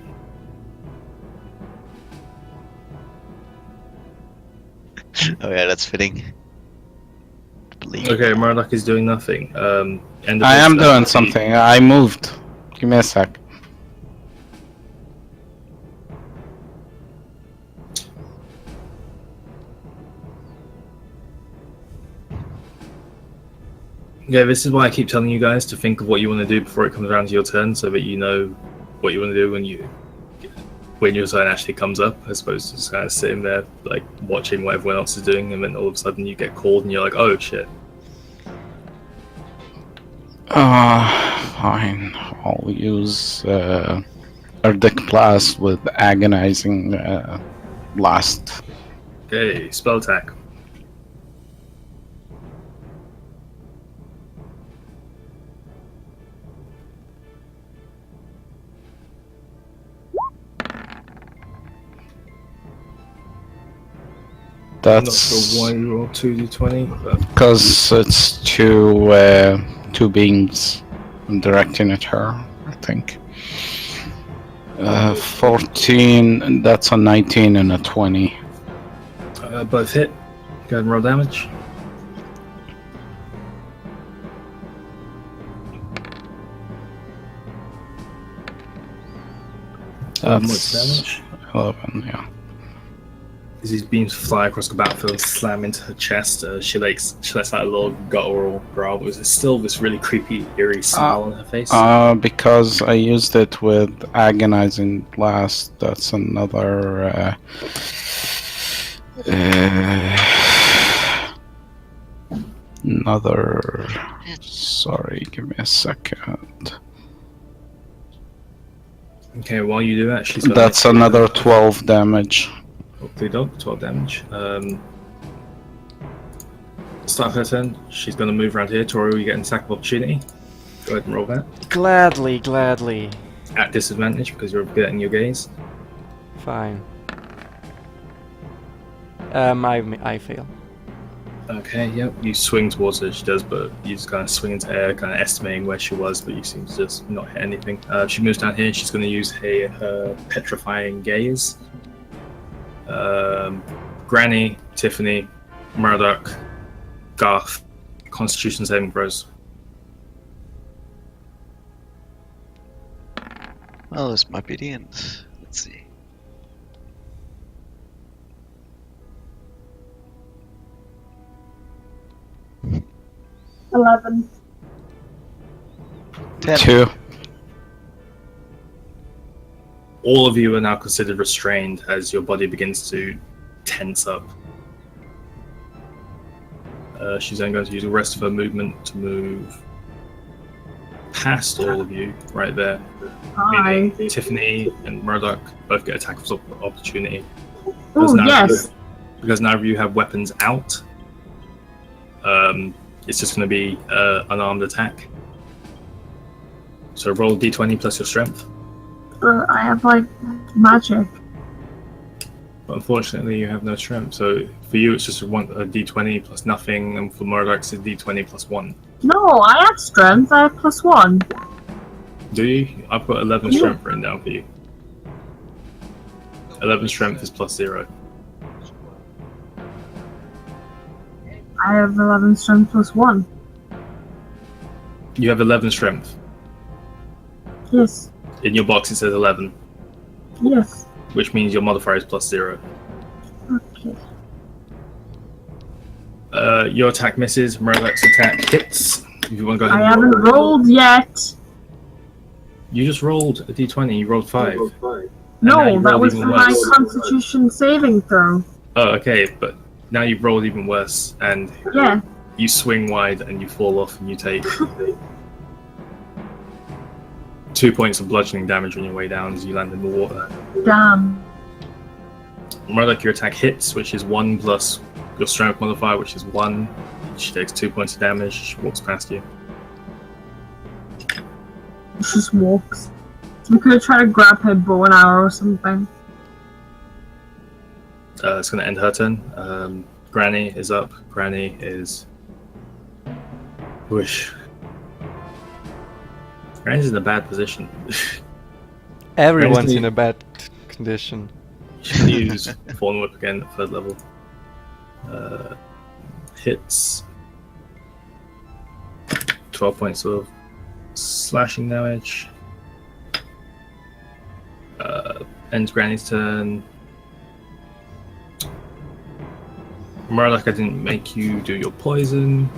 Oh yeah, that's fitting. Believe. Okay, Murdoch is doing nothing. End of I his am turn. doing something. I moved. Give me a sec. Yeah, this is why I keep telling you guys to think of what you want to do before it comes around to your turn, so that you know what you want to do when your turn actually comes up, as opposed to just kind of sitting there like watching what everyone else is doing, and then all of a sudden you get called and you're like, oh shit. Fine. I'll use Erdic Blast with Agonizing Blast. Okay, spell attack. I'm not sure why That's you roll 2d20, but because it's two beams. I'm directing at her, I think. 14, and that's a 19 and a 20. both hit. Go ahead and roll damage. What's damage? 11, yeah. As these beams fly across the battlefield and slam into her chest, she lets out a little guttural growl, but there's still this really creepy, eerie smile on her face. Because I used it with Agonizing Blast, that's another... Sorry, give me a second. Okay, while you do that, she's gonna That's another 12 damage. Hopefully don't, 12 damage. Start her turn. She's going to move around here. Tori, you get an attack of opportunity. Go ahead and roll that. Gladly. At disadvantage because you're getting your gaze. Fine. I fail. Okay, yep. You swing towards her, she does, but you just kind of swing into air, kind of estimating where she was, but you seem to just not hit anything. She moves down here. She's going to use her petrifying gaze. Granny, Tiffany, Murdoch, Garth, Constitution saving throws. Well, this might be the end. Let's see. $11. 10. 2. All of you are now considered restrained as your body begins to tense up. She's then going to use the rest of her movement to move past all of you right there. Hi. Meaning Tiffany and Murdoch both get attack of opportunity. Oh, yes. Because neither of you have weapons out, it's just going to be unarmed attack. So roll d20 plus your strength. But I have, like, magic. But unfortunately, you have no strength. So for you, it's just a d20 plus nothing, and for Murdoch, it's a d20 plus 1. No, I have strength. I have +1. Do you? I've got 11 strength written down for you. 11 strength is +0. I have 11 strength +1. You have 11 strength. Yes. In your box, it says 11, Yes. which means your modifier is +0. Okay. Your attack misses. Murdoch's attack hits. If you want to go ahead I and haven't rolled yet. You just rolled a d20. You rolled 5. No, you that rolled was even for my worse. Constitution saving throw. Oh, okay, but now you've rolled even worse, and Yeah. you swing wide and you fall off, and you take 2 points of bludgeoning damage on your way down as you land in the water. Damn. Murdoch, your attack hits, which is 1 plus your strength modifier, which is 1. She takes 2 points of damage. She walks past you. She just walks. We could try to grab her bow and arrow or something. It's going to end her turn. Granny is up. Granny is... Whoosh. Granny's in a bad position. Everyone's in a bad condition. You should use Fallen Whip again at 3rd level. hits. 12 points of slashing damage. Ends Granny's turn. Murloc, I didn't make you do your poison.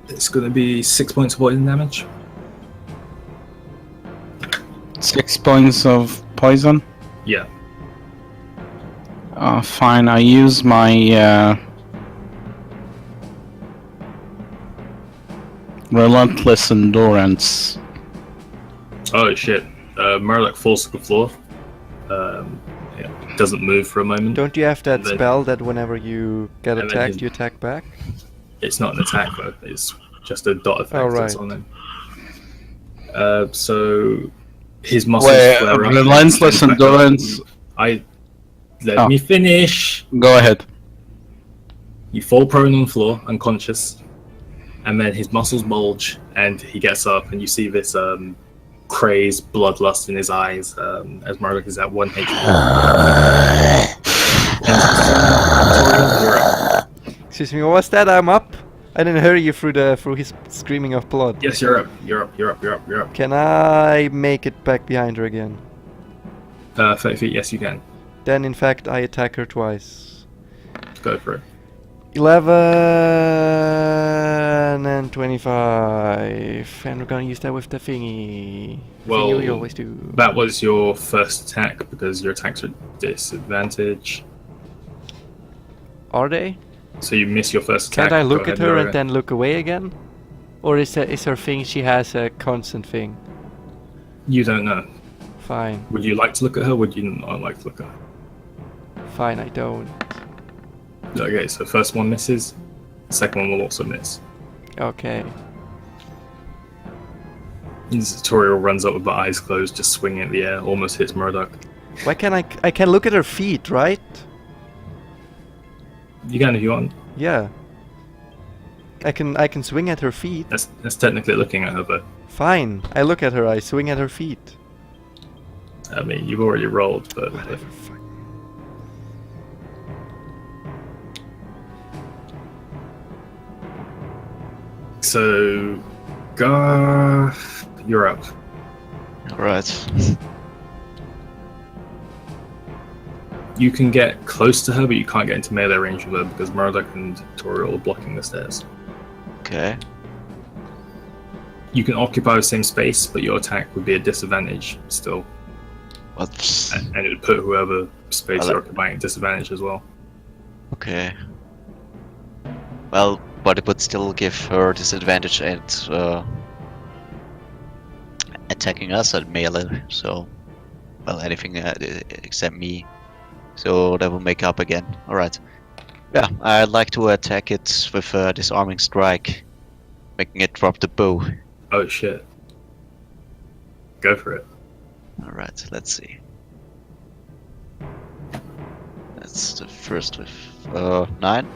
It's going to be 6 points of poison damage. 6 points of poison. Yeah. Fine. I use my relentless endurance. Oh shit. Murloc falls to the floor. Doesn't move for a moment. Don't you have that And then- spell that whenever you get And then attacked, his- you attack back? It's not an attack though. It's just a dot effect Oh, that's right. on him. So his muscles Wait, flare up. relentless and back up. endurance. Let Oh. me finish. Go ahead. You fall prone on the floor, unconscious, and then his muscles bulge, and he gets up, and you see this crazed bloodlust in his eyes as Murloc is at 1 HP. You're up. Excuse me, what was that? I'm up. I didn't hear you through his screaming of blood. Yes, you're up. You're up. You're up. You're up. You're up. Can I make it back behind her again? 30 feet. Yes, you can. Then, in fact, I attack her twice. Go for it. 11 and 25. And we're gonna use that with the thingy. Well, Thingy we always do. that was your first attack because your attacks are disadvantage. Are they? So you miss your first attack. Can't I Go look ahead at her roll and it. then look away again? Or is her thing she has a constant thing? You don't know. Fine. Would you like to look at her? Would you not like to look at her? Fine, I don't. Okay, so first one misses. Second one will also miss. Okay. Tutorial runs up with the eyes closed, just swinging at the air, almost hits Murdoch. Why can I can look at her feet, right? You can if you want. Yeah. I can swing at her feet. That's technically looking at her, but Fine. I look at her, I swing at her feet. I mean, you've already rolled, but Whatever, fuck. so Garth, you're up. Alright. You can get close to her, but you can't get into melee range with her because Murdoch and Tutorial are blocking the stairs. Okay. You can occupy the same space, but your attack would be a disadvantage still, What's... and it would put whoever space I you're like- occupying at disadvantage as well. Okay. Well, but it would still give her disadvantage at attacking us at melee, so... Well, anything except me. So that will make up again. Alright. Yeah, I'd like to attack it with a disarming strike. Making it drop the bow. Oh shit. Go for it. Alright, let's see. That's the first with 9.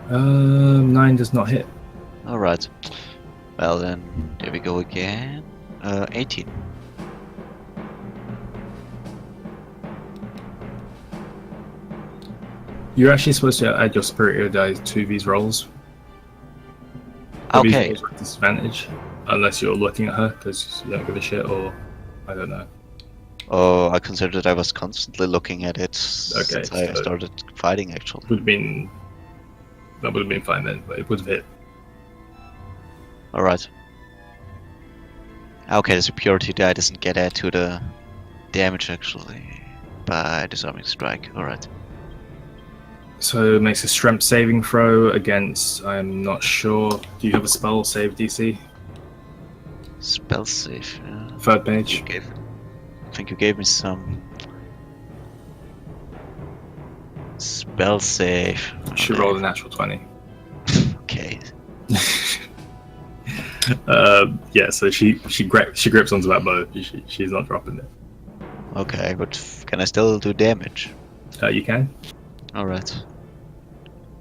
Nine does not hit. Alright. Well then, there we go again. 18. You're actually supposed to add your superior dice to these rolls. But these Okay. rolls are at disadvantage, unless you're looking at her because you don't give a shit, or I don't know. Oh, I considered I was constantly looking at it since I so- started fighting actually. Would have been that would have been fine then, but it would have hit. Alright. Okay, the superiority die doesn't get added to the damage actually by disarming strike. Alright. So it makes a strength saving throw against. I'm not sure. Do you have a spell save DC? Spell save. Yeah. Third page. I think you gave me some spell save. You should roll a natural 20. Okay. Yeah, so she grips onto that bow. She's not dropping it. Okay, but can I still do damage? You can. Alright.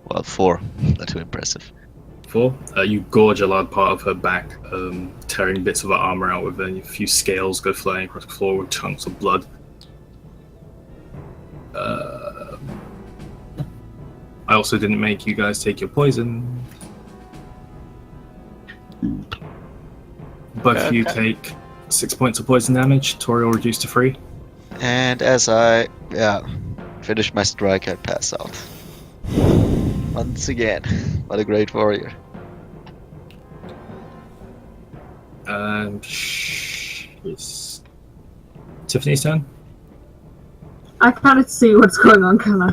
Well, 4. Not too impressive. before. You gorge a large part of her back, tearing bits of her armor out with a few scales go flying across the floor with chunks of blood. I also didn't make you guys take your poison. Both of you take 6 points of poison damage. Tori will reduce to 3. And as I finish my strike, I pass out. Once again, what a great warrior. And it's Tiffany's turn. I can't see what's going on, can I?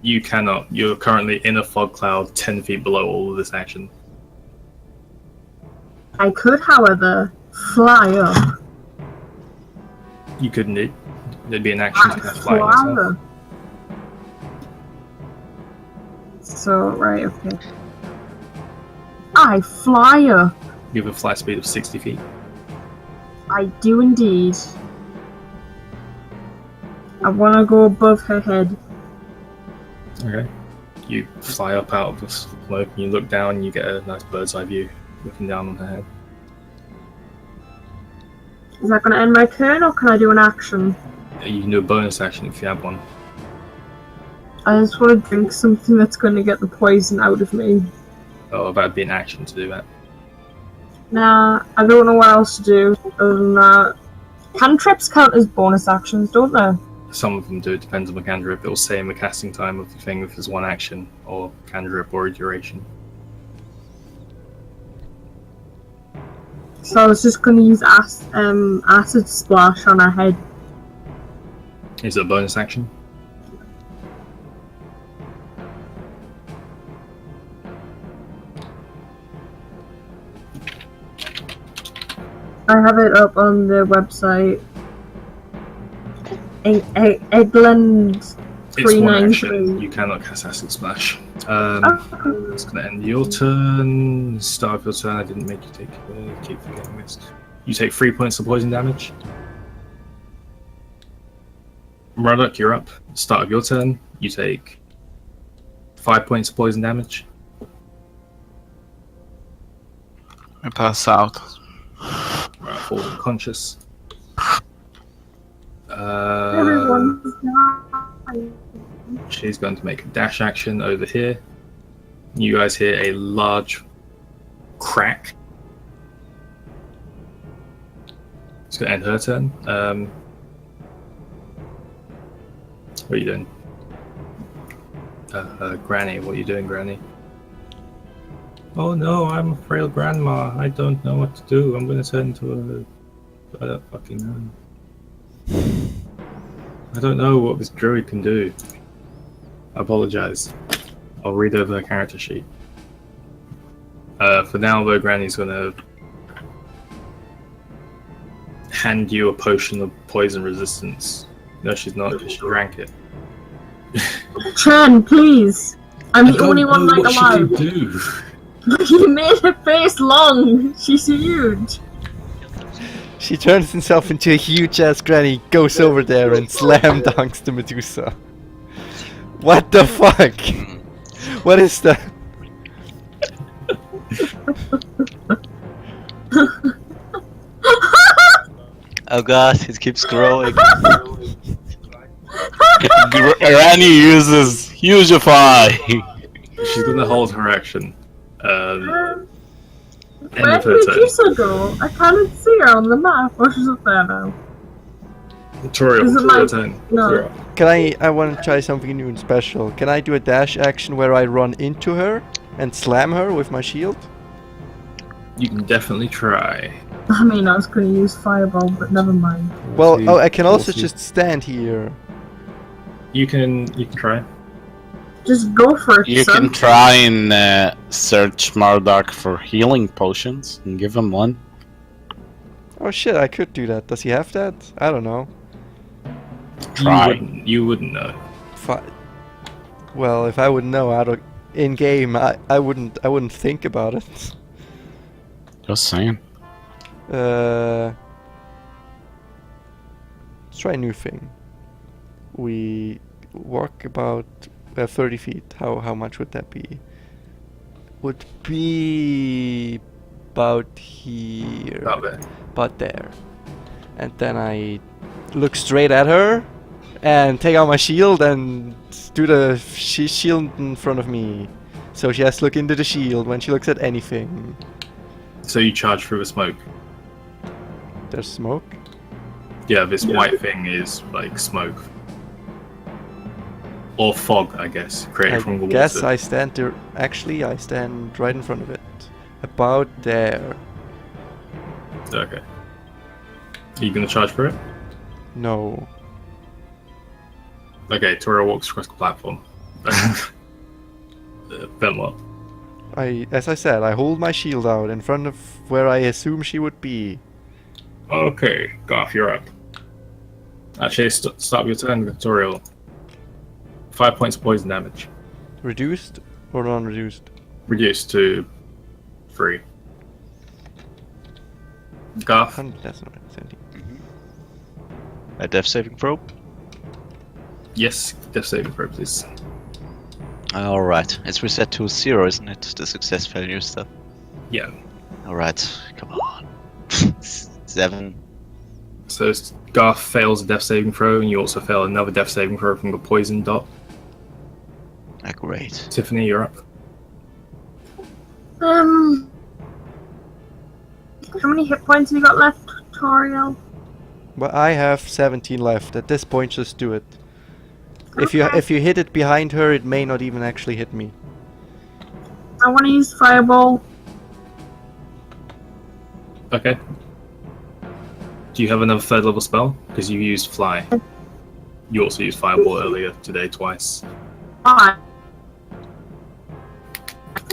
You cannot. You're currently in a fog cloud 10 feet below all of this action. I could, however, fly up. You couldn't. There'd be an action to cast flying myself. So, right, okay. I fly up. You have a flight speed of 60 feet. I do indeed. I want to go above her head. Okay. You fly up out of the smoke and you look down and you get a nice bird's eye view looking down on her head. Is that going to end my turn, or can I do an action? You can do a bonus action if you have one. I just want to drink something that's going to get the poison out of me. Oh, that'd be an action to do that. Nah, I don't know what else to do other than that. Cantrips count as bonus actions, don't they? Some of them do, it depends on the cantrip. It'll say in the casting time of the thing if there's one action, or cantrip, or a duration. So I was just going to use acid splash on her head. Is it a bonus action? I have it up on the website. Eggland It's one action. 393. You cannot cast Acid Splash. That's going to end your turn. Start of your turn. I didn't make you take. Keep forgetting this. You take 3 points of poison damage. Murdoch, you're up. Start of your turn. You take 5 points of poison damage. I pass out. Right, fall unconscious. Everyone's dying. She's going to make a dash action over here. You guys hear a large crack. It's going to end her turn. What are you doing? Granny, what are you doing, Granny? Oh no, I'm a frail grandma. I don't know what to do. I'm going to turn into a... I don't fucking know. I don't know what this druid can do. I apologize. I'll read over the character sheet. For now, though, Granny's gonna hand you a potion of poison resistance. No, she's not, because she drank it. Chen, please. I'm the only one like what alive. she can do. You made her face long. She's huge. She turns himself into a huge ass granny, goes over there and slam dunks the Medusa. What the fuck? What is that? Oh god, it keeps growing. Granny uses Hugify. She's gonna hold her action. End Where of her did turn. Medusa go? I can't see her on the map. Oh, she's up there now. Victoria, Is it it's your like- turn. no. You're up. Can I want to try something new and special. Can I do a dash action where I run into her and slam her with my shield? You can definitely try. I mean, I was going to use Fireball, but never mind. Well, see. oh, I can also We'll see. just stand here. You can try. Just go for it, You son. can try and search Marduk for healing potions and give him one. Oh shit, I could do that. Does he have that? I don't know. Try. You wouldn't know. Well, if I would know how to in game, I wouldn't think about it. Just saying. Let's try a new thing. We walk about 30 feet. How much would that be? would be about here. About there. About there. And then I look straight at her and take out my shield and do the shield in front of me. So she has to look into the shield when she looks at anything. So you charge through the smoke. There's smoke? Yeah, this white thing is like smoke. Or fog, I guess, created from the I water. guess I stand there. Actually, I stand right in front of it. About there. Okay. Are you gonna charge for it? No. Okay, Tora walks across the platform. Then what? As I said, I hold my shield out in front of where I assume she would be. Okay, Garth, you're up. Actually, start your turn, Victorial. 5 points of poison damage. Reduced or non-reduced? Reduced to 3. Garth, 100, that's not 17. A death saving throw. yes, death saving throw, please. Alright, it's reset to 0, isn't it? The success failure stuff. Yeah. Alright, come on. 7. So Garth fails a death saving throw, and you also fail another death saving throw from the poison dot. Ah, great. Tiffany, you're up. How many hit points have you got left, Toriel? But I have 17 left. At this point, just do it. Okay. If you hit it behind her, it may not even actually hit me. I want to use Fireball. Okay. Do you have another third level spell? Because you used Fly. You also used Fireball earlier today twice.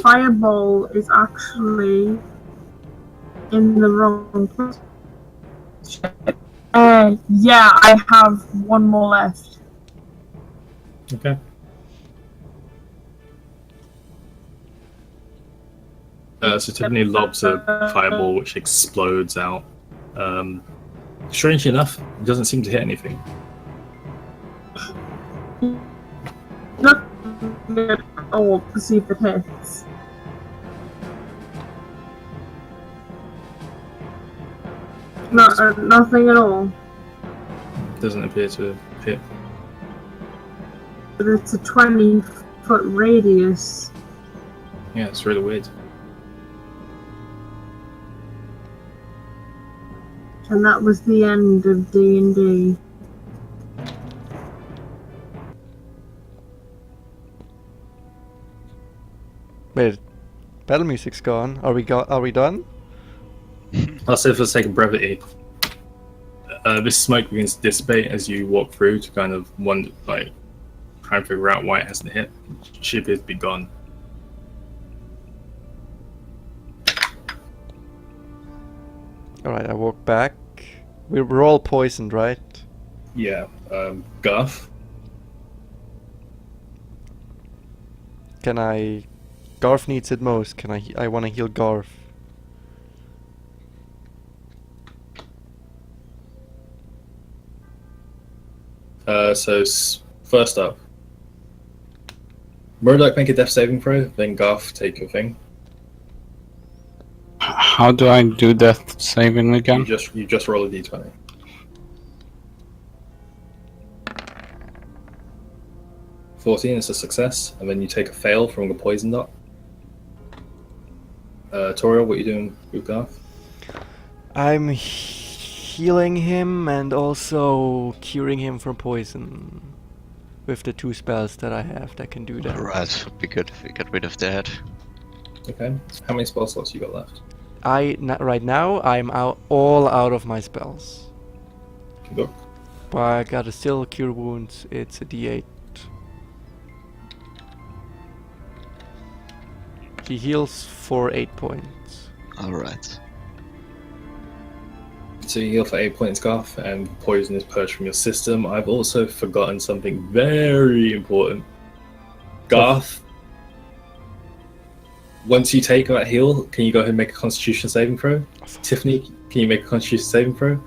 Fireball is actually in the wrong place. Yeah, I have one more left. Okay. So Tiffany lobs a fireball which explodes out. Strangely enough, it doesn't seem to hit anything. Not at all to see if it hits. Nothing at all. Doesn't appear to hit. But it's a 20-foot radius. Yeah, it's really weird. And that was the end of D&D. Wait, battle music's gone. Are we done? I'll say for the sake of brevity, this smoke begins to dissipate as you walk through to kind of wonder, like, try and figure out why it hasn't hit. She appears to be gone. Alright, I walk back. We're all poisoned, right? Yeah, Garth. Can I... Garth needs it most. Can I want to heal Garth. First up, Murdoch, make a death saving throw, then Garth, take your thing. How do I do death saving again? You just roll a d20. $14 is a success, and then you take a fail from the poison dot. Toriel, what are you doing with Garth? I'm healing him and also curing him from poison. With the 2 spells that I have that can do that. Alright, would be good if we get rid of that. Okay. How many spell slots you got left? Right now, I'm all out of my spells. Go. But I gotta still cure wounds. It's a D8. He heals for 8 points. Alright. So you heal for 8 points, Garth, and poison is purged from your system. I've also forgotten something very important. Garth, once you take that heal, can you go ahead and make a Constitution saving throw? Tiffany, can you make a Constitution saving throw?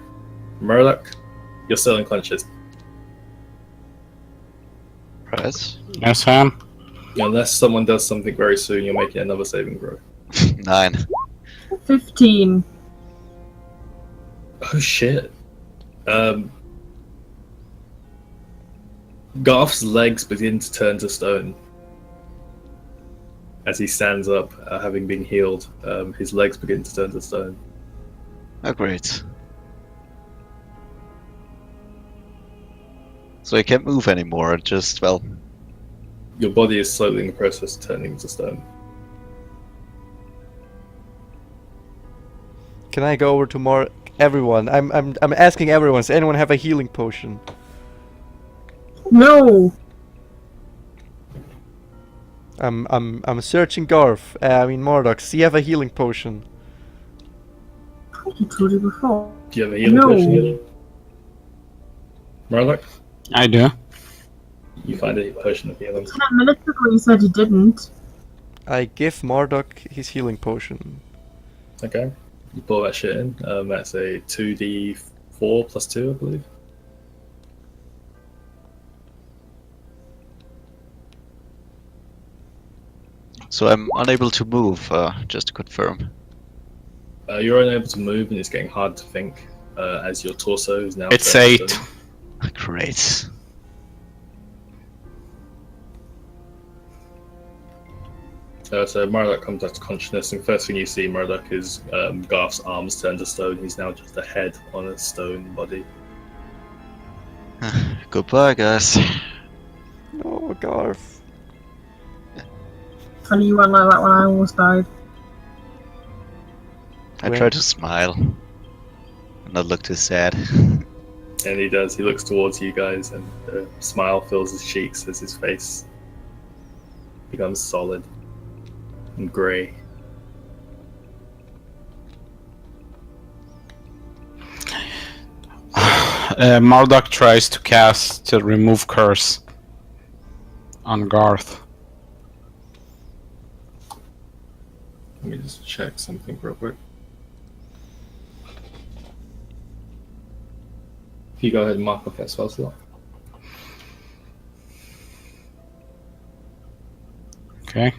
Murdoch, you're still unconscious. Right. Yes, I am. Unless someone does something very soon, you're making another saving throw. 9. 15. Oh shit. Garth's legs begin to turn to stone. As he stands up, having been healed, his legs begin to turn to stone. Oh, great. So he can't move anymore, just, well... Your body is slowly in the process of turning to stone. Can I go over to more everyone? I'm asking everyone. Does anyone have a healing potion? No! I'm searching Garth. Mordok. Do you have a healing potion? I think I told you before. Do you have a healing No. potion yet? Murloc? I do. You find a potion of healing. 10 minutes ago you said you didn't. I give Mordok his healing potion. Okay. You pull that shit in. That's a 2d4 plus 2, I believe. So I'm unable to move, just to confirm. You're unable to move, and it's getting hard to think as your torso is now. It's turned to 8. stone. Great. So Murdoch comes back to consciousness, and first thing you see, Murdoch is Garth's arms turned to stone. He's now just a head on a stone body. Goodbye, guys. No, Garth. Funny you weren't like that when I almost died. I Where- try to smile. And not look too sad. And he does. He looks towards you guys, and a smile fills his cheeks as his face becomes solid and grey. Marduk tries to cast to remove curse on Garth. Let me just check something real quick. If you go ahead and mark off that spell slot. Okay.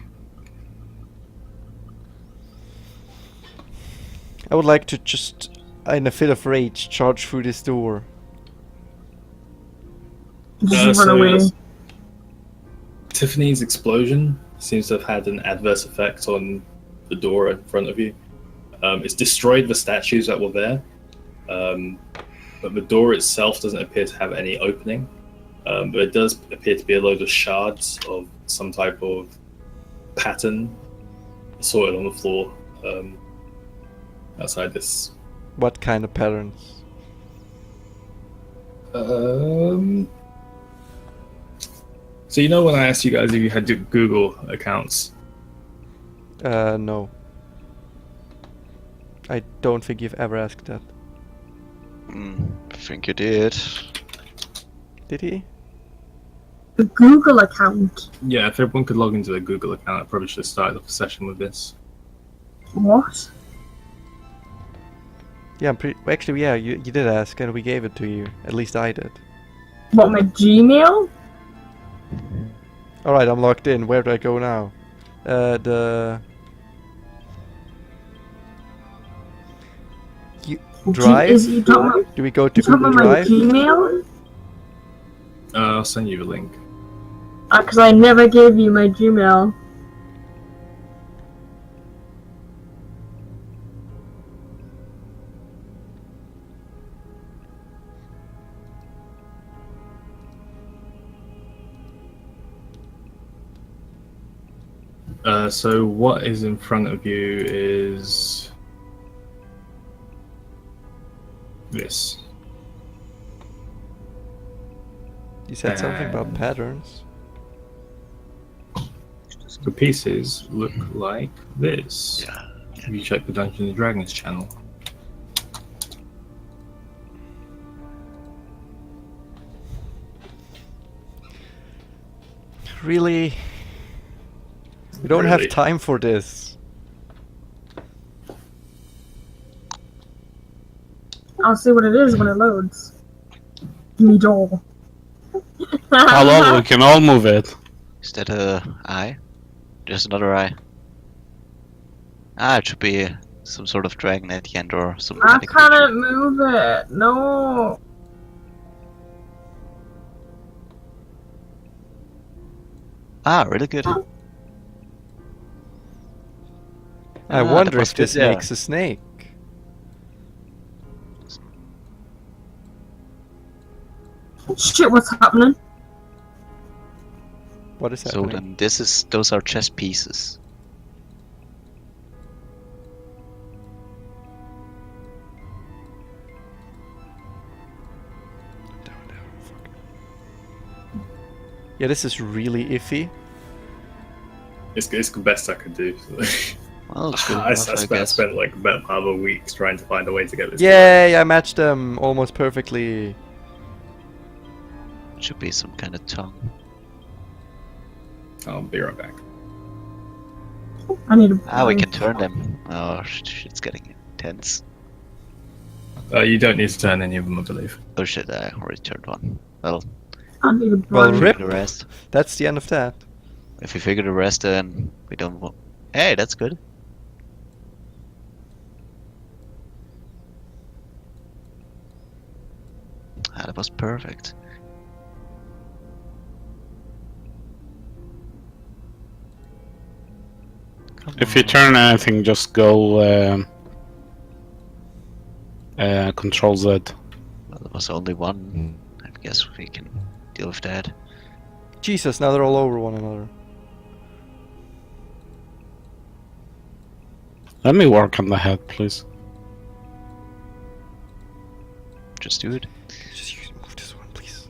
I would like to just, in a fit of rage, charge through this door. Just run away. Tiffany's explosion seems to have had an adverse effect on the door in front of you. It's destroyed the statues that were there, but the door itself doesn't appear to have any opening. But it does appear to be a load of shards of some type of pattern sorted on the floor outside this. What kind of patterns? So you know when I asked you guys if you had Google accounts? No. I don't think you've ever asked that. I think you did. Did he? The Google account. Yeah, if everyone could log into a Google account, I probably should have started off a session with this. What? Yeah, I'm pretty. Actually, yeah, you did ask, and we gave it to you. At least I did. What, my Gmail? All right, I'm logged in. Where do I go now? Drive? Is you talking Do we go to about Google my Drive? Gmail? I'll send you a link. Because I never gave you my Gmail. So what is in front of you is this. You said something about patterns. The pieces look like this. Yeah. If you check the Dungeons and Dragons channel. Really? We don't Really? have time for this. I'll see what it is when it loads. Me doll. Hello, we can all move it. Is that a eye? There's another eye. Ah, it should be some sort of dragon at the end or some I kind of creature. can't move it. No. Ah, really good. I Ah, wonder that if must be this there. makes a snake. Shit, what's happening? What is So happening? then those are chess pieces. Yeah, this is really iffy. It's the best I could do. Well, it's good I enough, I guess. spent like the better part of a week trying to find a way to get this. Yay, I matched them almost perfectly. It should be some kind of tongue. I'll be right back. I need a. Ah, we can turn them. Oh, shit's getting intense. You don't need to turn any of them, I believe. Oh shit, I already turned one. Well, I need a Well, brain. rip. the rest. That's the end of that. If we figure the rest, then we don't want. Hey, that's good. Ah, that was perfect. Come If you on. turn anything, just go Control Z. Well, there was only one. I guess we can deal with that. Jesus, now they're all over one another. Let me work on the head, please. Just do it. Just move this one, please.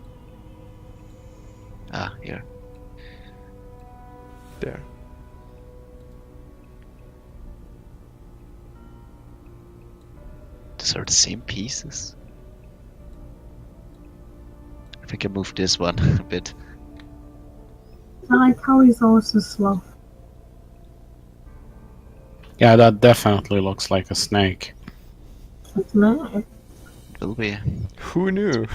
Ah, here. There. These are the same pieces. If I can move this one a bit. I like how he's always so slow. Yeah, that definitely looks like a snake. It's mad. It will be. Who knew?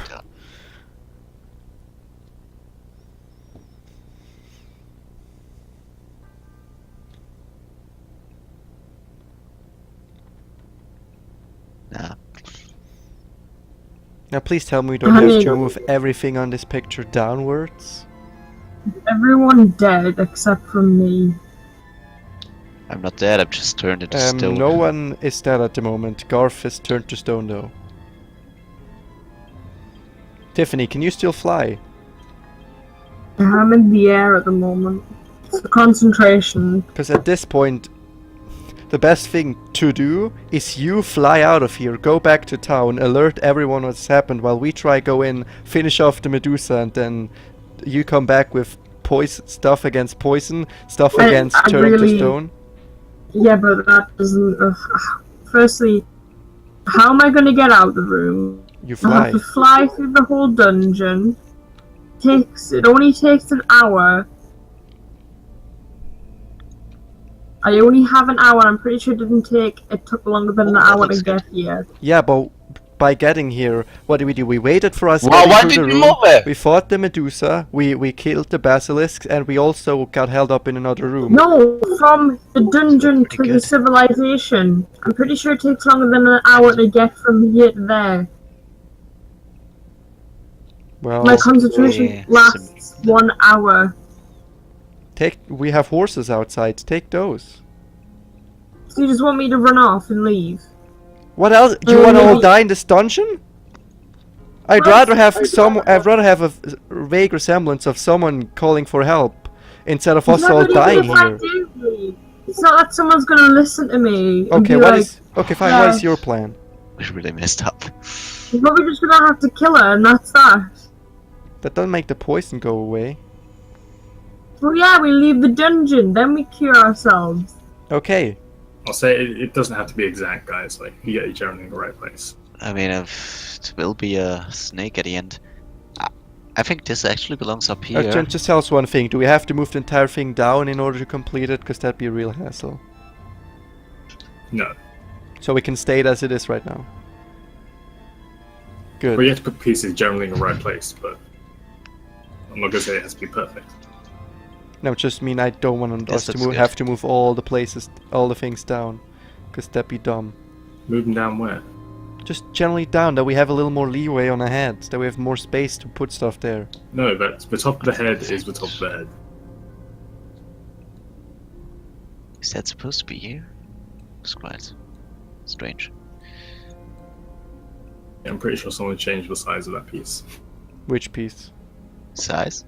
Nah. Now please tell me we don't I have mean- to move everything on this picture downwards. Everyone dead except for me. I'm not dead, I've just turned into stone. No one is dead at the moment. Garth is turned to stone though. Tiffany, can you still fly? I'm in the air at the moment. It's the concentration. Because at this point, the best thing to do is you fly out of here, go back to town, alert everyone what's happened while we try go in, finish off the Medusa, and then you come back with poison stuff against poison, stuff I- against I turning to really- stone. Yeah, but that doesn't. Firstly, how am I going to get out of the room? You I fly. have to fly through the whole dungeon. It only takes an hour. I only have an hour. I'm pretty sure it took longer than an Oh, that hour to looks get here. Yeah, but by getting here, what did we do? We waited for us Well, getting why through did the you room. move it? We fought the Medusa. We killed the basilisks, and we also got held up in another room. No, from the dungeon Pretty to the good. civilization. I'm pretty sure it takes longer than an hour to get from here to there. Well, My concentration Yeah, lasts 1 hour. we have horses outside. Take those. So you just want me to run off and leave? What else? Do you want to all maybe- die in this dungeon? I'd Well, rather have I'd rather have a vague resemblance of someone calling for help instead of us It's not all really dying good if I here. do leave. It's not that someone's gonna listen to me. and Okay, be what like, is? Okay, fine. What is "Yeah, your plan? We really messed up. We're probably just gonna have to kill her, and that's that. That doesn't make the poison go away. Well, yeah, we leave the dungeon, then we cure ourselves. Okay. I'll say it doesn't have to be exact, guys. Like, you get each other in the right place. I mean, if it will be a snake at the end. I think this actually belongs up here. Just tell us one thing. Do we have to move the entire thing down in order to complete it? Because that'd be a real hassle. No. So we can stay it as it is right now. Good. Well, you have to put pieces generally in the right place, but I'm not gonna say it has to be perfect. No, just mean I don't want Yes, us to that's move, good. have to move all the places, all the things down, because that'd be dumb. Move them down where? Just generally down, that we have a little more leeway on our heads, that we have more space to put stuff there. No, but the top of the head is the top of the head. Is that supposed to be here? It's quite strange. Yeah, I'm pretty sure someone changed the size of that piece. Which piece? Size?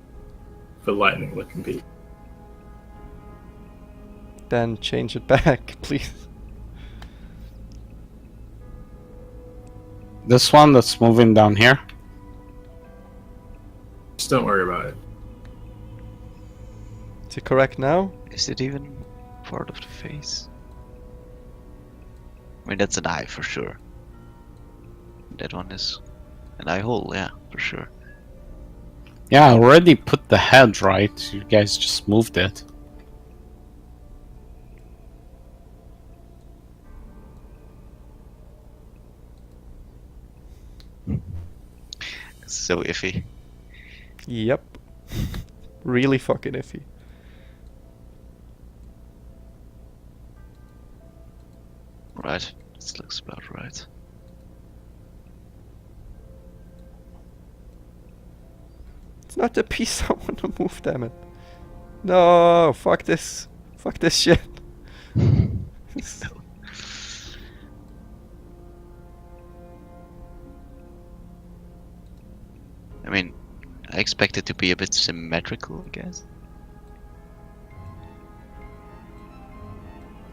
The lightning looking piece. Then change it back, please. This one that's moving down here. Just don't worry about it. Is it correct now? Is it even part of the face? I mean, that's an eye for sure. That one is an eye hole, yeah, for sure. Yeah, I already put the head right. You guys just moved it. So iffy. Yep. Really fucking iffy. Right, this looks about right. It's not the piece I want to move, damn it. No, fuck this. Fuck this shit. I mean, I expect it to be a bit symmetrical, I guess.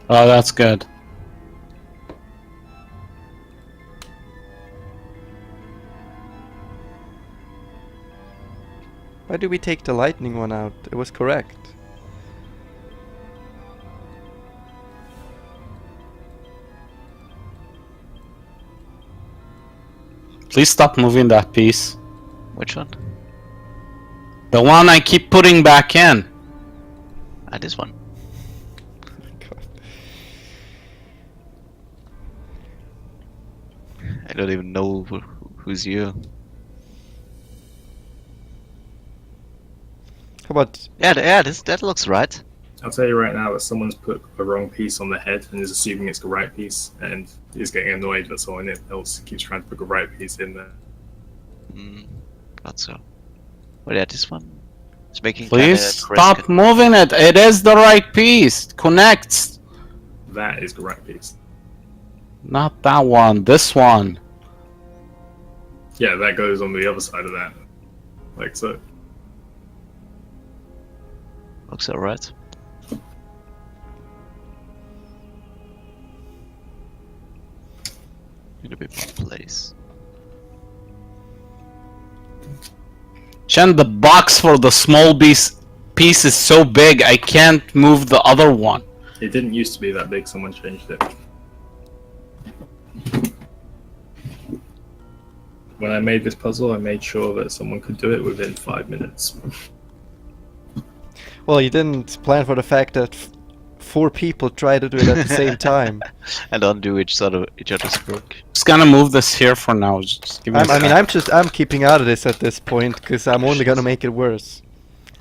Oh, that's good. Why did we take the lightning one out? It was correct. Please stop moving that piece. Which one? The one I keep putting back in. Ah, this one. God. I don't even know who's you. How about... Yeah, that looks right. I'll tell you right now that someone's put the wrong piece on the head and is assuming it's the right piece and is getting annoyed that someone else keeps trying to put the right piece in there. Thought so. But yeah, this one is making Please kinda stop brisk. moving it. It is the right piece. It connects. That is the right piece. Not that one. This one. Yeah, that goes on the other side of that. Like so. Looks alright. Need a bit more place. Chen, the box for the small piece is so big I can't move the other one. It didn't used to be that big, someone changed it. When I made this puzzle, I made sure that someone could do it within 5 minutes. Well, you didn't plan for the fact that 4 people try to do it at the same time. And undo each other's work. Just gonna move this here for now. Just give me a I mean, sec. I'm keeping out of this at this point, because I'm only gonna make it worse.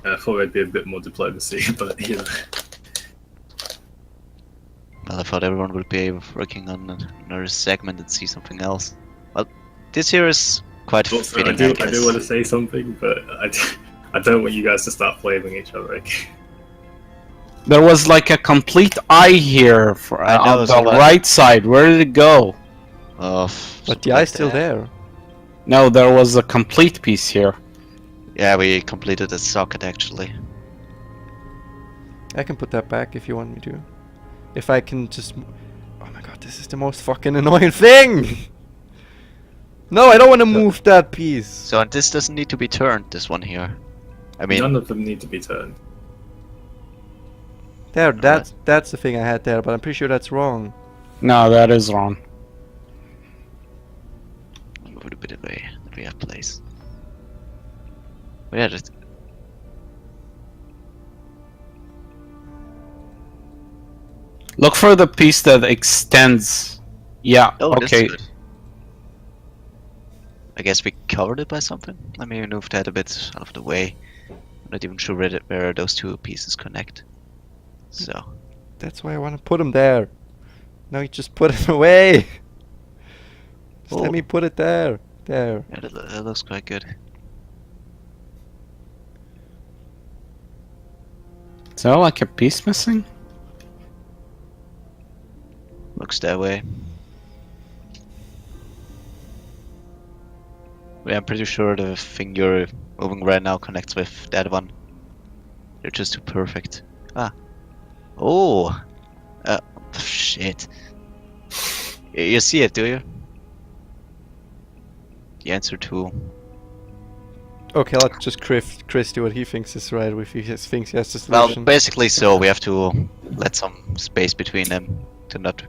I thought there'd be a bit more diplomacy, but you know. Well, I thought everyone would be working on another segment and see something else. Well, this here is quite Also, fitting, I guess. do want to say something, but I don't want you guys to start blaming each other. There was like a complete eye here for, I know, on so the what? right side. Where did it go? But the eye's still there. No, there was a complete piece here. Yeah, we completed the socket actually. I can put that back if you want me to. If I can just... Oh my god, this is the most fucking annoying thing! No, I don't want to move that piece! So and this doesn't need to be turned, this one here. I mean, None of them need to be turned. There, that's the thing I had there, but I'm pretty sure that's wrong. No, that is wrong. move it a bit away. We have place. But yeah, just Look for the piece that extends. Yeah, oh, that's okay. good. I guess we covered it by something. Let me move that a bit out of the way. I'm not even sure where those two pieces connect. So, That's why I want to put them there. Now you just put it away. Just let Oh. me put it there. There. yeah, that looks quite good. Is there like a piece missing? Looks that way. Yeah, I'm pretty sure the thing you're moving right now connects with that one. They're just too perfect. Ah. Oh! Shit. You see it, do you? The answer to... Okay, let's just Chris do what he thinks is right. If he thinks he has the Well, solution. basically so. We have to let some space between them to not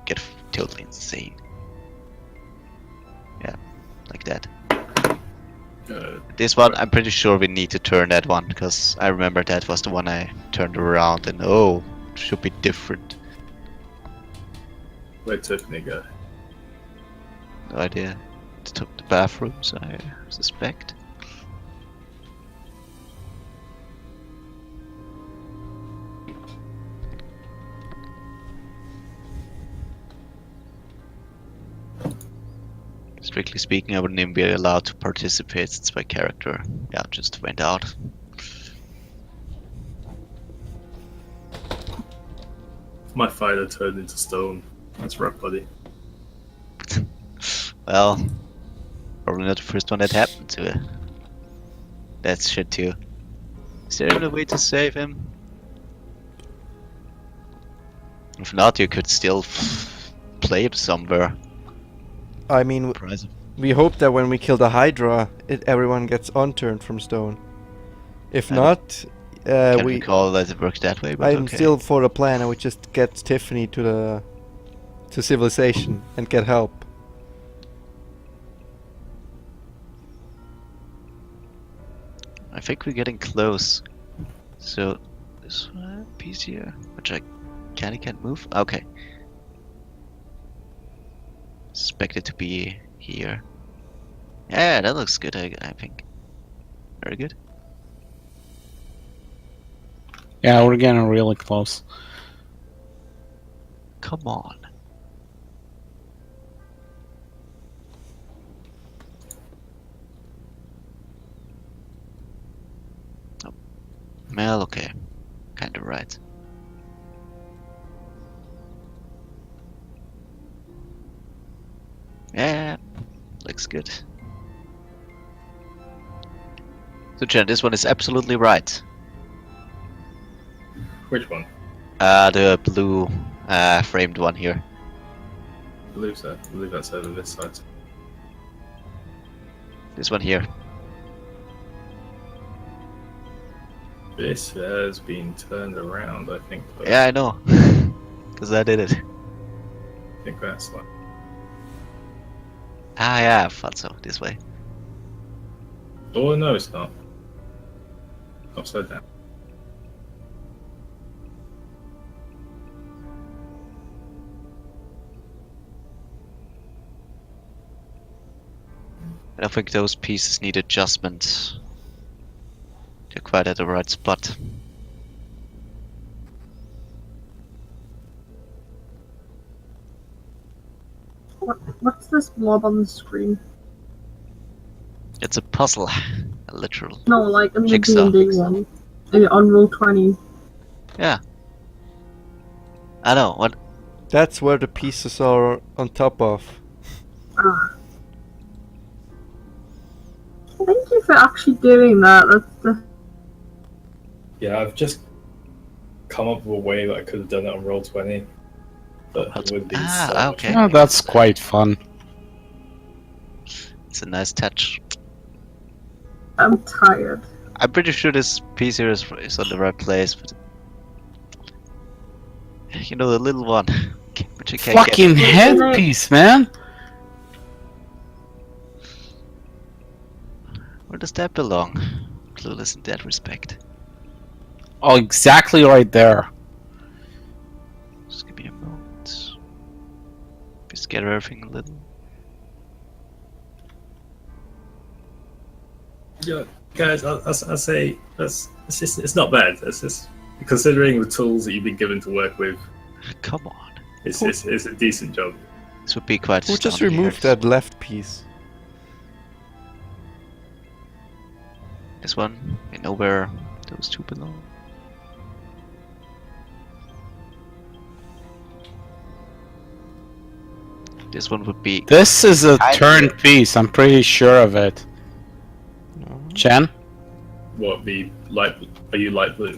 get totally insane. Yeah, like that. This one, I'm pretty sure we need to turn that one, because I remember that was the one I turned around and oh, it should be different. Where'd Tiffany go? No idea. To the bathrooms, I suspect. Strictly speaking, I wouldn't even be allowed to participate since my character, yeah, just went out. My fighter turned into stone. That's rough, buddy. Well, probably not the first one that happened to it. That's shit too. Is there even a way to save him? If not, you could still play him somewhere. I mean, Surprise him. we hope that when we kill the Hydra, everyone gets unturned from stone. If I not, Can't we. recall that it works that way, but I'm okay. still for a plan. I would just get Tiffany to civilization and get help. I think we're getting close. So, this piece here, which I can't move? Okay. Expect it to be here. Yeah, that looks good, I think. Very good. Yeah, we're getting really close. Come on. Oh. Well, okay. Kinda right. Yeah, looks good. So, Jen, this one is absolutely right. Which one? The blue framed one here. I believe so. I believe that's over this side. This one here. This has been turned around, I think. But Yeah, I know. Because I did it. I think that's like. Ah, yeah, I thought so. This way. Oh, no, it's not. Upside down. I think those pieces need adjustment. They're quite at the right spot. What's this blob on the screen? It's a puzzle. A literal. No, like in the Jigsaw. D&D one. On Roll20. Yeah. I know. What? That's where the pieces are on top of. Ah. Thank you for actually doing that. Yeah, I've just come up with a way that I could have done it on Roll20. But it would be so much okay. Yeah, that's quite fun. It's a nice touch. I'm tired. I'm pretty sure this piece here is on the right place, but you know the little one, which I can't Fucking get. headpiece, man! Where does that belong? Clueless in that respect. Oh, exactly right there. Just give me a moment. Just gather everything a little. Yeah, guys, I say it's not bad. It's just considering the tools that you've been given to work with. Come on. It's a decent job. This would be quite Who just astounding removed here. that left piece? This one. We know where those two belong. This one would be. This is a I- turned piece. I'm pretty sure of it. No. Chen? What the light? Are you light blue?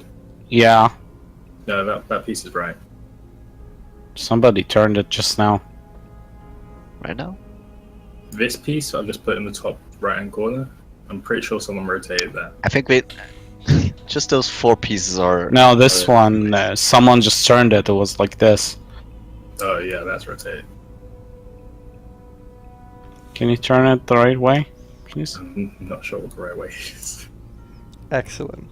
Yeah. No, that piece is right. Somebody turned it just now. Right now? This piece I've just put in the top right hand corner. I'm pretty sure someone rotated that. I think we. Just those 4 pieces are. No, this one, someone just turned it. It was like this. Oh yeah, that's rotated. Can you turn it the right way, please? I'm not sure what the right way is. Excellent.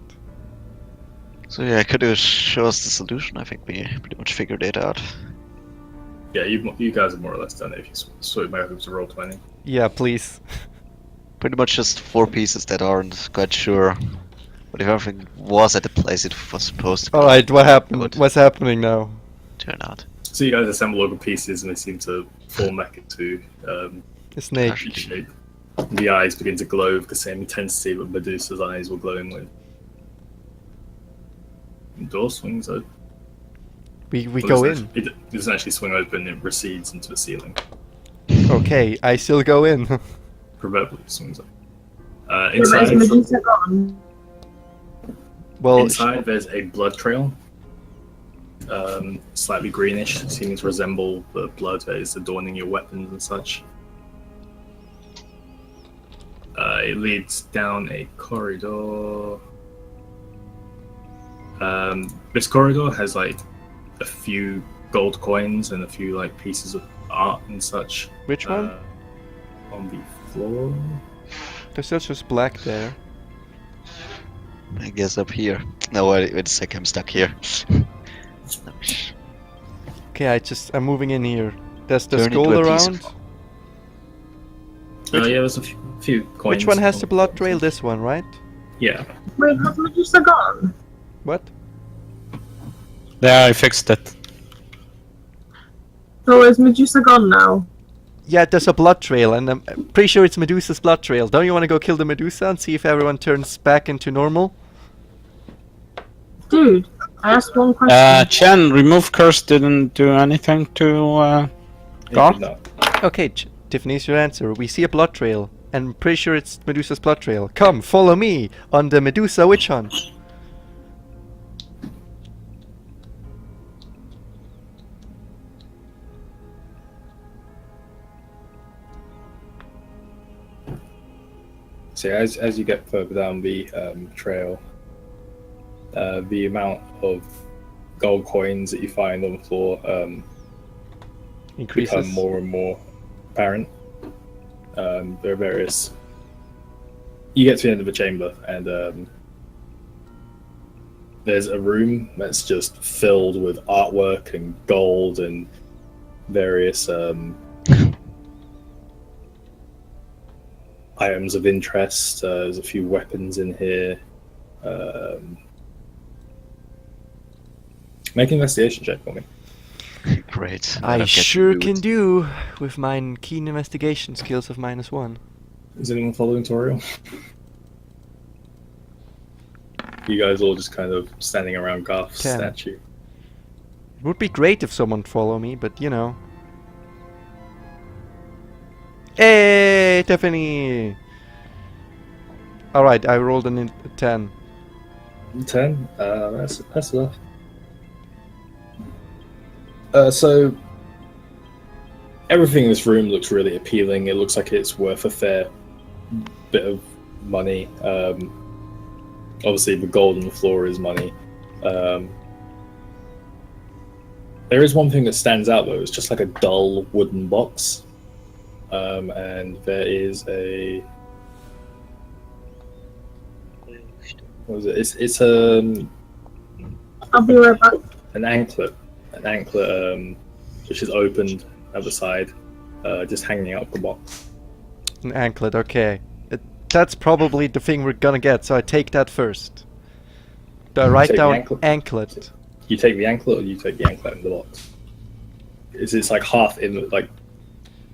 So yeah, could you show us the solution? I think we pretty much figured it out. Yeah, you guys have more or less done it if you switch back over to roll 20. Yeah, please. Pretty much just 4 pieces that aren't quite sure. But if everything was at the place it was supposed to be. Alright, what happened? Would What's happening now? turn out. So you guys assemble all the pieces and they seem to form back into A snake. each shape. The eyes begin to glow with the same intensity that Medusa's eyes were glowing with. The door swings open. We Well, go it in. It doesn't actually swing open, it recedes into the ceiling. Okay, I still go in. Proverbially swings open. Where's Inside, Medusa gone? Well, inside there's a blood trail. Slightly greenish, seeming to resemble the blood that is adorning your weapons and such. It leads down a corridor. This corridor has like a few gold coins and a few like pieces of art and such. which one? On the floor. There's just black there. I guess up here. No, wait a sec, I'm stuck here. Okay, I'm moving in here. There's Turn gold into a piece around. of- Oh yeah, there's a few coins. Which one has the blood trail? This one, right? Yeah. Wait, has Medusa gone? What? There, I fixed it. So is Medusa gone now? Yeah, there's a blood trail, and I'm pretty sure it's Medusa's blood trail. Don't you want to go kill the Medusa and see if everyone turns back into normal? Dude, I asked one question. Chen, remove curse didn't do anything to Garth? No. Okay, Tiffany's your answer. We see a blood trail, and I'm pretty sure it's Medusa's blood trail. Come, follow me on the Medusa witch hunt. So as you get further down the trail, the amount of gold coins that you find on the floor Increases. become more and more apparent. There are various. You get to the end of the chamber, and there's a room that's just filled with artwork and gold and various items of interest. There's a few weapons in here. Make an investigation check for me. Great. I don't get to sure do can it. do with my keen investigation skills of -1. Is anyone following Toriel? You guys all just kind of standing around Garth's 10. statue. It would be great if someone follow me, but you know. Hey, Tiffany! Alright, I rolled a 10. 10? That's enough. So everything in this room looks really appealing. It looks like it's worth a fair bit of money. Obviously, the gold on the floor is money. There is one thing that stands out though. It's just like a dull wooden box, and there is a. What is it? It's I'll be right back. an anklet, which is opened at the side, just hanging out the box. An anklet, okay. that's probably the thing we're gonna get. So I take that first. Do I write take the down anklet? anklet? You take the anklet, or you take the anklet in the box? It's like half in like.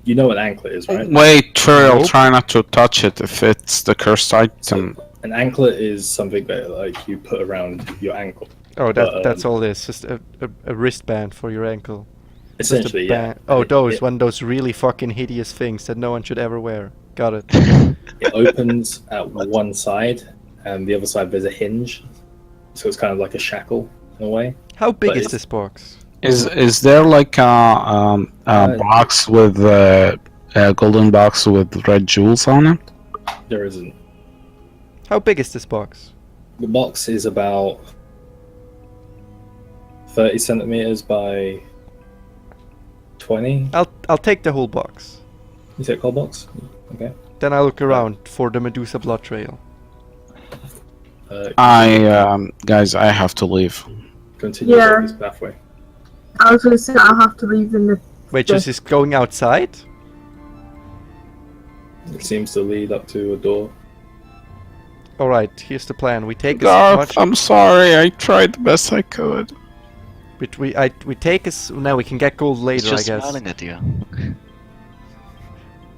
You know what an anklet is, right? Wait, Trill, Nope. try not to touch it if it's the cursed item. An anklet is something that like you put around your ankle. Oh, But, that's all it is. Just a wristband for your ankle. Just a Essentially, yeah. band. Oh, It- one of those really fucking hideous things that no one should ever wear. Got it. It opens at one side, and the other side there's a hinge, so it's kind of like a shackle in a way. How big But is it's- this box? Is there like a box with a golden box with red jewels on it? There isn't. How big is this box? The box is about 30 centimeters by 20. I'll take the whole box. You take whole box? Okay. Then I look around for the Medusa blood trail. Guys, I have to leave. Continue Yeah. down this pathway. I was gonna say I'll have to leave in the. Wait, just is going outside? It seems to lead up to a door. All right, here's the plan. We take as Garth, much. I'm sorry. I tried the best I could. We take as now we can get gold He's later, I just guess. smiling at you.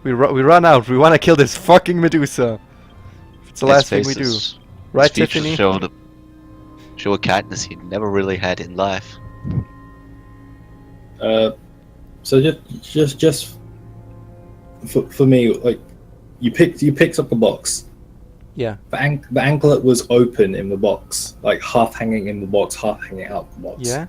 We run out. We want to kill this fucking Medusa. It's the His last thing we face do, is- right, his features Tiffany? show a kindness he never really had in life. So just for me, like you picked up the box. Yeah. The anklet was open in the box, like half hanging in the box, half hanging out the box. Yeah.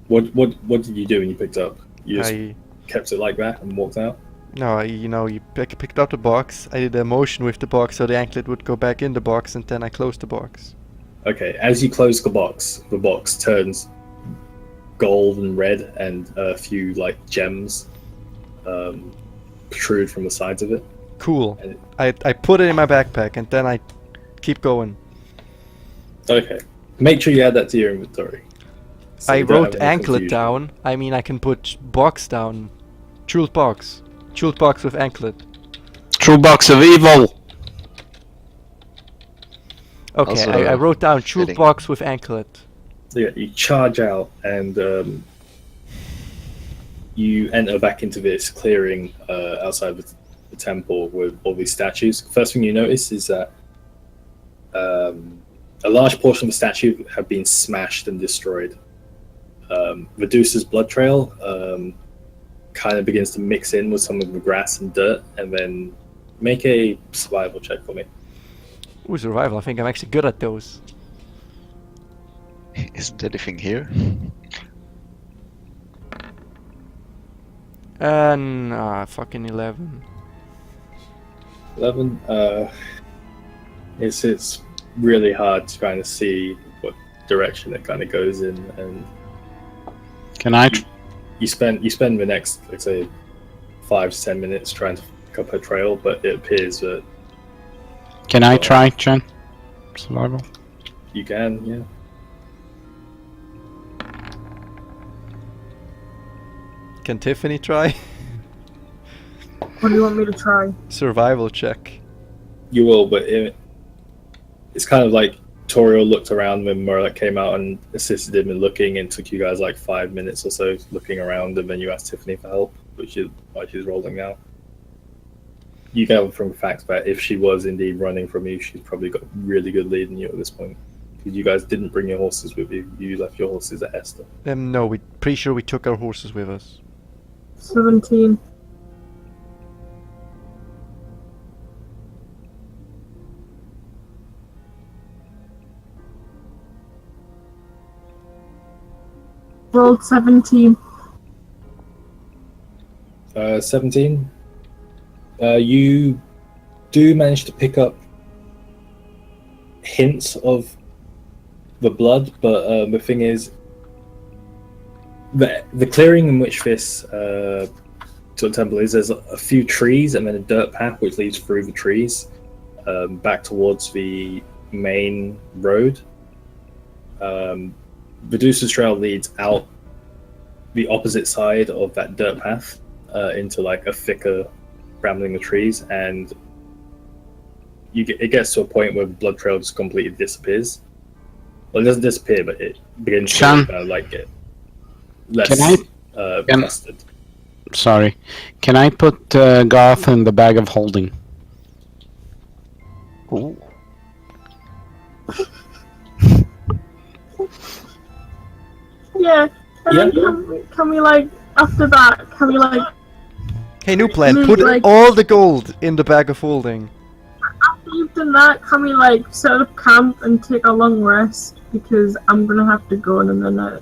What did you do when you picked it up? You just I kept it like that and walked out? no, you picked up the box. I did a motion with the box so the anklet would go back in the box, and then I closed the box. Okay, as you close the box turns gold and red, and a few like gems protrude from the sides of it. Cool. And- I put it in my backpack, and then I keep going. Okay, make sure you add that to your inventory. So I you don't wrote have any anklet confusion. down. I mean, I can put box down. Jeweled box. Jeweled box with anklet. True box of evil. Okay, Also, I wrote down jeweled fitting. box with anklet. So yeah, you charge out and you enter back into this clearing outside the temple with all these statues. First thing you notice is that a large portion of the statue have been smashed and destroyed. Medusa's blood trail kind of begins to mix in with some of the grass and dirt, and then make a survival check for me. Ooh, survival. I think I'm actually good at those. Isn't anything here? Fucking 11. 11. It's really hard to kind of see what direction it kind of goes in, and Can I? you spend the next, let's say, 5 to 10 minutes trying to pick up her trail, but it appears that Can I try, Jen? Survival. you can, yeah. Can Tiffany try? What do you want me to try? Survival check. You will, but it's kind of like Toriel looked around when Murloc came out and assisted him in looking, and took you guys like 5 minutes or so looking around, and then you asked Tiffany for help, which is why she's rolling now. You gather from the fact that if she was indeed running from you, she's probably got a really good lead in you at this point. Because you guys didn't bring your horses with you. You left your horses at Esther. No, we pretty sure we took our horses with us. 17. Rolled 17. 17. You do manage to pick up hints of the blood, but the thing is, the clearing in which this sort of temple is, there's a few trees and then a dirt path which leads through the trees back towards the main road. Medusa's trail leads out the opposite side of that dirt path into like a thicker rambling of trees, and it gets to a point where blood trail just completely disappears. Well, it doesn't disappear, but it begins Sean? to get less Can I- can- busted. Sorry. Can I put Garth in the bag of holding? Ooh. Yeah. And Yeah. then can we like after that? Can we like Hey, new plan. Really, Put like- all the gold in the bag of holding. after you've done that? Can we like set up camp and take a long rest? Because I'm gonna have to go in a minute.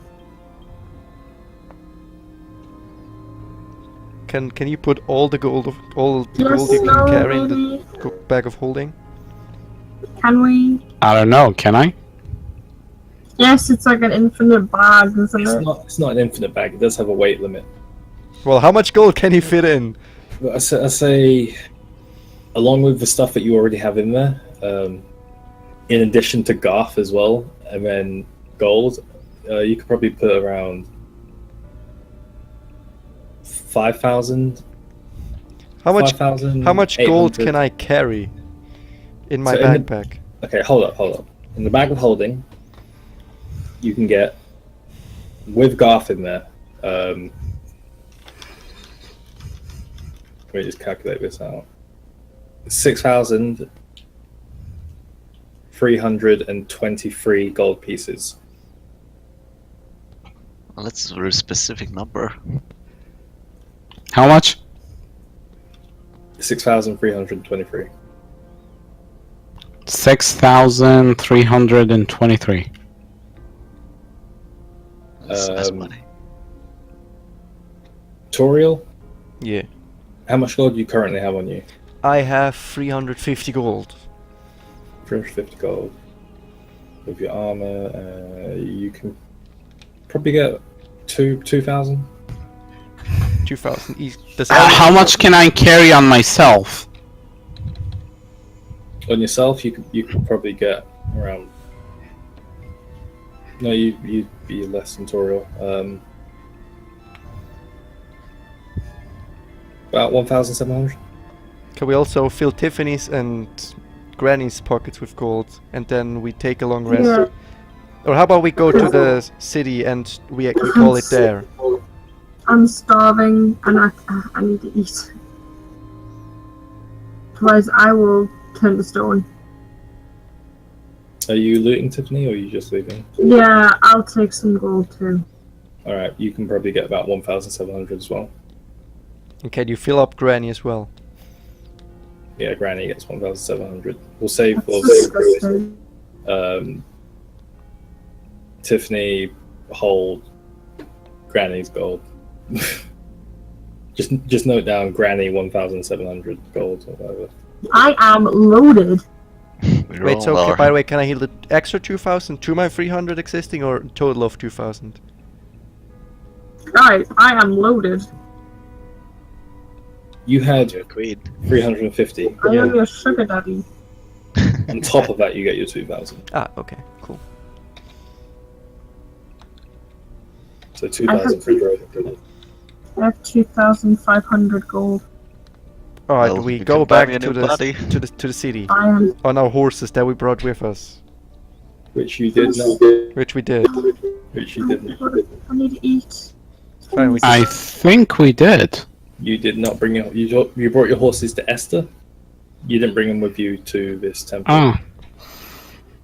Can you put all the gold gold you Yes, can no, carry in maybe. the bag of holding? Can we? I don't know. Can I? Yes, it's like an infinite bag, isn't it? It's not an infinite bag. It does have a weight limit. Well, how much gold can you fit in? But I say, along with the stuff that you already have in there, in addition to Garth as well, and then gold, you could probably put around 5,000. How much 5,800. how much gold can I carry in my So in the- backpack? Okay, hold up. In the bag of holding, you can get, with Garth in there, let me just calculate this out. 6,323 gold pieces. Well, that's a very specific number. How much? 6,323. 6,323. That's nice Um, money. Toriel, Yeah. how much gold do you currently have on you? I have 350 gold. 350 gold. With your armor, you can probably get 2,000. 2,000 each. Does How much can I carry on myself? On yourself, you could probably get around. No, you'd be less than Toriel. About 1,700. Can we also fill Tiffany's and Granny's pockets with gold, and then we take a long rest? Yeah. Or how about we go to the city and we call it there? I'm starving and I need to eat. Otherwise, I will turn to stone. Are you looting, Tiffany, or are you just leaving? Yeah, I'll take some gold too. Alright, you can probably get about 1,700 as well. And can you fill up Granny as well? Yeah, Granny gets 1,700. We'll save, That's we'll save disgusting. Tiffany, hold Granny's gold. just note down Granny 1,700 gold or whatever. I am loaded. We Wait, so roll our- by the way, can I heal the extra 2,000 to my 300 existing, or a total of 2,000? Right, I am loaded. You had You're queen. 350. I Yeah. am your sugar daddy. On top of that, you get your 2,000. Ah, okay, cool. So 2,300. I have 2,500 gold. Alright, Well, we you go can buy back me a to new the body. to the city I am. on our horses that we brought with us, Which you did not. which we did. Which you didn't. I need to eat. Fine, we I think we did. You did not bring your. You brought your horses to Esther. You didn't bring them with you to this temple. Oh.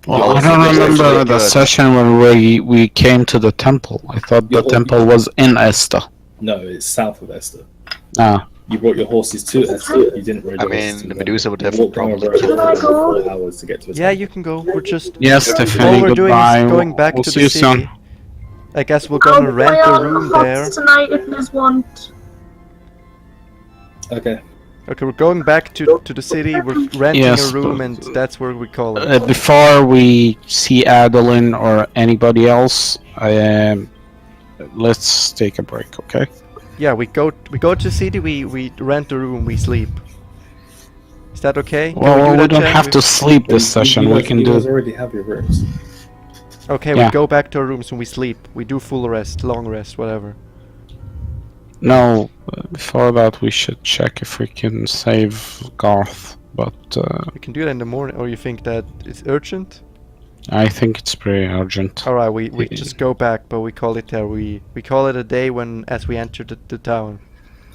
Well, I also don't did remember actually the good. session when we came to the temple. I thought the Yeah, temple was in Esta. No, it's south of Esther. Ah, You brought your horses to Esther. You didn't ride I your horses mean, to the them. Medusa would You have walked around probably the road Can I for go? 4 hours to get to a Yeah, temple. you can go. We're just yes, all Tiffany, we're doing goodbye. is going back We'll to see the you city. soon. I guess we're I'll gonna rent play a on room the there. hots tonight if you want. Okay. Okay, we're going back to the city. We're renting Yes, a room, but- and that's where we call it. Before we see Adeline or anybody else, let's take a break, okay? Yeah, we go to the city. We rent a room. We sleep. Is that okay? Can Well, do we that, don't Jen? have to sleep this session. We can you guys do. already have your rooms. Okay, Yeah. we go back to our rooms and we sleep. We do full rest, long rest, whatever. No, before that, we should check if we can save Garth. but We can do that in the morning, or you think that it's urgent? I think it's pretty urgent. Alright, we just go back, but we call it there. We call it a day when as we enter the town.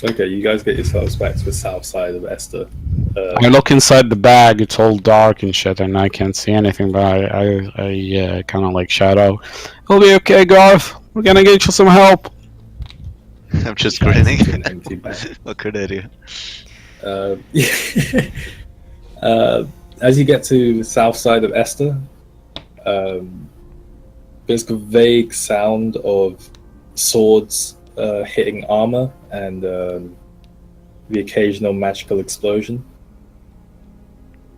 Okay, you guys get yourselves back to the south side of Esther. I look inside the bag, it's all dark and shit, and I can't see anything, but I kind of like shout out, "It'll be okay, Garth. We're gonna get you some help." I'm just grinning. An empty bag. What could I do? As you get to the south side of Esther, there's a vague sound of swords hitting armor and the occasional magical explosion.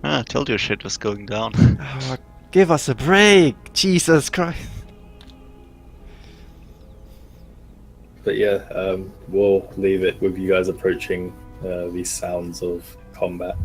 I told you shit was going down. Oh, give us a break! Jesus Christ! But yeah, we'll leave it with you guys approaching these sounds of combat.